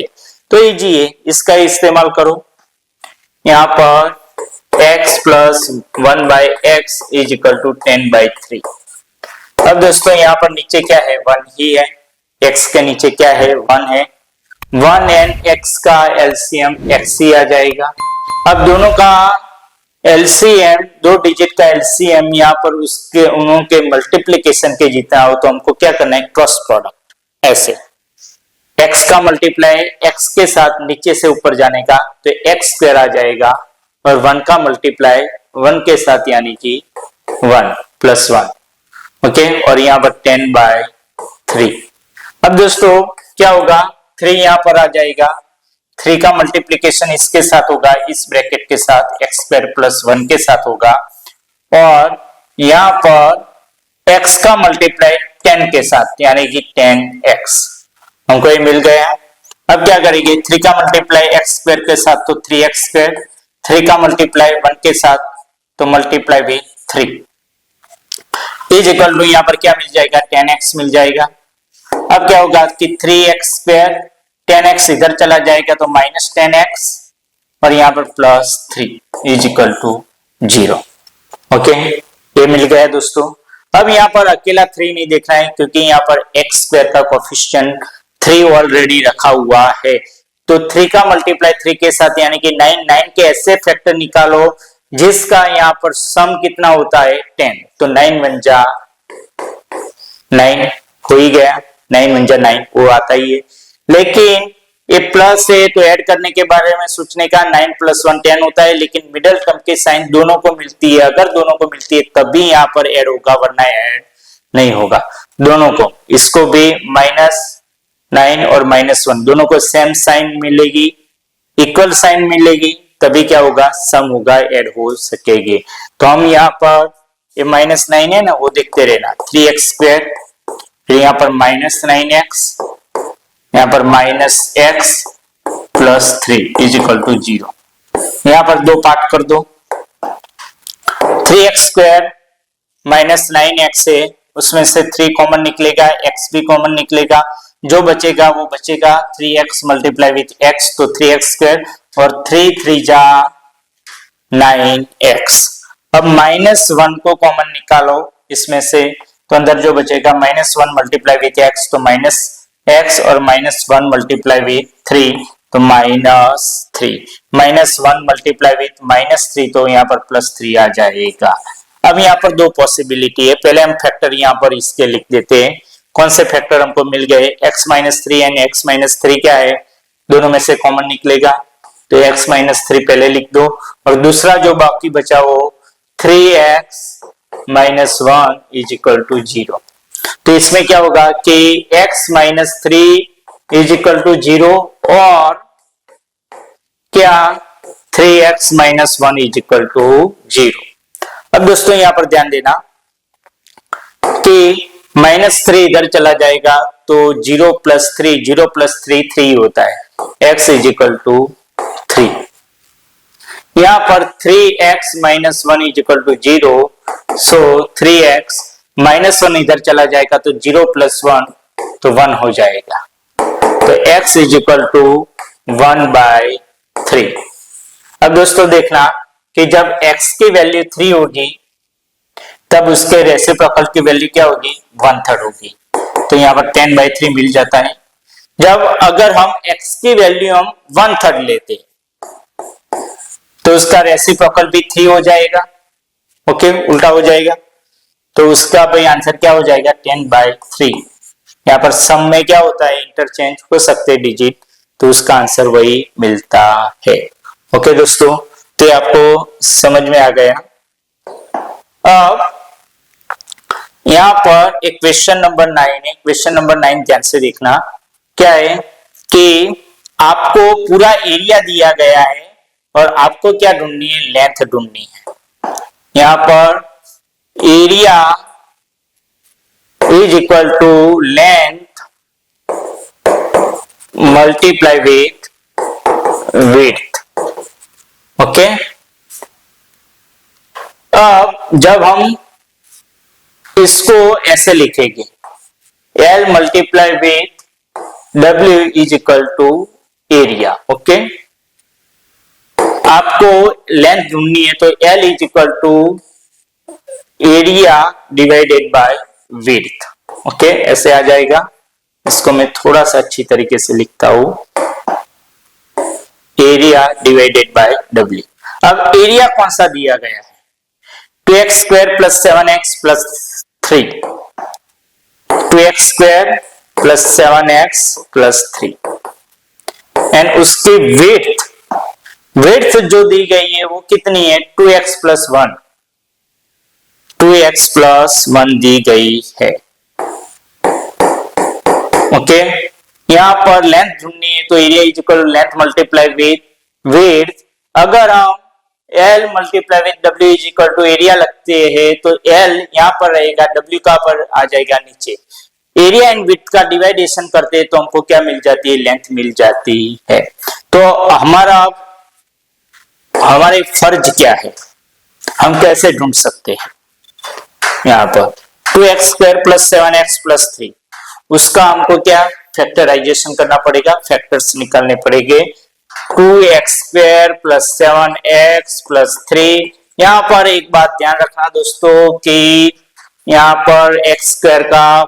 तो इजी है, इसका इस्तेमाल करो। यहाँ पर x plus 1/x is equal to 10/3। अब दोस्तों यहाँ पर नीचे क्या है, 1 ही है। x के नीचे क्या है, 1 है। 1 एंड x का एलसीएम x ही आ जाएगा। अब दोनों का एलसीएम, 2 डिजिट का एलसीएम यहाँ पर उसके उन्हों के मल्टीप्लीकेशन के जितना हो तो हमको क्या करना है, क्रॉस प्रोडक्ट। ऐसे x का मल्टीप्लाई x के साथ नीचे से ऊपर जाने का तो x² आ जाएगा, और 1 का मल्टीप्लाई 1 के साथ यानी कि 1 + 1। ओके, और यहाँ पर 10/3। अब दोस्तों क्या होगा, 3 यहाँ पर आ जाएगा। 3 का मल्टीप्लीकेशन इसके साथ होगा, इस ब्रैकेट के साथ x² + 1 के साथ होगा, और यहाँ पर x का मल्टीप्लाई 10 के साथ यानी कि 10x। हमको ये मिल गया। अब क्या करेंगे, 3 का मल्टीप्लाई x² के साथ तो 3x², 3 का मल्टीप्लाई 1 के साथ तो मल्टीप्लाई भी 3 इज इक्वल टू यहाँ पर क्या मिल जाएगा, 10x मिल जाएगा। अब क्या होगा कि 3x², 10x इधर चला जाएगा तो -10x, और यहाँ पर +3 इज इक्वल टू 0। ओके, ये मिल गया दोस्तों। अब यहाँ पर अकेला 3 नहीं देखना है, क्योंकि यहाँ पर x² का कोफिशिएंट 3 ऑलरेडी रखा हुआ है। तो 3 का मल्टीप्लाई 3 के साथ यानी कि 9। 9 के ऐसे फैक्टर निकालो जिसका यहाँ पर सम कितना होता है, 10। तो 9 × 9 हो ही गया, 9 × 9 वो आता ही है। लेकिन ये प्लस है तो ऐड करने के बारे में सोचने का, 9 + 1 10 होता है, लेकिन मिडिल टर्म की साइन दोनों को मिलती है। अगर दोनों को मिलती है तभी यहाँ पर ऐड होगा, वरना ऐड नहीं होगा। दोनों को, इसको भी -9 और -1 दोनों को सेम साइन मिलेगी, इक्वल साइन मिलेगी, तभी क्या होगा, सम होगा, ऐड हो सकेगी। तो हम यहाँ पर ये -9 है ना, वो देखते रहना। 3x², फिर यहाँ पर -9x, यहाँ पर -x + 3 इज इक्वल टू 0। यहाँ पर 2 पार्ट कर दो। 3x² -9x है, उसमें से 3 कॉमन निकलेगा, x भी कॉमन निकलेगा। जो बचेगा वो बचेगा 3x मल्टीप्लाई विथ x, तो 3x² और 3 3 जा 9x। अब -1 को कॉमन निकालो इसमें से, तो अंदर जो बचेगा -1 मल्टीप्लाई विथ x, तो -x, और -1 मल्टीप्लाई विथ 3 तो -3, -1 मल्टीप्लाई विथ -3 तो यहाँ पर +3 आ जाएगा। अब यहाँ पर 2 पॉसिबिलिटी है। पहले हम फैक्टर यहाँ पर इसके लिख देते हैं। कौन से फैक्टर हमको मिल गए, x - 3 एंड x - 3 क्या है, दोनों में से कॉमन निकलेगा, तो x - 3 पहले लिख दो, और दूसरा जो बाकी बचा वो 3x - 1 इज इक्वल टू 0। तो इसमें क्या होगा कि x - 3 इज इक्वल टू 0 और क्या 3x - 1 इज इक्वल टू 0। अब दोस्तों यहाँ पर ध्यान देना कि -3 इधर चला जाएगा तो 0 + 3, 0 + 3 3 होता है, x इज इक्वल टू 3। यहाँ पर 3x - 1 is equal to 0, so 3x -1 इधर चला जाएगा तो 0 + 1 तो 1 हो जाएगा, तो x इज इक्वल टू 1/3। अब दोस्तों देखना कि जब x की वैल्यू 3 होगी तब उसके रेसिप्रोकल की वैल्यू क्या होगी, 1/3 होगी। तो यहाँ पर 10/3 मिल जाता है। जब अगर हम x की वैल्यू हम 1/3 लेते तो उसका रेसिप्रोकल भी 3 हो जाएगा। ओके, उल्टा हो जाएगा, तो उसका भाई आंसर क्या हो जाएगा, 10/3। यहाँ पर सम में क्या होता है, इंटरचेंज हो सकते डिजिट, तो उसका आंसर वही मिलता है। ओके दोस्तों, तो आपको समझ में आ गया। अब यहाँ पर एक क्वेश्चन नंबर 9 है। क्वेश्चन नंबर 9 ध्यान से देखना, क्या है कि आपको पूरा एरिया दिया गया है और आपको क्या ढूंढनी है, लेंथ ढूंढनी है। यहां पर area is equal to length multiply with width. Okay, अब जब हम इसको ऐसे लिखेंगे, L multiply with W is equal to area. Okay, आपको लेंथ ढूंढनी है तो L is equal to area divided by width. Okay, ऐसे आ जाएगा। इसको मैं थोड़ा सा अच्छी तरीके से लिखता हूं, एरिया डिवाइडेड बाय W। अब एरिया कौन सा दिया गया है, 2x square plus 7x plus 3, 2x square plus 7x plus 3, and उसकी विड्थ जो दी गई है वो कितनी है, 2x प्लस 1, 2x प्लस 1 दी गई है। ओके, यहां पर लेंथ ढूंढनी है तो area is equal to length multiply with width. अगर हम L multiply with W is equal to area लगते हैं तो L यहां पर रहेगा, W का पर आ जाएगा नीचे। एरिया एंड विड्थ का डिवाइडेशन करते हैं तो हमको क्या मिल जाती है, लेंथ मिल जाती है। तो हमारे फर्ज क्या है, हम कैसे ढूंढ सकते हैं, यहां पर 2x square plus 7x plus 3, उसका हमको क्या फैक्टराइजेशन करना पड़ेगा, फैक्टर्स निकालने पड़ेंगे। 2x square plus 7x plus 3, यहां पर एक बात ध्यान रखना दोस्तों कि यहां पर x स्क्वायर का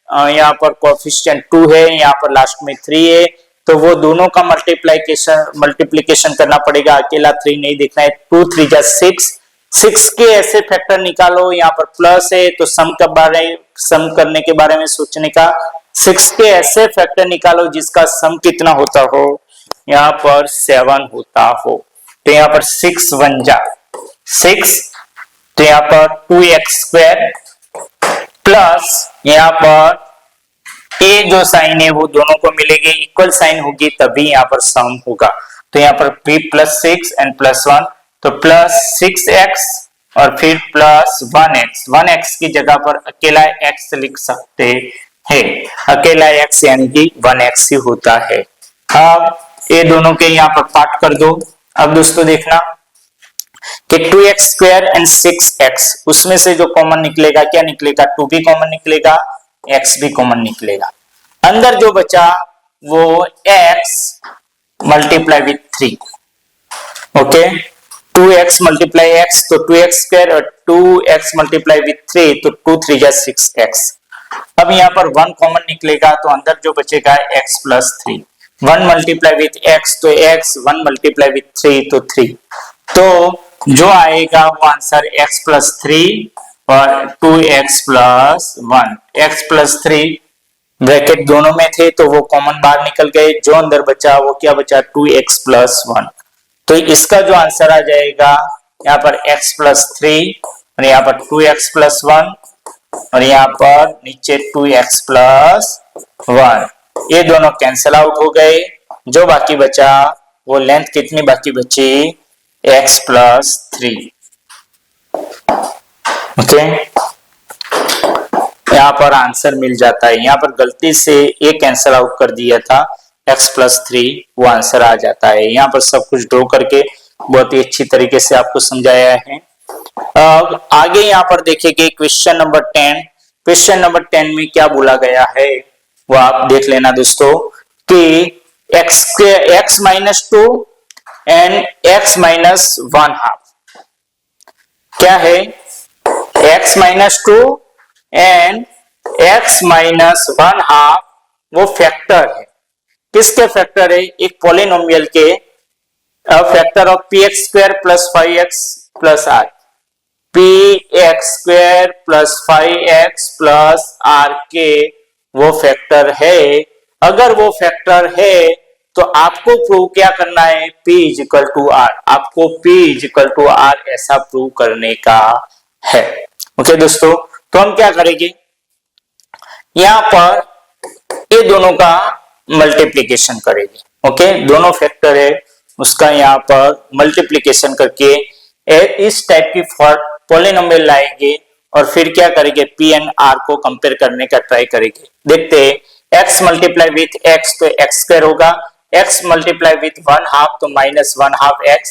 यहां पर कोएफिशिएंट 2 है, यहां पर लास्ट में 3 है, तो वो दोनों का मल्टीप्लीकेशन करना पड़ेगा, अकेला 3 नहीं देखना है। 2 3 जा 6 के ऐसे फैक्टर निकालो, यहाँ पर प्लस है तो सम करने के बारे में सोचने का, 6 के ऐसे फैक्टर निकालो जिसका सम कितना होता हो, यहाँ पर 7 होता हो। तो यहाँ पर 6 1 जा 6, तो यहाँ पर 2x स्क्वायर प्लस यहाँ पर ए जो साइन है वो दोनों को मिलेगी, इक्वल साइन होगी तभी यहाँ पर सम होगा। तो यहाँ पर b प्लस 6 एंड प्लस 1, तो प्लस 6x और फिर प्लस 1x की जगह पर अकेला x लिख सकते हैं, अकेला x यानी कि 1x ही होता है। अब ये दोनों के यहाँ पर पार्ट कर दो। अब दोस्तों देखना कि 2x स्क्वायर एंड 6x, उसमें से जो कॉमन निकलेगा क्या निकलेगा, 2 भी कॉमन निकलेगा, x भी कॉमन निकलेगा। अंदर जो बचा वो x multiply with 3। Okay, 2x multiply x तो 2x स्क्वायर और 2x मल्टीप्लाई विथ 3 तो 2 3 जा 6x। अब यहाँ पर 1 कॉमन निकलेगा तो अंदर जो बचेगा x plus 3। 1 multiply with x तो x, 1 मल्टीप्लाई विथ 3 तो 3, तो जो आएगा वो आंसर x प्लस 3 और 2x plus 1। x plus 3 bracket दोनों में थे तो वो कॉमन बाहर निकल गए, जो अंदर बचा वो क्या बचा, 2x प्लस 1। तो इसका जो आंसर आ जाएगा यहाँ पर x प्लस 3 और यहाँ पर 2x प्लस 1 और यहाँ पर नीचे 2x प्लस 1, ये दोनों कैंसल आउट हो गए। जो बाकी बचा वो लेंथ कितनी बाकी बची, x प्लस 3। ओके, यहाँ पर आंसर मिल जाता है। यहाँ पर गलती से ये कैंसल आउट कर दिया था, x प्लस 3, वो आंसर आ जाता है। यहाँ पर सब कुछ ड्रॉ करके बहुत ही अच्छी तरीके से आपको समझाया है। अब आगे यहाँ पर देखेंगे क्वेश्चन नंबर 10। क्वेश्चन नंबर 10 में क्या बोला गया है वो आप देख लेना दोस्तों कि x minus 2 and x minus 1/2 क्या है, x minus 2 and x minus 1/2 वो फैक्टर है। किसके फैक्टर है, एक पॉलिनोमियल के factor of px square plus 5x plus r, px square plus 5x plus r के वो फैक्टर है। अगर वो फैक्टर है तो आपको प्रूव क्या करना है, p is equal to r, आपको p is equal to r ऐसा प्रूव करने का है। ओके दोस्तों, तो हम क्या करेंगे, यहां पर ये दोनों का मल्टीप्लीकेशन करेंगे। ओके, दोनों फैक्टर है उसका यहाँ पर मल्टीप्लीकेशन करके इस टाइप की पॉलिनोमियल लाएंगे और फिर क्या करेंगे, पी एंड आर को कंपेयर करने का ट्राई करेंगे। देखते हैं x मल्टीप्लाई विथ x तो x स्क्वायर होगा, x मल्टीप्लाई विथ 1/2 तो -1/2 x,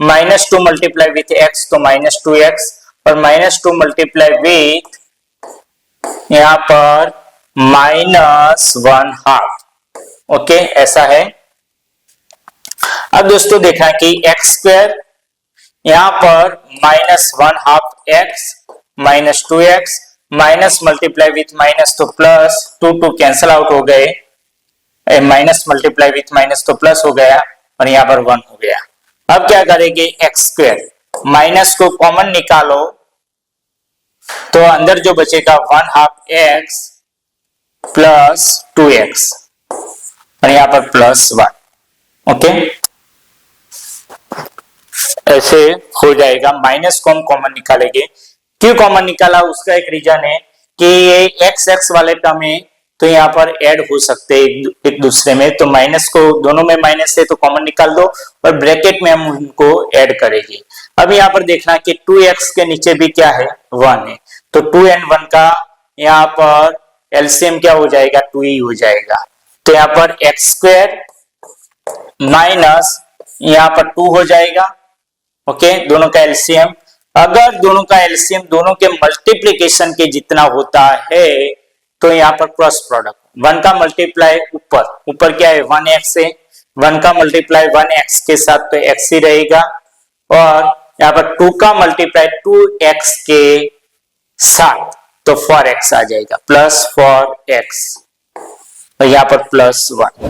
-2 मल्टीप्लाई विथ x तो -2x और -2 मल्टीप्लाई विथ यहाँ पर -1/2। ओके, ऐसा है। अब दोस्तों देखा कि x स्क्वायर यहां पर -1/2 x -2x minus multiply with minus तो प्लस, 2 कैंसल आउट हो गए, माइनस मल्टीप्लाई विथ माइनस तो प्लस हो गया और यहाँ पर 1 हो गया। अब क्या करेंगे, x स्क्वायर माइनस को कॉमन निकालो तो अंदर जो बचेगा 1/2 x प्लस 2x और यहाँ पर प्लस 1। ओके, ऐसे हो जाएगा। माइनस को हम कॉमन निकालेंगे, क्यों कॉमन निकाला उसका एक रीजन है कि ये एक्स एक्स वाले टर्म है तो यहाँ पर ऐड हो सकते हैं एक दूसरे में, तो माइनस को दोनों में माइनस है तो कॉमन निकाल दो और ब्रैकेट में हम उनको ऐड करेंगे। अब यहाँ पर देखना कि 2x के नीचे भी क्या है, 1 है, तो 2 and 1 का यहाँ पर एलसीएम क्या हो जाएगा, 2 ही हो जाएगा। तो यहाँ पर एक्स स्क्वायर माइनस यहाँ पर 2 हो जाएगा। ओके, दोनों का एलसीएम, अगर दोनों का एलसीएम दोनों के मल्टीप्लिकेशन के जितना होता है तो यहाँ पर क्रॉस प्रोडक्ट 1 का मल्टीप्लाई ऊपर क्या है 1x है, 1 का मल्टीप्लाई 1x के साथ तो x ही रहेगा और यहाँ पर 2 का मल्टीप्लाई 2x के साथ तो 4x आ जाएगा, प्लस 4x और यहाँ पर प्लस 1।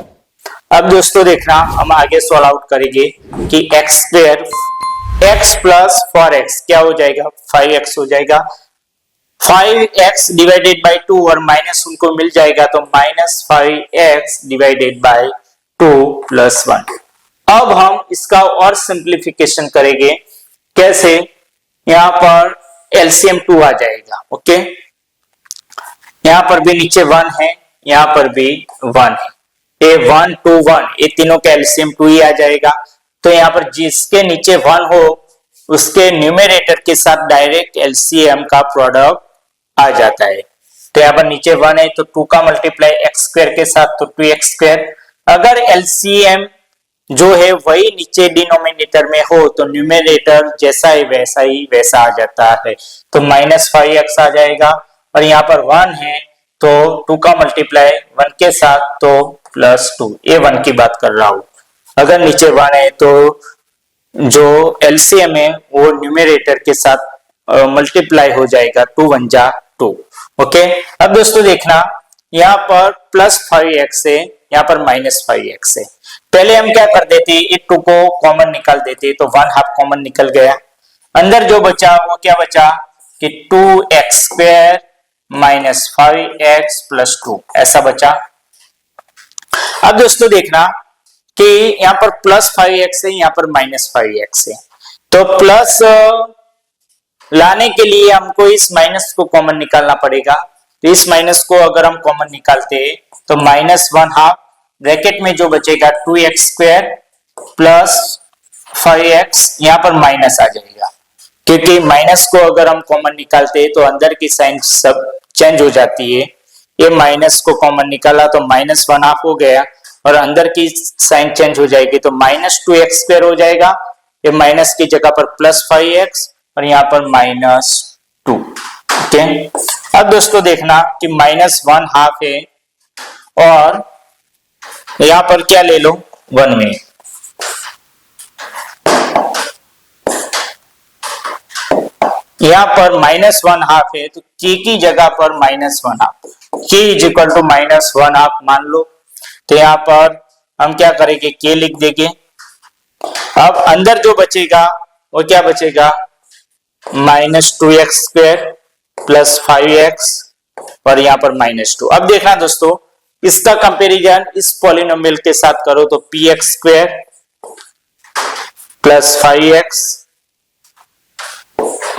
अब दोस्तों देखना हम आगे सॉल्व आउट करेंगे कि x square x plus 4x क्या हो जाएगा, 5x हो जाएगा। 5x डिवाइडेड बाय 2 और माइनस उनको मिल जाएगा तो -5x डिवाइडेड बाय 2 प्लस 1। अब हम इसका और सिंप्लीफिकेशन करेंगे, कैसे, यहाँ पर एलसीएम 2 आ जाएगा। ओके, यहाँ पर भी नीचे 1 है, यहाँ पर भी 1 है, ये 1 2 1 ये तीनों का एलसीएम 2 ही आ जाएगा। तो यहाँ पर जिसके नीचे 1 हो उसके न्यूमरेटर के साथ डायरेक्ट एलसीएम का प्रोडक्ट आ जाता है। तो यहाँ पर नीचे 1 है तो 2 का मल्टीप्लाई x स्क्वायर के साथ तो 2x स्क्वायर, अगर एलसीएम जो है वही नीचे डिनोमिनेटर में हो तो न्यूमरेटर जैसा है वैसा आ जाता है, तो -5x आ जाएगा और यहाँ पर 1 है तो 2 का मल्टीप्लाई 1 के साथ तो +2, ये 1 की बात कर रहा हूं। अगर नीचे 1 है तो जो एलसीएम है वो न्यूमरेटर के साथ मल्टीप्लाई हो जाएगा, 2 1 जा 2। ओके, अब दोस्तों देखना यहाँ पर +5x है, यहाँ पर -5x है। पहले हम क्या कर देते, इस 2 को कॉमन निकाल देते तो 1/2 कॉमन निकल गया, अंदर जो बचा वो क्या बचा कि 2x स्क्वायर -5x + 2 ऐसा बचा। अब दोस्तों देखना कि यहाँ पर +5x है, यहाँ पर -5x है, तो प्लस लाने के लिए हमको इस माइनस को कॉमन निकालना पड़ेगा। तो इस माइनस को अगर हम कॉमन निकालते हैं तो -1/2 ब्रैकेट में जो बचेगा 2x स्क्वायर प्लस 5x, यहाँ पर माइनस आ जाएगा क्योंकि माइनस को अगर हम कॉमन निकालते हैं तो अंदर की साइन सब चेंज हो जाती है। ये माइनस को कॉमन निकाला तो -1/2 हो गया और अंदर की साइन चेंज हो जाएगी तो -2x स्क्वायर हो जाएगा, ये माइनस की जगह पर +5x और यहाँ पर -2। ओके, अब दोस्तों देखना कि -1/2 है और यहाँ पर क्या ले लो 1 में, यहाँ पर -1/2 है तो की जगह पर -1/2, की इक्वल टू -1/2 मान लो। तो यहाँ पर हम क्या करेंगे, के लिख देंगे। अब अंदर जो बचेगा वो क्या बचेगा, -2x स्क्वायर प्लस 5x और यहाँ पर -2। अब देखना दोस्तों इसका कंपैरिजन इस पॉलिनोमियल के साथ करो तो px स्क्वायर प्लस 5x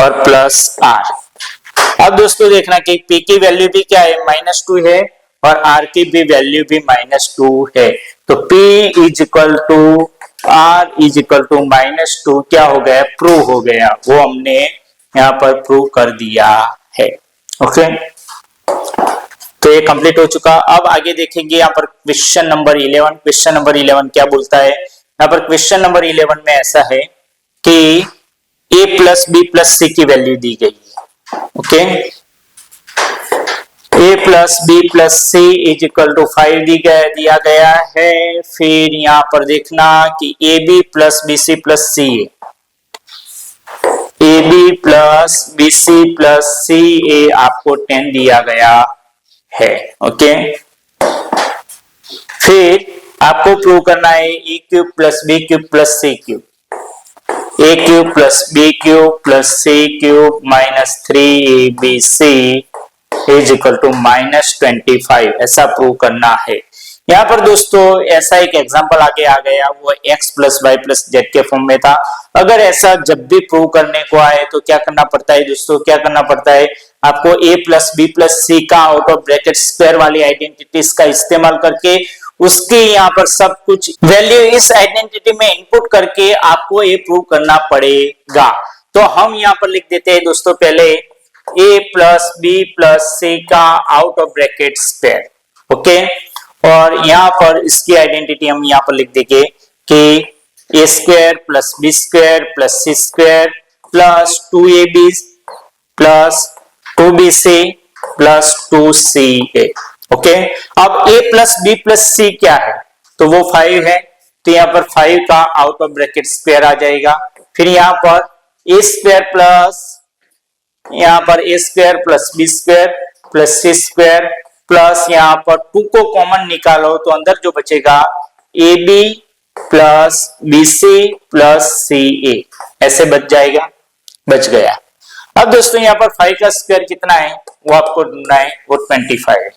और प्लस r। अब दोस्तों देखना कि p की वैल्यू भी क्या है, -2 है और r की भी वैल्यू भी -2 है, तो p = R is equal to -2 क्या हो गया, प्रूव हो गया, वो हमने यहाँ पर प्रूव कर दिया है। ओके, तो ये कंप्लीट हो चुका। अब आगे देखेंगे यहाँ पर क्वेश्चन नंबर 11। क्वेश्चन नंबर 11 क्या बोलता है, यहाँ पर क्वेश्चन नंबर 11 में ऐसा है कि a plus B plus c की वैल्यू दी गई है। Okay, a plus B plus c is equal to 5 दिया गया है। फिर यहाँ पर देखना कि a B plus b c plus c है, a B plus b c plus c a आपको 10 दिया गया है। ओके, फिर आपको प्रूव करना है a cube plus B cube plus C cube, a cube plus B cube plus C cube minus 3abc is equal to -25, ऐसा प्रूव करना है। यहाँ पर दोस्तों ऐसा एक एग्जांपल आगे आ गया, वो x plus Y plus Z के फॉर्म में था। अगर ऐसा जब भी प्रूव करने को आए तो क्या करना पड़ता है दोस्तों, क्या करना पड़ता है आपको a प्लस बी प्लस सी का आउट ऑफ ब्रैकेट स्क्वायर वाली आइडेंटिटीज का इस्तेमाल करके उसके यहाँ पर सब कुछ वैल्यू इस आइडेंटिटी में इनपुट करके आपको ये प्रूव करना पड़ेगा। तो हम यहाँ पर लिख देते हैं दोस्तों पहले a प्लस बी प्लस सी का out of bracket square. Okay, और यहाँ पर इसकी आइडेंटिटी हम यहाँ पर लिख देंगे कि a square plus B square plus C square plus 2ab plus 2bc plus 2ca। Okay, अब a plus B plus C क्या है, तो वो 5 है, तो यहाँ पर 5 का आउट ऑफ ब्रैकेट स्क्वायर आ जाएगा। फिर यहाँ पर a स्क्वायर प्लस यहाँ पर a square plus B square plus C square plus यहाँ पर 2 को कॉमन निकालो तो अंदर जो बचेगा ab plus bc plus ca, ऐसे बच जाएगा, बच गया। अब दोस्तों यहाँ पर 5 का स्क्वायर कितना है वो आपको ढूंढना है, वो 25 है।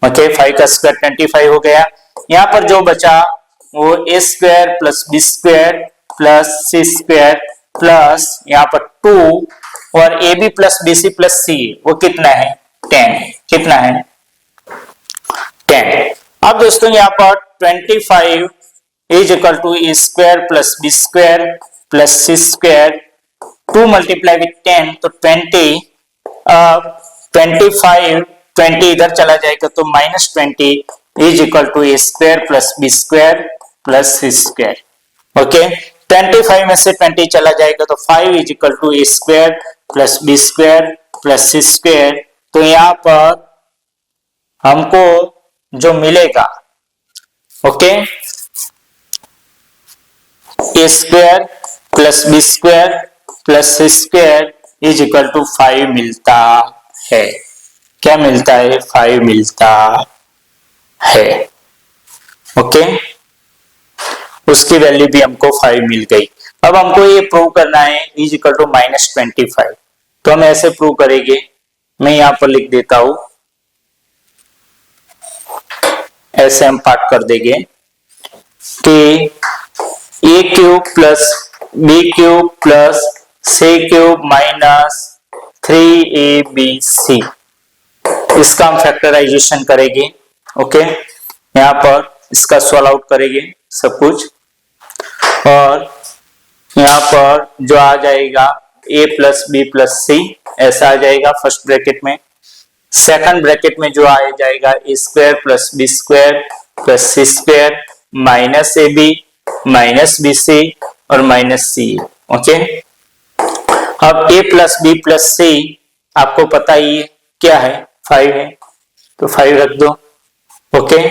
ओके, 5 का स्क्वायर 25 हो गया। यहाँ पर जो बचा वो a square plus B square plus C square plus यहाँ पर 2 और ab plus bc plus c, वो कितना है 10, कितना है 10। अब दोस्तों यहाँ पर 25 is equal to A square plus B square plus C square 2 multiply with 10 तो 20। 25 20 इधर चला जाएगा तो -20 is equal to A square plus B square plus C square. Okay, 25 में से 20 चला जाएगा तो 5 is equal to A square plus B square plus C square. तो यहाँ पर हमको जो मिलेगा, okay, A square plus B square plus C square is equal to 5 मिलता है। क्या मिलता है, 5 मिलता है। ओके, उसकी वैल्यू भी हमको 5 मिल गई। अब हमको ये प्रूव करना है इज इक्वल टू -25, तो हम ऐसे प्रूव करेंगे, मैं यहां पर लिख देता हूं, ऐसे हम पार्ट कर देंगे कि a cube plus B cube plus C cube minus 3abc, इसका हम फैक्टराइजेशन करेंगे। ओके, यहाँ पर इसका सॉल्व आउट करेंगे सब कुछ, और यहाँ पर जो आ जाएगा a plus B plus c ऐसा आ जाएगा फर्स्ट ब्रैकेट में। सेकंड ब्रैकेट में जो आ जाएगा a square plus B square plus C square minus A B minus b c और माइनस सी। ओके, अब a plus B plus c आपको पता ही है क्या है, 5 है, तो 5 रख दो। ओके,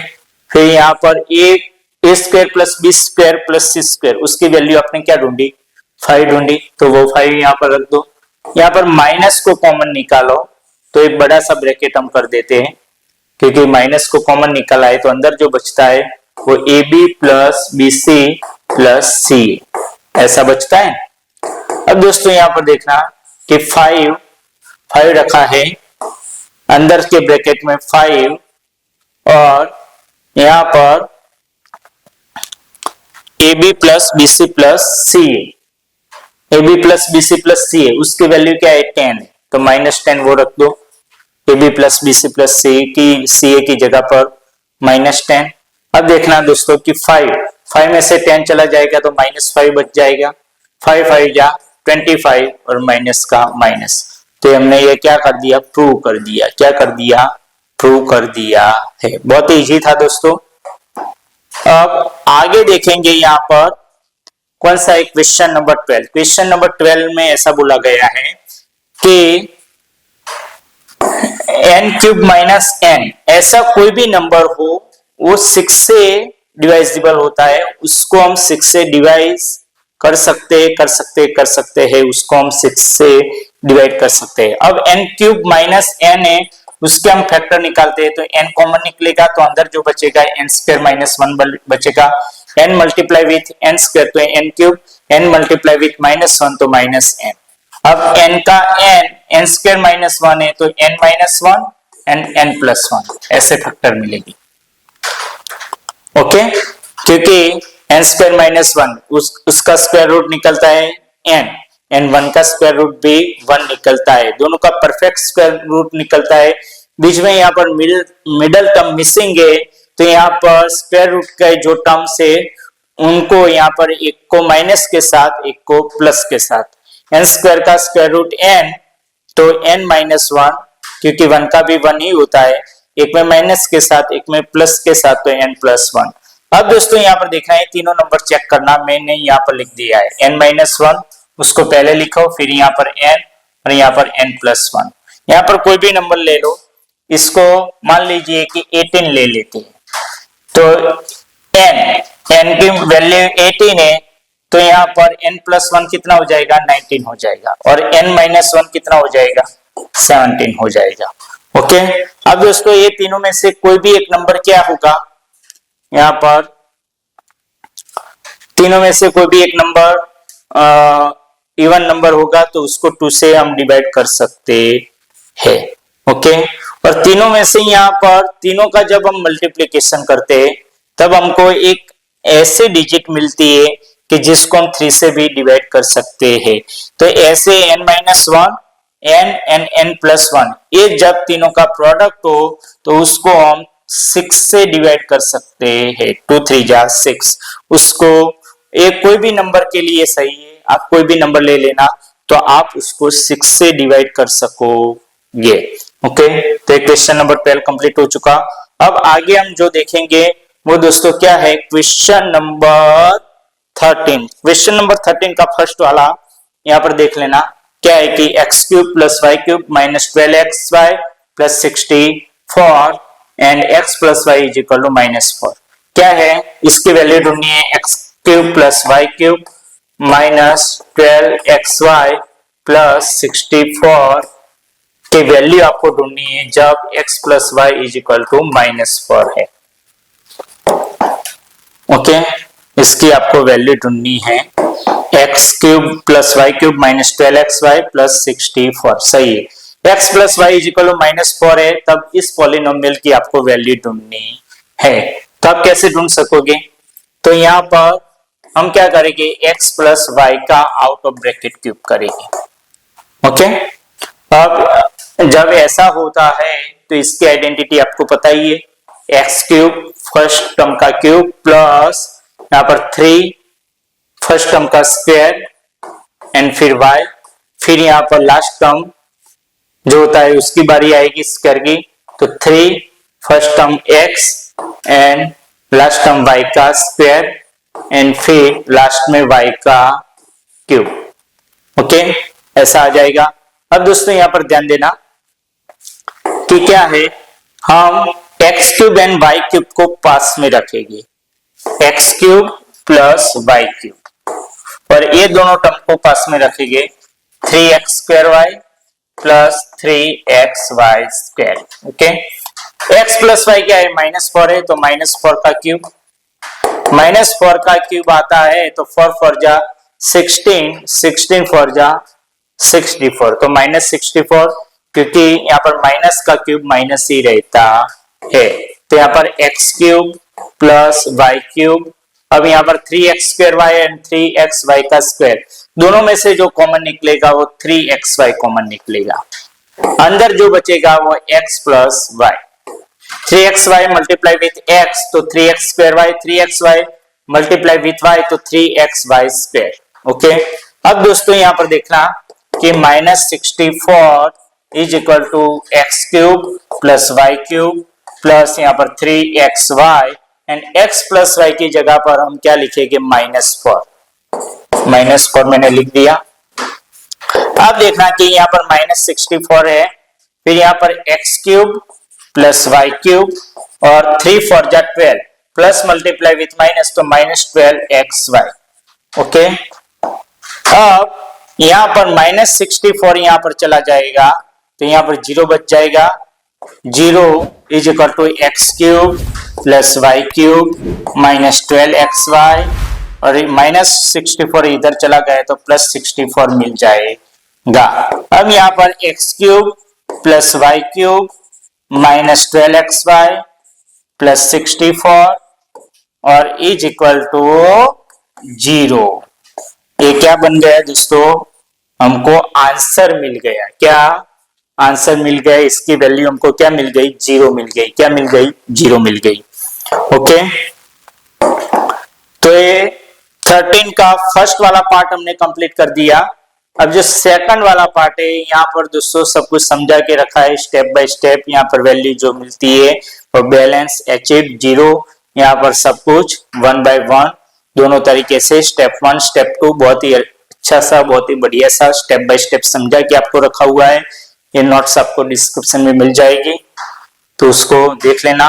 फिर यहाँ पर a square plus B square plus C square, उसकी वैल्यू आपने क्या ढूंढी, 5 ढूंढी, तो वो 5 यहाँ पर रख दो। यहाँ पर माइनस को कॉमन निकालो तो एक बड़ा सा ब्रैकेट हम कर देते हैं, क्योंकि माइनस को कॉमन निकाला है तो अंदर जो बचता है वो a B plus b c plus c ऐसा बचता है। अब दोस्तों यहाँ पर देखना कि 5 रखा है अंदर के ब्रैकेट में 5, और यहाँ पर a B plus b c plus c, a B plus b c plus c है, उसकी वैल्यू क्या है 10 है, तो -10 वो रख दो। A B plus b c plus c की जगह पर -10। अब देखना दोस्तों कि 5 में से 10 चला जाएगा तो -5 बच जाएगा, 5 5 जा 25 और माइनस का माइनस। तो हमने ये क्या कर दिया, प्रूव कर दिया। क्या कर दिया, प्रूव कर दिया है। बहुत इजी था दोस्तों। अब आगे देखेंगे यहाँ पर कौन सा है, क्वेश्चन नंबर 12। क्वेश्चन नंबर 12 में ऐसा बोला गया है कि n³ माइनस n, ऐसा कोई भी नंबर हो वो 6 से डिवाइजिबल होता है, उसको हम 6 से डिवाइड कर सकते हैं, उसको हम 6 से डिवाइड कर सकते हैं। अब n³ माइनस n है, उसके हम फैक्टर निकालते हैं तो n कॉमन निकलेगा, तो अंदर जो बचेगा n² माइनस 1 बचेगा। n मल्टीप्लाई विथ n² तो n³, n मल्टीप्लाई विथ -1 तो -n। अब n का n² माइनस 1 है तो n minus 1 and n plus 1, ऐसे फैक्टर मिलेगी। ओके, क्योंकि n² माइनस 1 उसका स्क्वायर रूट निकलता है n, एंड 1 का स्क्वायर रूट भी 1 निकलता है, दोनों का परफेक्ट स्क्वायर रूट निकलता है। बीच में यहाँ पर मिडल टर्म मिसिंग है, तो यहाँ पर स्क्वायर रूट का जो टर्म्स है उनको यहाँ पर एक को माइनस के साथ, एक को प्लस के साथ। n² का स्क्वायर रूट n, तो n माइनस 1, क्योंकि 1 का भी 1 ही होता है, एक में माइनस के साथ एक में प्लस के साथ, तो n प्लस 1। अब दोस्तों यहाँ पर देखना है, तीनों नंबर चेक करना, मैंने यहाँ पर लिख दिया है n माइनस 1, उसको पहले लिखो, फिर यहाँ पर n और यहाँ पर n प्लस 1। यहाँ पर कोई भी नंबर ले लो, इसको मान लीजिए कि 18 ले लेते हैं, तो n की वैल्यू 18 है, तो यहाँ पर n प्लस 1 कितना हो जाएगा, 19 हो जाएगा, और n माइनस 1 कितना हो जाएगा, 17 हो जाएगा। ओके, अब दोस्तों ये तीनों में से कोई भी एक नंबर क्या होगा, यहाँ पर तीनों में से कोई भी एक नंबर इवन नंबर होगा, तो उसको 2 से हम डिवाइड कर सकते हैं। ओके, और तीनों में से यहाँ पर तीनों का जब हम मल्टीप्लिकेशन करते हैं तब हमको एक ऐसे डिजिट मिलती है कि जिसको हम 3 से भी डिवाइड कर सकते हैं। तो ऐसे n minus 1, n and n plus 1, ये जब तीनों का प्रोडक्ट हो तो उसको हम 6 से डिवाइड कर सकते हैं। 2 3 जा 6, उसको एक कोई भी नंबर के लिए सही है, आप कोई भी नंबर ले लेना, तो आप उसको 6 से डिवाइड कर सकोगे। ओके, तो क्वेश्चन नंबर 12 कंप्लीट हो चुका। अब आगे हम जो देखेंगे वो दोस्तों क्या है, क्वेश्चन नंबर 13। क्वेश्चन नंबर 13 का फर्स्ट वाला यहाँ पर देख लेना, क्या है कि x³ plus y³ minus 12xy plus 64 and x plus y is equal to -4। क्या है, इसकी वैल्यू ढूंढनी है, x³ plus y³ minus 12xy plus 64 की वैल्यू आपको ढूंढनी है जब x plus y is equal to -4 है। ओके, इसकी आपको वैल्यू ढूंढनी है, x³ plus y³ minus 12xy plus 64, सही है। x plus y is equal to -4 है, तब इस पॉलिनोमियल की आपको वैल्यू ढूंढनी है। तो आप कैसे ढूंढ सकोगे, तो यहाँ पर हम क्या करेंगे, x प्लस y का आउट ऑफ ब्रैकेट क्यूब करेंगे। ओके, अब जब ऐसा होता है तो इसकी आइडेंटिटी आपको पता ही है, x³ फर्स्ट टर्म का क्यूब प्लस यहाँ पर 3 फर्स्ट टर्म का स्क्वायर एंड फिर y, फिर यहाँ पर लास्ट टर्म जो होता है उसकी बारी आएगी स्क्वायर की, तो 3 first term x and last term y का स्क्वायर एंड फिर लास्ट में y का क्यूब। ओके, ऐसा आ जाएगा। अब दोस्तों यहाँ पर ध्यान देना कि क्या है, हम x³ एंड y³ को पास में रखेंगे, x³ प्लस y³ और ये दोनों टर्म को पास में रखेंगे, 3x² y plus 3xy square. Okay, x plus y क्या है, -4 है, तो -4 का क्यूब, -4 का क्यूब आता है तो 4 4 जा 16, 16 4 जा 64, तो -64, क्योंकि यहाँ पर माइनस का क्यूब माइनस ही रहता है, तो यहाँ पर x³ प्लस y³। अब यहाँ पर 3x² y एंड 3xy का स्क्वायर, दोनों में से जो कॉमन निकलेगा वो 3xy कॉमन निकलेगा, अंदर जो बचेगा वो x plus y। 3xy multiply with x, तो 3x² y, 3xy multiply with Y तो 3xy²। ओके, अब दोस्तों यहाँ पर देखना कि -64 is equal to x³ plus y³ plus यहाँ पर 3xy and x plus y की जगह पर हम क्या लिखेंगे, -4 मैंने लिख दिया। अब देखना कि यहाँ पर -64 है, फिर यहाँ पर x³ प्लस y³ और 3 4 जा 12 प्लस मल्टीप्लाई विथ माइनस तो -12xy। ओके, अब यहाँ पर -64 यहाँ पर चला जाएगा तो यहाँ पर 0 बच जाएगा। 0 is equal to x³ plus y³ -12xy और -64 इधर चला गया तो +64 मिल जाएगा। अब यहाँ पर x³ plus y³ -12xy plus 64 और इज इक्वल टू 0। ये क्या बन गया दोस्तों, हमको आंसर मिल गया। क्या आंसर मिल गया, इसकी वैल्यू हमको क्या मिल गई, 0 मिल गई। क्या मिल गई, 0 मिल गई। ओके, तो ये 13 का फर्स्ट वाला पार्ट हमने कंप्लीट कर दिया। अब जो सेकंड वाला पार्ट है, यहाँ पर दोस्तों सब कुछ समझा के रखा है स्टेप बाय स्टेप। यहाँ पर वैल्यू जो मिलती है और बैलेंस अचीव 0, यहाँ पर सब कुछ 1 by 1 दोनों तरीके से स्टेप 1 स्टेप 2 बहुत ही अच्छा सा, बहुत ही बढ़िया सा स्टेप बाय स्टेप समझा के आपको रखा हुआ है। ये नोट्स आपको डिस्क्रिप्शन में मिल जाएगी, तो उसको देख लेना।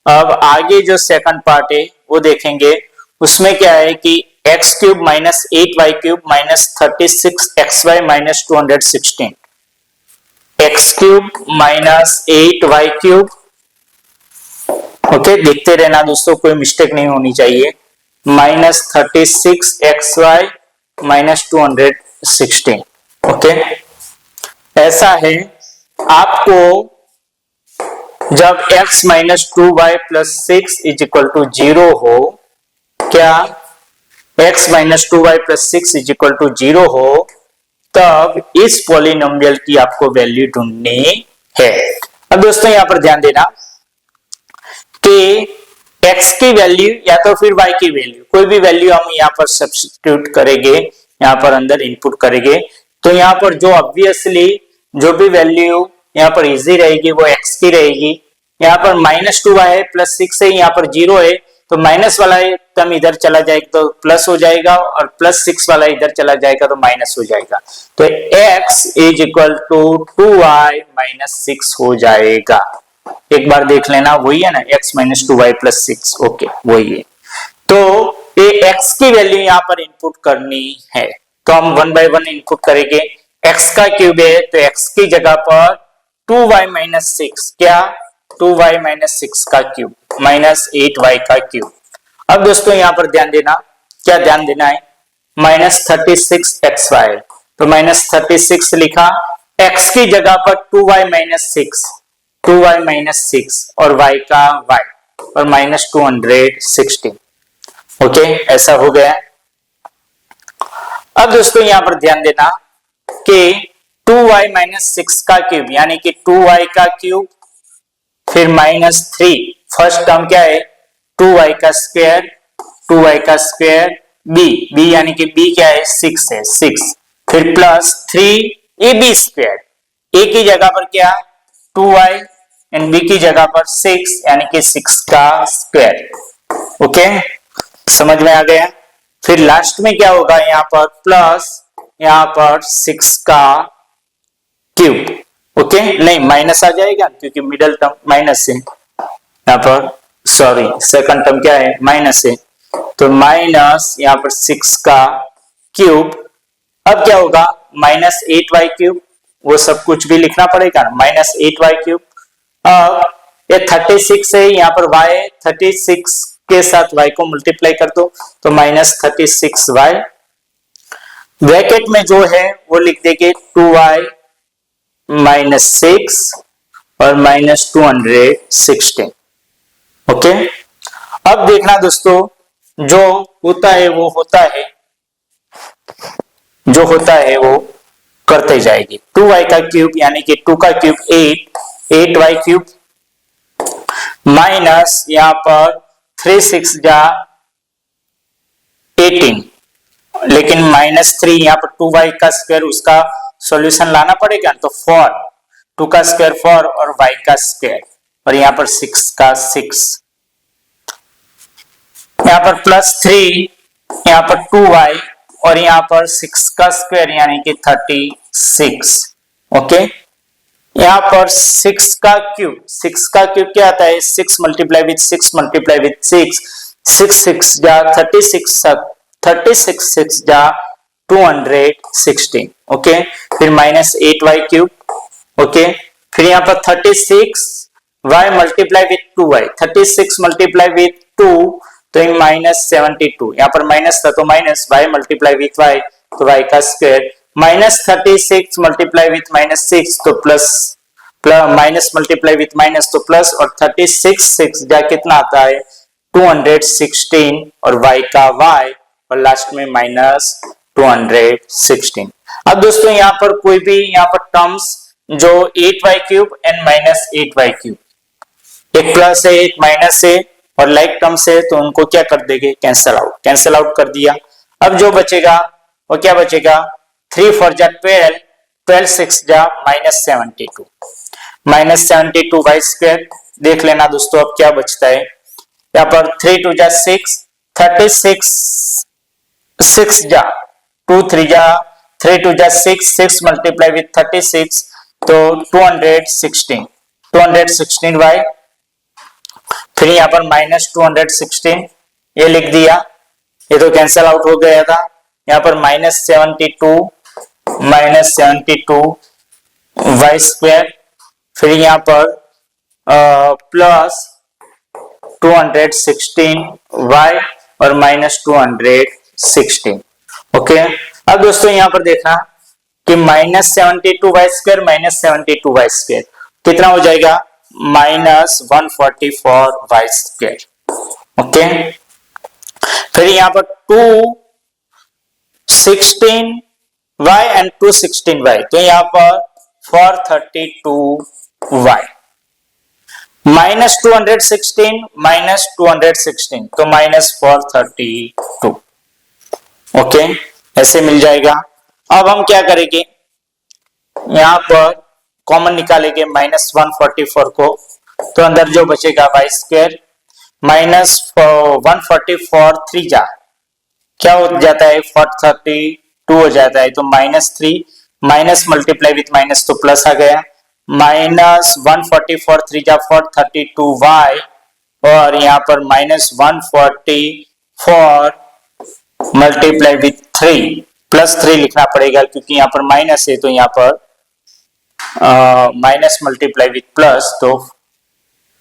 अब आगे जो सेकंड पार्ट है वो देखेंगे। उसमें क्या है कि x³ -8y³ -36xy -216, x³ -8y³। Okay, देखते रहना दोस्तों, कोई मिस्टेक नहीं होनी चाहिए। -36xy -216। ओके, ऐसा है आपको जब x -2y + 6 is equal to 0 हो, क्या x -2y + 6 is equal to 0 हो, तब इस पॉलिनोमियल की आपको वैल्यू ढूंढनी है। अब दोस्तों यहाँ पर ध्यान देना कि x की वैल्यू या तो फिर y की वैल्यू, कोई भी वैल्यू हम यहाँ पर सब्स्टिट्यूट करेंगे, यहाँ पर अंदर इनपुट करेंगे, तो यहाँ पर जो ऑब्वियसली जो भी वैल्यू यहाँ पर इजी रहेगी वो x की रहेगी। यहाँ पर -2y है + 6 है, यहाँ पर 0 है, तो माइनस वाला टर्म इधर चला जाएगा तो प्लस हो जाएगा और +6 वाला इधर चला जाएगा तो माइनस हो जाएगा। तो x is equal to 2y - 6 हो जाएगा। एक बार देख लेना, वही है ना, x - 2y + 6। ओके, वही है। तो ये x की वैल्यू यहाँ पर इनपुट करनी है, तो हम 1 by 1 इनपुट करेंगे। x का क्यूब है तो x की जगह पर 2y - 6, क्या 2y - 6 का क्यूब -8y का क्यूब। अब दोस्तों यहाँ पर ध्यान देना, क्या ध्यान देना है, -36xy, तो -36 लिखा, x की जगह पर 2y - 6, 2y - 6 और y का y और -216। ओके, ऐसा हो गया। अब दोस्तों यहाँ पर ध्यान देना कि 2y - 6 का क्यूब यानी कि 2y का क्यूब, फिर -3, फर्स्ट टर्म क्या है 2y का स्क्वायर, 2y का स्क्वायर b यानी कि b क्या है 6 है 6, फिर +3ab स्क्वायर, a की जगह पर क्या 2y एंड b की जगह पर 6 यानी कि 6 का स्क्वायर। ओके, समझ में आ गया। फिर लास्ट में क्या होगा, यहाँ पर प्लस, यहाँ पर 6 का क्यूब। ओके, नहीं माइनस आ जाएगा क्योंकि मिडल टर्म माइनस है, यहाँ पर सॉरी सेकंड टर्म क्या है माइनस है, तो माइनस यहाँ पर 6 का क्यूब। अब क्या होगा -8y³, वो सब कुछ भी लिखना पड़ेगा ना, -8y³। अब ये 36 है, यहाँ पर y है, 36 के साथ y को मल्टीप्लाई कर दो तो -36y, ब्रैकेट में जो है वो लिख देंगे 2y - 6 और -216। ओके, अब देखना दोस्तों, जो होता है वो होता है, जो होता है वो करते जाएगी। 2y का क्यूब यानी कि 2 का क्यूब 8y³ माइनस यहाँ पर 3 6 जा 18, लेकिन -3 यहाँ पर 2y का स्क्वायर उसका सॉल्यूशन लाना पड़ेगा, तो 4, 2 का स्क्वायर 4 और y का स्क्वायर, और यहाँ पर 6 का 6, यहाँ पर +3, यहाँ पर 2y और यहाँ पर 6 का स्क्वायर यानी कि 36। ओके, यहाँ पर 6 का क्यूब, 6 का क्यूब क्या आता है, 6 मल्टीप्लाई विथ 6 मल्टीप्लाई विथ 6, 6 6 जा 36, 36 6 जा 216। ओके, फिर -8y क्यूब। ओके, फिर यहाँ पर 36y multiply with 2y, 36 multiply with 2 तो -72, यहाँ पर माइनस था तो minus, y multiply with y तो y का स्क्वायर, -36 मल्टीप्लाई विथ -6 तो plus, minus multiply with minus तो प्लस, और 36 6 जा कितना आता है 216 और y का y, और लास्ट में -216। अब दोस्तों यहाँ पर कोई भी यहाँ पर टर्म्स जो 8y cube and -8y cube, एक प्लस है एक माइनस है और लाइक टर्म्स है, तो उनको क्या कर देंगे, कैंसल आउट कर दिया। अब जो बचेगा वो क्या बचेगा, 3 4 जा 12, 12 6 जा -72, -72 y स्क्वायर। देख लेना दोस्तों अब क्या बचता है, यहाँ पर 3 2 जा 6, 36 6 जा 2 3 जा 3 2 जा 6, 6 मल्टीप्लाई विथ 36 तो 216 y, फिर यहाँ पर -216 ये लिख दिया, ये तो कैंसल आउट हो गया था। यहाँ पर -72 y स्क्वायर, फिर यहाँ पर प्लस 216 y और -216। ओके, अब दोस्तों यहाँ पर देखना कि -72 y स्क्वायर -72 y स्क्वायर कितना हो जाएगा, -144 y स्क्वायर। ओके, फिर यहाँ पर 216 y एंड 216 y, तो यहाँ पर 432 y, -216 तो -432। ओके, ऐसे मिल जाएगा। अब हम क्या करेंगे, यहाँ पर कॉमन निकालेंगे -144 को, तो अंदर जो बचेगा y स्क्वायर, -144 3 जा क्या हो जाता है 432 हो जाता है, तो -3 माइनस मल्टीप्लाई विथ माइनस तो प्लस आ गया, -144 3 जा 432 y, और यहाँ पर -144 मल्टीप्लाई विथ 3 प्लस 3 लिखना पड़ेगा क्योंकि यहाँ पर माइनस है, तो यहाँ पर माइनस मल्टीप्लाई विथ प्लस तो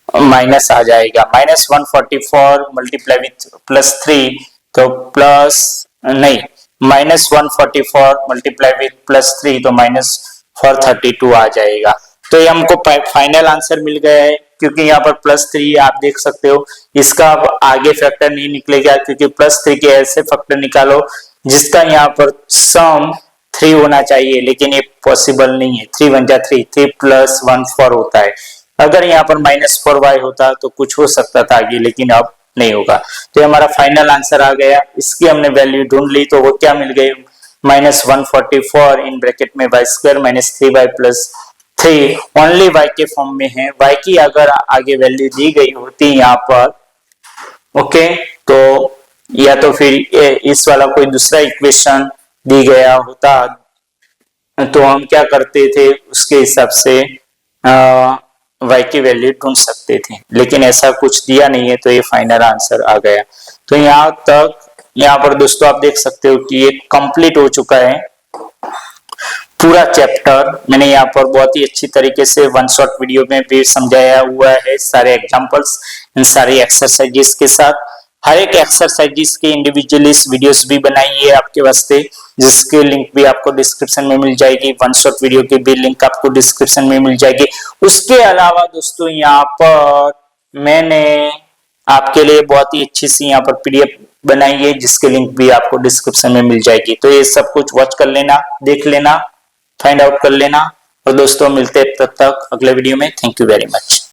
माइनस आ जाएगा, -144 मल्टीप्लाई विथ +3 तो प्लस नहीं, -144 मल्टीप्लाई विथ +3 तो -432 आ जाएगा। तो ये हमको फाइनल आंसर मिल गया है, क्योंकि यहाँ पर +3 आप देख सकते हो, इसका अब आगे फैक्टर नहीं निकलेगा क्योंकि +3 के ऐसे फैक्टर निकालो जिसका यहाँ पर सम 3 होना चाहिए, लेकिन ये पॉसिबल नहीं है। 3 1 जा 3, 3 + 1 4 होता है। अगर यहाँ पर -4y होता तो कुछ हो सकता था आगे, लेकिन अब नहीं होगा। तो हमारा फाइनल आंसर आ गया, इसकी हमने वैल्यू ढूंढ ली, तो वो क्या मिल गई, -144 इन ब्रैकेट में y square -3y + 3 only y के फॉर्म में है। y की अगर आगे वैल्यू दी गई होती यहाँ पर, ओके, तो या तो फिर इस वाला कोई दूसरा इक्वेशन दी गया होता तो हम क्या करते थे, उसके हिसाब से y की वैल्यू ढूंढ सकते थे, लेकिन ऐसा कुछ दिया नहीं है, तो ये फाइनल आंसर आ गया। तो यहाँ तक, यहाँ पर दोस्तों आप देख सकते हो कि ये कंप्लीट हो चुका है पूरा चैप्टर। मैंने यहाँ पर बहुत ही अच्छी तरीके से वन शॉट वीडियो में भी समझाया हुआ है, सारे एग्जांपल्स इन सारी एक्सरसाइजेस के साथ। हर एक एक्सरसाइजेस के इंडिविजुअली वीडियोस भी बनाई है आपके वास्ते, जिसके लिंक भी आपको डिस्क्रिप्शन में मिल जाएगी। वन शॉट वीडियो की भी लिंक आपको डिस्क्रिप्शन में मिल जाएगी। उसके अलावा दोस्तों यहाँ पर मैंने आपके लिए बहुत ही अच्छी सी यहाँ पर पीडीएफ बनाई है, जिसके लिंक भी आपको डिस्क्रिप्शन में मिल जाएगी। तो ये सब कुछ वॉच कर लेना, देख लेना, फाइंड आउट कर लेना। और दोस्तों मिलते हैं तब तक अगले वीडियो में। Thank you very much.